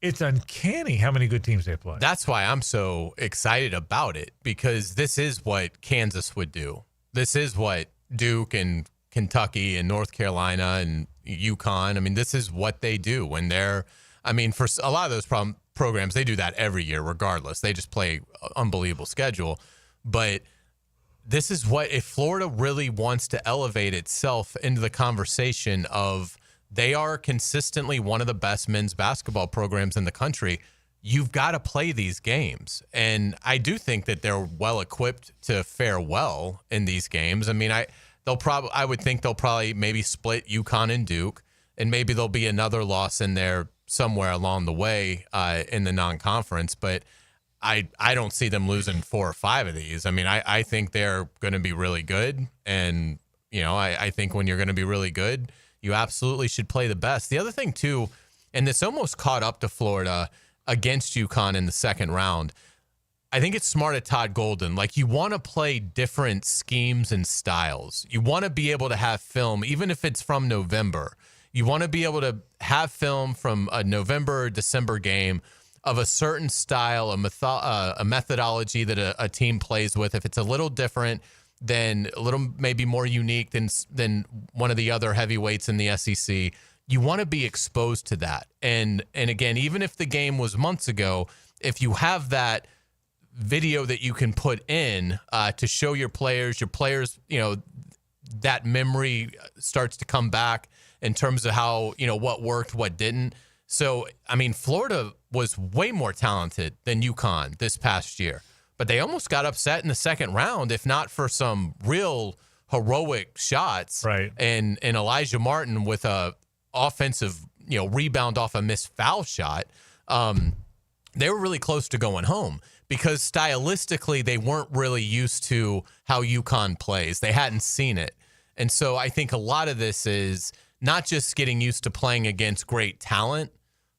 it's uncanny how many good teams they play. That's why I'm so excited about it, because this is what Kansas would do. This is what Duke and Kentucky and North Carolina and UConn, I mean, this is what they do when they're, I mean, for a lot of those programs, they do that every year regardless. They just play unbelievable schedule. But this is what, if Florida really wants to elevate itself into the conversation of they are consistently one of the best men's basketball programs in the country, you've got to play these games. And I do think that they're well equipped to fare well in these games. I mean, I would think they'll probably maybe split UConn and Duke, and maybe there'll be another loss in there somewhere along the way in the non-conference. But I don't see them losing 4 or 5 of these. I mean, I think they're going to be really good. And, you know, I think when you're going to be really good, you absolutely should play the best. The other thing, too, and this almost caught up to Florida against UConn in the second round, I think it's smart at Todd Golden. Like, you want to play different schemes and styles. You want to be able to have film, even if it's from November. You want to be able to have film from a November or December game of a certain style, a methodology that a team plays with. If it's a little different, then a little maybe more unique than one of the other heavyweights in the SEC, you want to be exposed to that. And again, even if the game was months ago, if you have that video that you can put in to show your players, that memory starts to come back in terms of how, what worked, what didn't. So, I mean, Florida was way more talented than UConn this past year, but they almost got upset in the second round, if not for some real heroic shots. Right. And Elijah Martin with a offensive, rebound off a missed foul shot. They were really close to going home because stylistically they weren't really used to how UConn plays. They hadn't seen it. And so I think a lot of this is not just getting used to playing against great talent,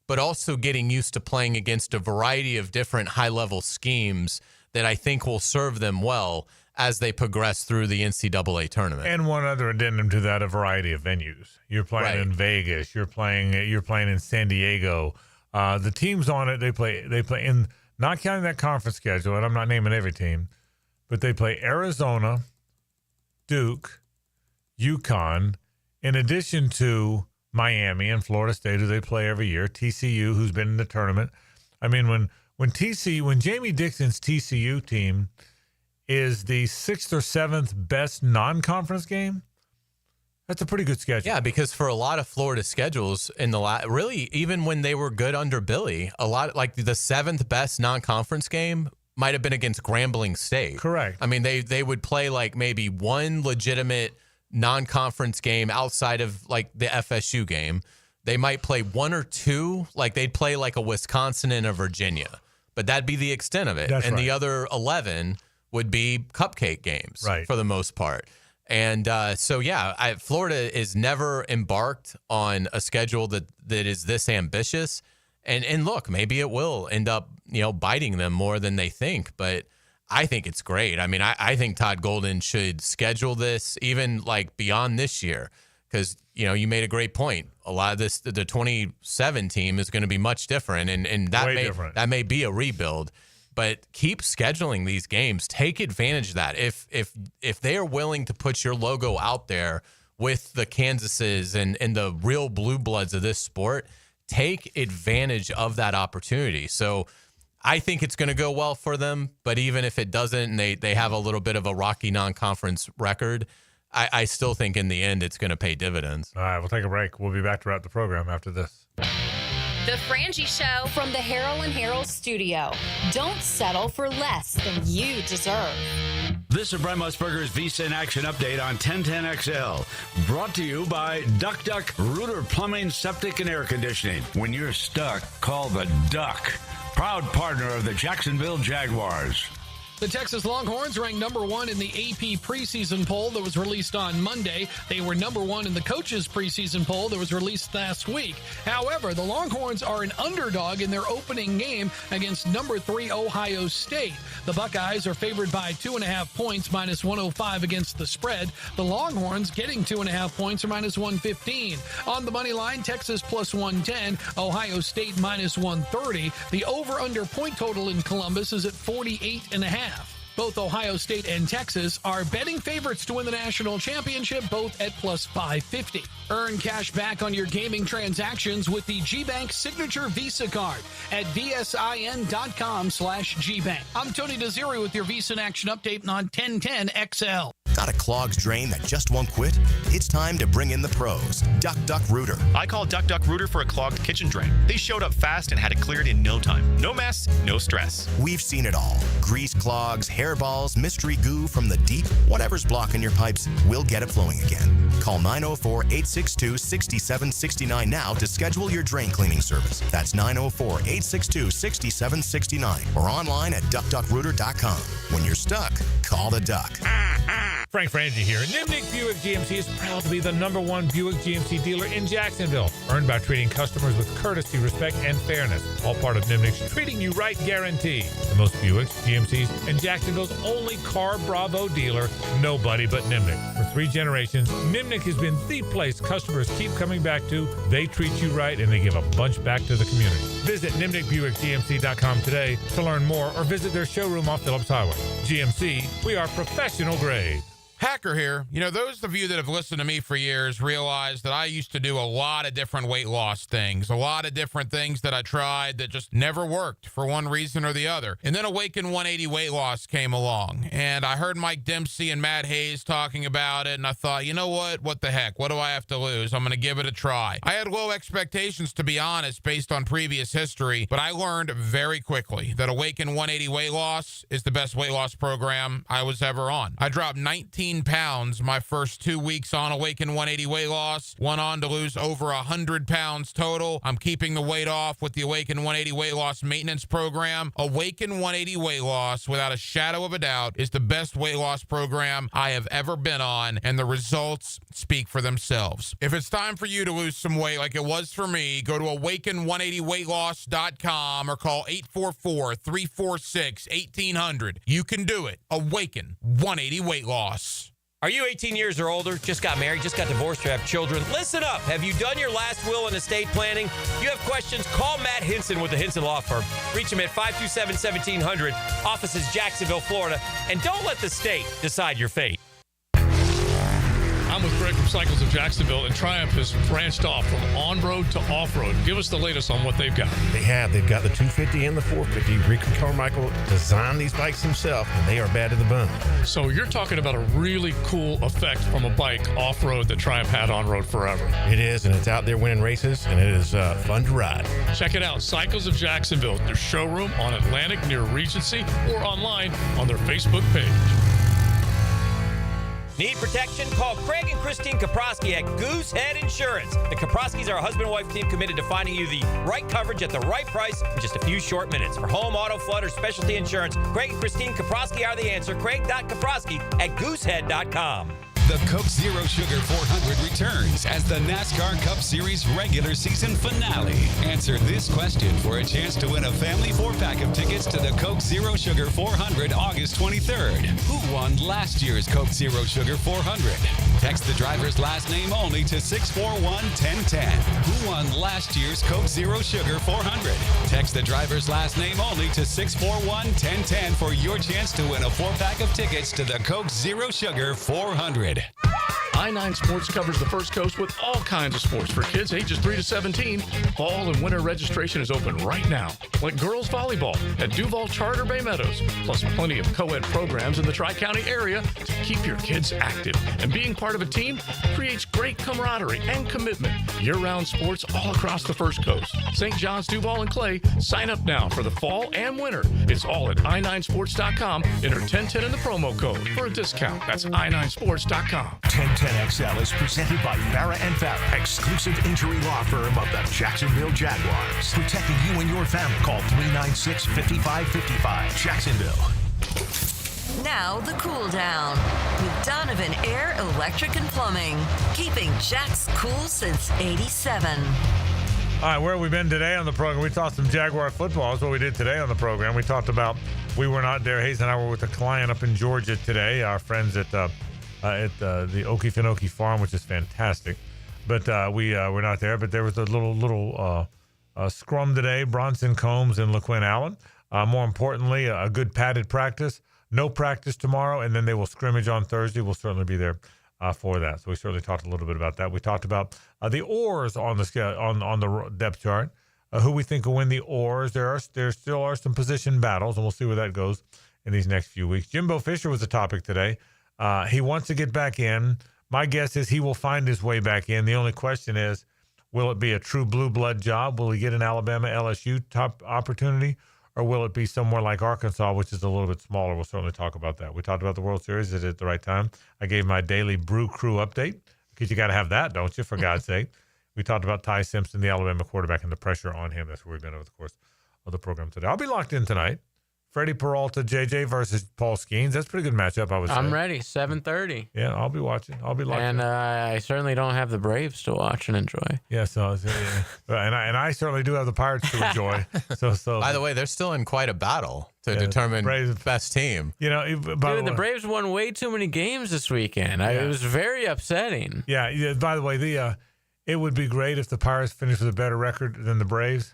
but also getting used to playing against a variety of different high-level schemes that I think will serve them well as they progress through the NCAA tournament. And one other addendum to that, a variety of venues. You're playing in Vegas. You're playing in San Diego. The teams on it, they play in, not counting that conference schedule, and I'm not naming every team, but they play Arizona, Duke, UConn, in addition to Miami and Florida State, who they play every year, TCU, who's been in the tournament. I mean, when Jamie Dixon's TCU team is the 6th or 7th best non-conference game, that's a pretty good schedule. Yeah, because for a lot of Florida schedules in the really, even when they were good under Billy, a lot like the 7th best non-conference game might have been against Grambling State. Correct. I mean, they would play like maybe one legitimate non-conference game outside of like the FSU game. They might play one or two, like they'd play like a Wisconsin and a Virginia, but that'd be the extent of it. That's and right. The other 11 would be cupcake games for the most part. And Florida is never embarked on a schedule that is this ambitious. And look, maybe it will end up, biting them more than they think, but I think it's great. I mean, I think Todd Golden should schedule this even like beyond this year because, you made a great point. A lot of this, the 27 team is going to be much different, and that may be a rebuild. But keep scheduling these games. Take advantage of that. If they are willing to put your logo out there with the Kansases and the real blue bloods of this sport, take advantage of that opportunity. So I think it's going to go well for them, but even if it doesn't and they have a little bit of a rocky non-conference record, I still think in the end it's going to pay dividends. All right, we'll take a break. We'll be back to wrap the program after this. The Frangie Show from the Harrell and Harrell studio. Don't settle for less than you deserve. This is Brent Musburger's Visa in Action update on 1010XL. Brought to you by Duck Duck Rooter Plumbing, Septic, and Air Conditioning. When you're stuck, call the Duck. Proud partner of the Jacksonville Jaguars. The Texas Longhorns ranked number 1 in the AP preseason poll that was released on Monday. They were number 1 in the coaches' preseason poll that was released last week. However, the Longhorns are an underdog in their opening game against number 3 Ohio State. The Buckeyes are favored by 2.5 points, minus 105 against the spread. The Longhorns getting 2.5 points or minus 115. On the money line, Texas plus 110, Ohio State minus 130. The over-under point total in Columbus is at 48.5. Both Ohio State and Texas are betting favorites to win the national championship, both at plus 550. Earn cash back on your gaming transactions with the GBank Signature Visa Card at vsin.com/GBank. I'm Tony Desiri with your Visa in Action update on 1010XL. Got a clogged drain that just won't quit? It's time to bring in the pros. Duck Duck Rooter. I called Duck Duck Rooter for a clogged kitchen drain. They showed up fast and had it cleared in no time. No mess, no stress. We've seen it all. Grease clogs, hairballs, mystery goo from the deep. Whatever's blocking your pipes, we'll get it flowing again. Call 904-862-6769 now to schedule your drain cleaning service. That's 904-862-6769 or online at duckduckrooter.com. When you're stuck, call the Duck. Frank Frangie here. Nimnick Buick GMC is proud to be the #1 Buick GMC dealer in Jacksonville. Earned by treating customers with courtesy, respect, and fairness. All part of Nimnick's Treating You Right guarantee. The most Buicks, GMCs, and Jacksonville's only Car Bravo dealer. Nobody but Nimnick. For 3 generations, Nimnick has been the place customers keep coming back to. They treat you right, and they give a bunch back to the community. Visit NimnickBuickGMC.com today to learn more, or visit their showroom off Phillips Highway. GMC, we are professional grade. Hacker here. You know, those of you that have listened to me for years realize that I used to do a lot of different weight loss things, a lot of different things that I tried that just never worked for one reason or the other. And then Awaken 180 Weight Loss came along, and I heard Mike Dempsey and Matt Hayes talking about it, and I thought, you know what the heck? What do I have to lose? I'm going to give it a try. I had low expectations, to be honest, based on previous history, but I learned very quickly that Awaken 180 Weight Loss is the best weight loss program I was ever on. I dropped 19 pounds my first 2 weeks on Awaken 180 Weight Loss. Went on to lose over 100 pounds total. I'm keeping the weight off with the Awaken 180 Weight Loss Maintenance Program. Awaken 180 Weight Loss, without a shadow of a doubt, is the best weight loss program I have ever been on, and the results speak for themselves. If it's time for you to lose some weight like it was for me, go to awaken180weightloss.com or call 844-346-1800. You can do it. Awaken 180 Weight Loss. Are you 18 years or older, just got married, just got divorced, or have children? Listen up. Have you done your last will and estate planning? If you have questions, call Matt Hinson with the Hinson Law Firm. Reach him at 527-1700, offices Jacksonville, Florida. And don't let the state decide your fate. I'm with Greg from Cycles of Jacksonville, and Triumph has branched off from on-road to off-road. Give us the latest on what they've got. They've got the 250 and the 450. Rick Carmichael designed these bikes himself, and they are bad to the bone. So you're talking about a really cool effect from a bike off-road that Triumph had on-road forever. It is, and it's out there winning races, and it is fun to ride. Check it out, Cycles of Jacksonville, their showroom on Atlantic near Regency, or online on their Facebook page. Need protection? Call Craig and Christine Kaprosky at Goosehead Insurance. The Kaproskys are a husband-wife team committed to finding you the right coverage at the right price in just a few short minutes. For home, auto, flood, or specialty insurance, Craig and Christine Kaprosky are the answer. Craig.Kaprosky at Goosehead.com. The Coke Zero Sugar 400 returns as the NASCAR Cup Series regular season finale. Answer this question for a chance to win a family 4-pack of tickets to the Coke Zero Sugar 400 August 23rd. Who won last year's Coke Zero Sugar 400? Text the driver's last name only to 641-1010. Who won last year's Coke Zero Sugar 400? Text the driver's last name only to 641-1010 for your chance to win a 4-pack of tickets to the Coke Zero Sugar 400. I-9 Sports covers the First Coast with all kinds of sports for kids ages 3 to 17. Fall and winter registration is open right now, like girls volleyball at Duval Charter Bay Meadows, plus plenty of co-ed programs in the Tri-County area to keep your kids active. And being part of a team creates great camaraderie and commitment. Year-round sports all across the First Coast. St. John's, Duval, and Clay, sign up now for the fall and winter. It's all at i9sports.com. Enter 1010 in the promo code for a discount. That's i9sports.com. 1010XL is presented by Farah & Farah, exclusive injury law firm of the Jacksonville Jaguars. Protecting you and your family. Call 396-5555. Jacksonville. Now the cool down with Donovan Air, Electric and Plumbing, keeping Jack's cool since '87. All right, where have we been today on the program? We talked some Jaguar football. That's what we did today on the program. We talked about, we were not there. Hayes and I were with a client up in Georgia today, our friends at the Oki Finoi farm, which is fantastic. But we were not there. But there was a little scrum today, Bronson Combs and LaQuinn Allen. More importantly, a good padded practice. No practice tomorrow, and then they will scrimmage on Thursday. We'll certainly be there for that. So we certainly talked a little bit about that. We talked about the oars on the depth chart, who we think will win the oars. There still are some position battles, and we'll see where that goes in these next few weeks. Jimbo Fisher was the topic today. He wants to get back in. My guess is he will find his way back in. The only question is, will it be a true blue blood job? Will he get an Alabama LSU top opportunity? Or will it be somewhere like Arkansas, which is a little bit smaller? We'll certainly talk about that. We talked about the World Series. Is it at the right time? I gave my daily Brew Crew update because you got to have that, don't you, for God's sake? We talked about Ty Simpson, the Alabama quarterback, and the pressure on him. That's where we've been over the course of the program today. I'll be locked in tonight Freddie Peralta, JJ versus Paul Skeens. That's a pretty good matchup, I would say. I'm ready. 7:30. Yeah, I'll be watching. I'll be locked And in. I certainly don't have the Braves to watch and enjoy. Yeah, and I certainly do have the Pirates to enjoy. So by the way, they're still in quite a battle to determine best team. You know, the Braves won way too many games this weekend. It was very upsetting. Yeah. By the way, it would be great if the Pirates finished with a better record than the Braves.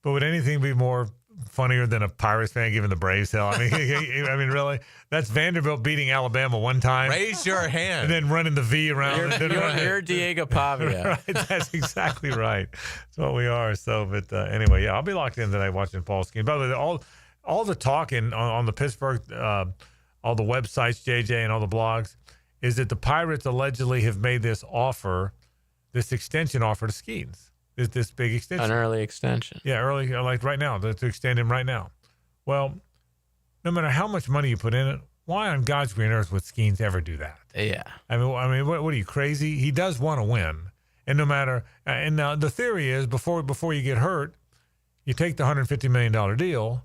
But would anything be more funnier than a Pirates fan giving the Braves hell? I mean, really? That's Vanderbilt beating Alabama one time. Raise your hand. And then running the V around. You're Diego Pavia. Right, that's exactly right. That's what we are. So, but anyway, yeah, I'll be locked in tonight watching Paul Skeens. By the way, all the talking on the Pittsburgh, all the websites, JJ, and all the blogs, is that the Pirates allegedly have made this extension offer to Skeens. This big extension. An early extension. Yeah, early, like right now, to extend him right now. Well, no matter how much money you put in it, why on God's green earth would Skeens ever do that? Yeah. I mean, what are you, crazy? He does want to win. And no matter, and now the theory is before you get hurt, you take the $150 million deal,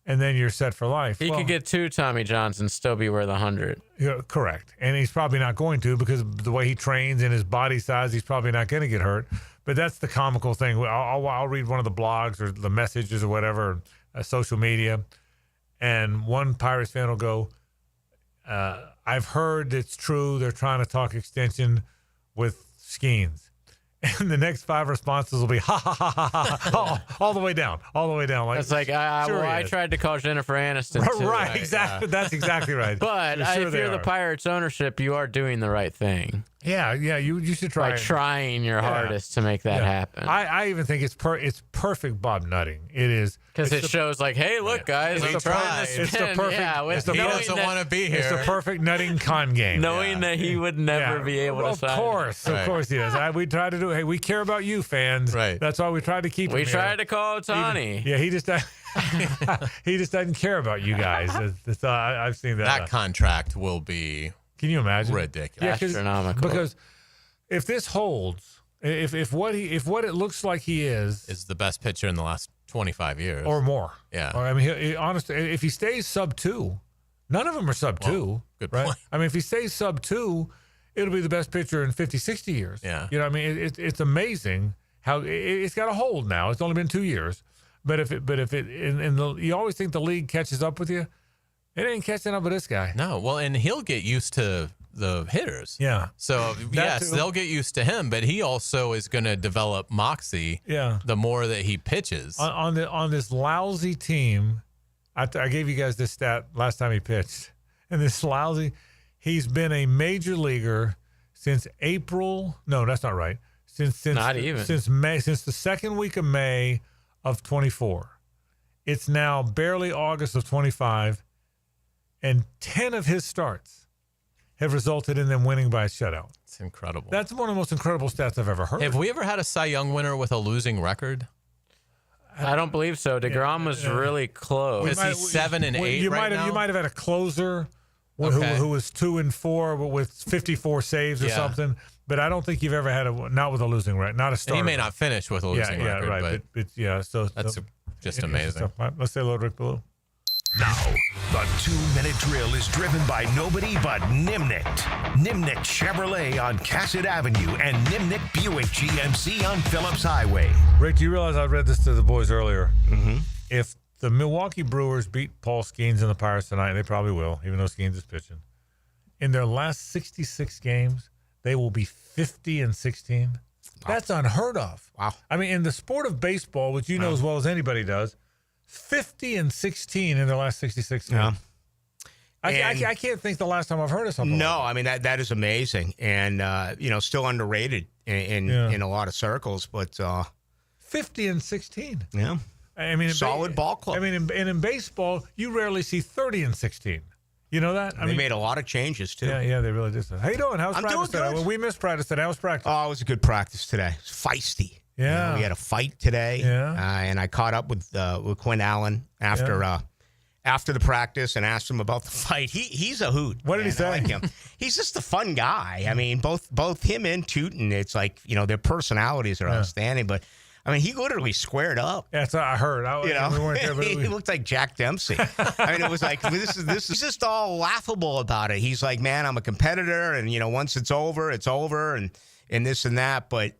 and then you're set for life. He could get 2 Tommy Johns and still be worth 100. Yeah, correct. And he's probably not going to, because of the way he trains and his body size, he's probably not going to get hurt. But that's the comical thing. I'll read one of the blogs or the messages or whatever, social media, and one Pirates fan will go, I've heard it's true. They're trying to talk extension with Skeens. And the next 5 responses will be, ha, ha, ha, ha, ha, all the way down. Like, it's like, I tried to call Jennifer Aniston, too. Right, exactly. Yeah. That's exactly right. But if you're the Pirates ownership, you are doing the right thing. Yeah, you should try. By trying your hardest to make that happen. I even think it's perfect Bob nutting. It is. Because it shows like, hey, look, guys, I'm trying this. It's the perfect. He doesn't want to be here. It's the perfect nutting con game. Knowing that he would never be able to sign. Of course he does. We try to do. Hey, we care about you, fans. Right. That's why we try to keep. We tried to call Tony. He just. He just doesn't care about you guys. I've seen that. That contract will be. Can you imagine? Ridiculous. Yeah, astronomical. Because if this holds, if what it looks like he is the best pitcher in the last 25 years or more. Yeah. Or, I mean, honestly, if he stays sub 2, none of them are sub 2. Good right? point. I mean, if he stays sub 2, it'll be the best pitcher in 50, 60 years. Yeah. You know, I mean, it's amazing how it's got a hold now. It's only been 2 years, but you always think the league catches up with you. It ain't catching up with this guy. No. Well, and he'll get used to the hitters. Yeah. So yes, they'll get used to him, but he also is going to develop moxie. Yeah. The more that he pitches on this lousy team, I gave you guys this stat last time he pitched, and this lousy, he's been a major leaguer since April. No, that's not right. Since May, since the second week of May of 24. It's now barely August of 25, and 10 of his starts have resulted in them winning by a shutout. It's incredible. That's one of the most incredible stats I've ever heard. Have we ever had a Cy Young winner with a losing record? I don't believe so. DeGrom was really close. Is he 7 and 8 right now? You might have had a closer who was 2 and 4, but with 54 saves or something. But I don't think you've ever had not with a losing record, not a starter. And he may not finish with a losing record. Right. But so that's just amazing. Let's say hello to Rick Ballou. Now, the 2-minute drill is driven by nobody but Nimnicht. Nimnicht Chevrolet on Cassett Avenue and Nimnicht Buick GMC on Phillips Highway. Rick, do you realize I read this to the boys earlier? Mm-hmm. If the Milwaukee Brewers beat Paul Skeens and the Pirates tonight, they probably will, even though Skeens is pitching. In their last 66 games, they will be 50-16. Wow. That's unheard of. Wow. I mean, in the sport of baseball, which you know as well as anybody does, 50-16 in their last 66 games. Yeah. I can't think the last time I've heard of something. No, I mean that is amazing, and still underrated in a lot of circles. But 50-16. Yeah, I mean, solid ball club. I mean, in baseball, you rarely see 30-16. You know that? They made a lot of changes too. Yeah, they really did. How you doing? How's practice today? Well, we missed practice today. How was practice? Oh, it was a good practice today. It's feisty. Yeah, we had a fight today. Yeah, and I caught up with Quinn Allen after the practice and asked him about the fight. He's a hoot. What did he say? I like him. He's just a fun guy. I mean, both him and Tootin, it's like their personalities are outstanding. But I mean, he literally squared up. Yeah, that's what I heard. We weren't there, but he looked like Jack Dempsey. I mean, it was like, this is he's just all laughable about it. He's like, man, I'm a competitor, and once it's over, and this and that. But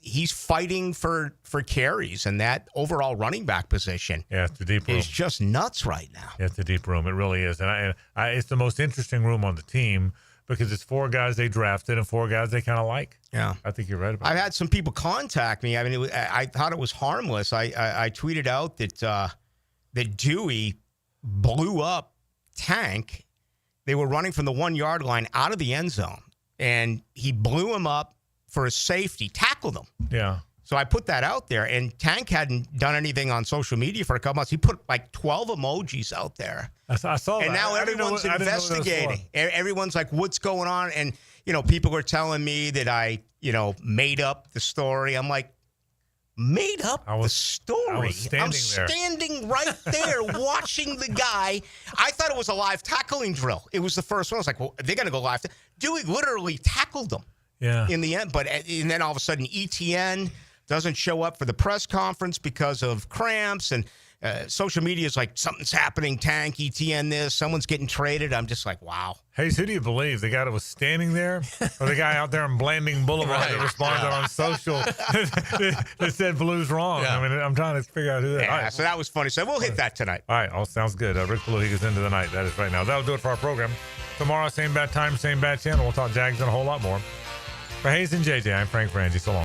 he's fighting for carries, and that overall running back position. Yeah, it's a deep room. It's just nuts right now. Yeah, it's a deep room. It really is, and it's the most interesting room on the team because it's 4 guys they drafted and 4 guys they kind of like. Yeah, I think you're right about I've that. had some people contact me. I mean, I thought it was harmless. I tweeted out that Dewey blew up Tank. They were running from the 1-yard line out of the end zone, and he blew him up for a safety, tackled him. Yeah. So I put that out there, and Tank hadn't done anything on social media for a couple months. He put like 12 emojis out there. I saw that. And now everyone's investigating. Everyone's like, what's going on? And, people are telling me that I, made up the story. I'm like, made up the story? I was standing right there watching the guy. I thought it was a live tackling drill. It was the first one. I was like, well, they're going to go live. Dewey literally tackled him. Yeah. In the end, and then all of a sudden ETN doesn't show up for the press conference because of cramps, and social media is like, something's happening, Tank, ETN this, someone's getting traded. I'm just like, wow. Hayes, who do you believe? The guy that was standing there or the guy out there on Blanding Boulevard that responded on social that said Blue's wrong? Yeah. I mean, I'm trying to figure out who that is. Yeah, so that was funny. So we'll hit that tonight. All right. All sounds good. Rick Blue, he goes into the night. That is right now. That'll do it for our program. Tomorrow, same bad time, same bad channel. We'll talk Jags and a whole lot more. For Hayes and JJ, I'm Frank Frangie. So long.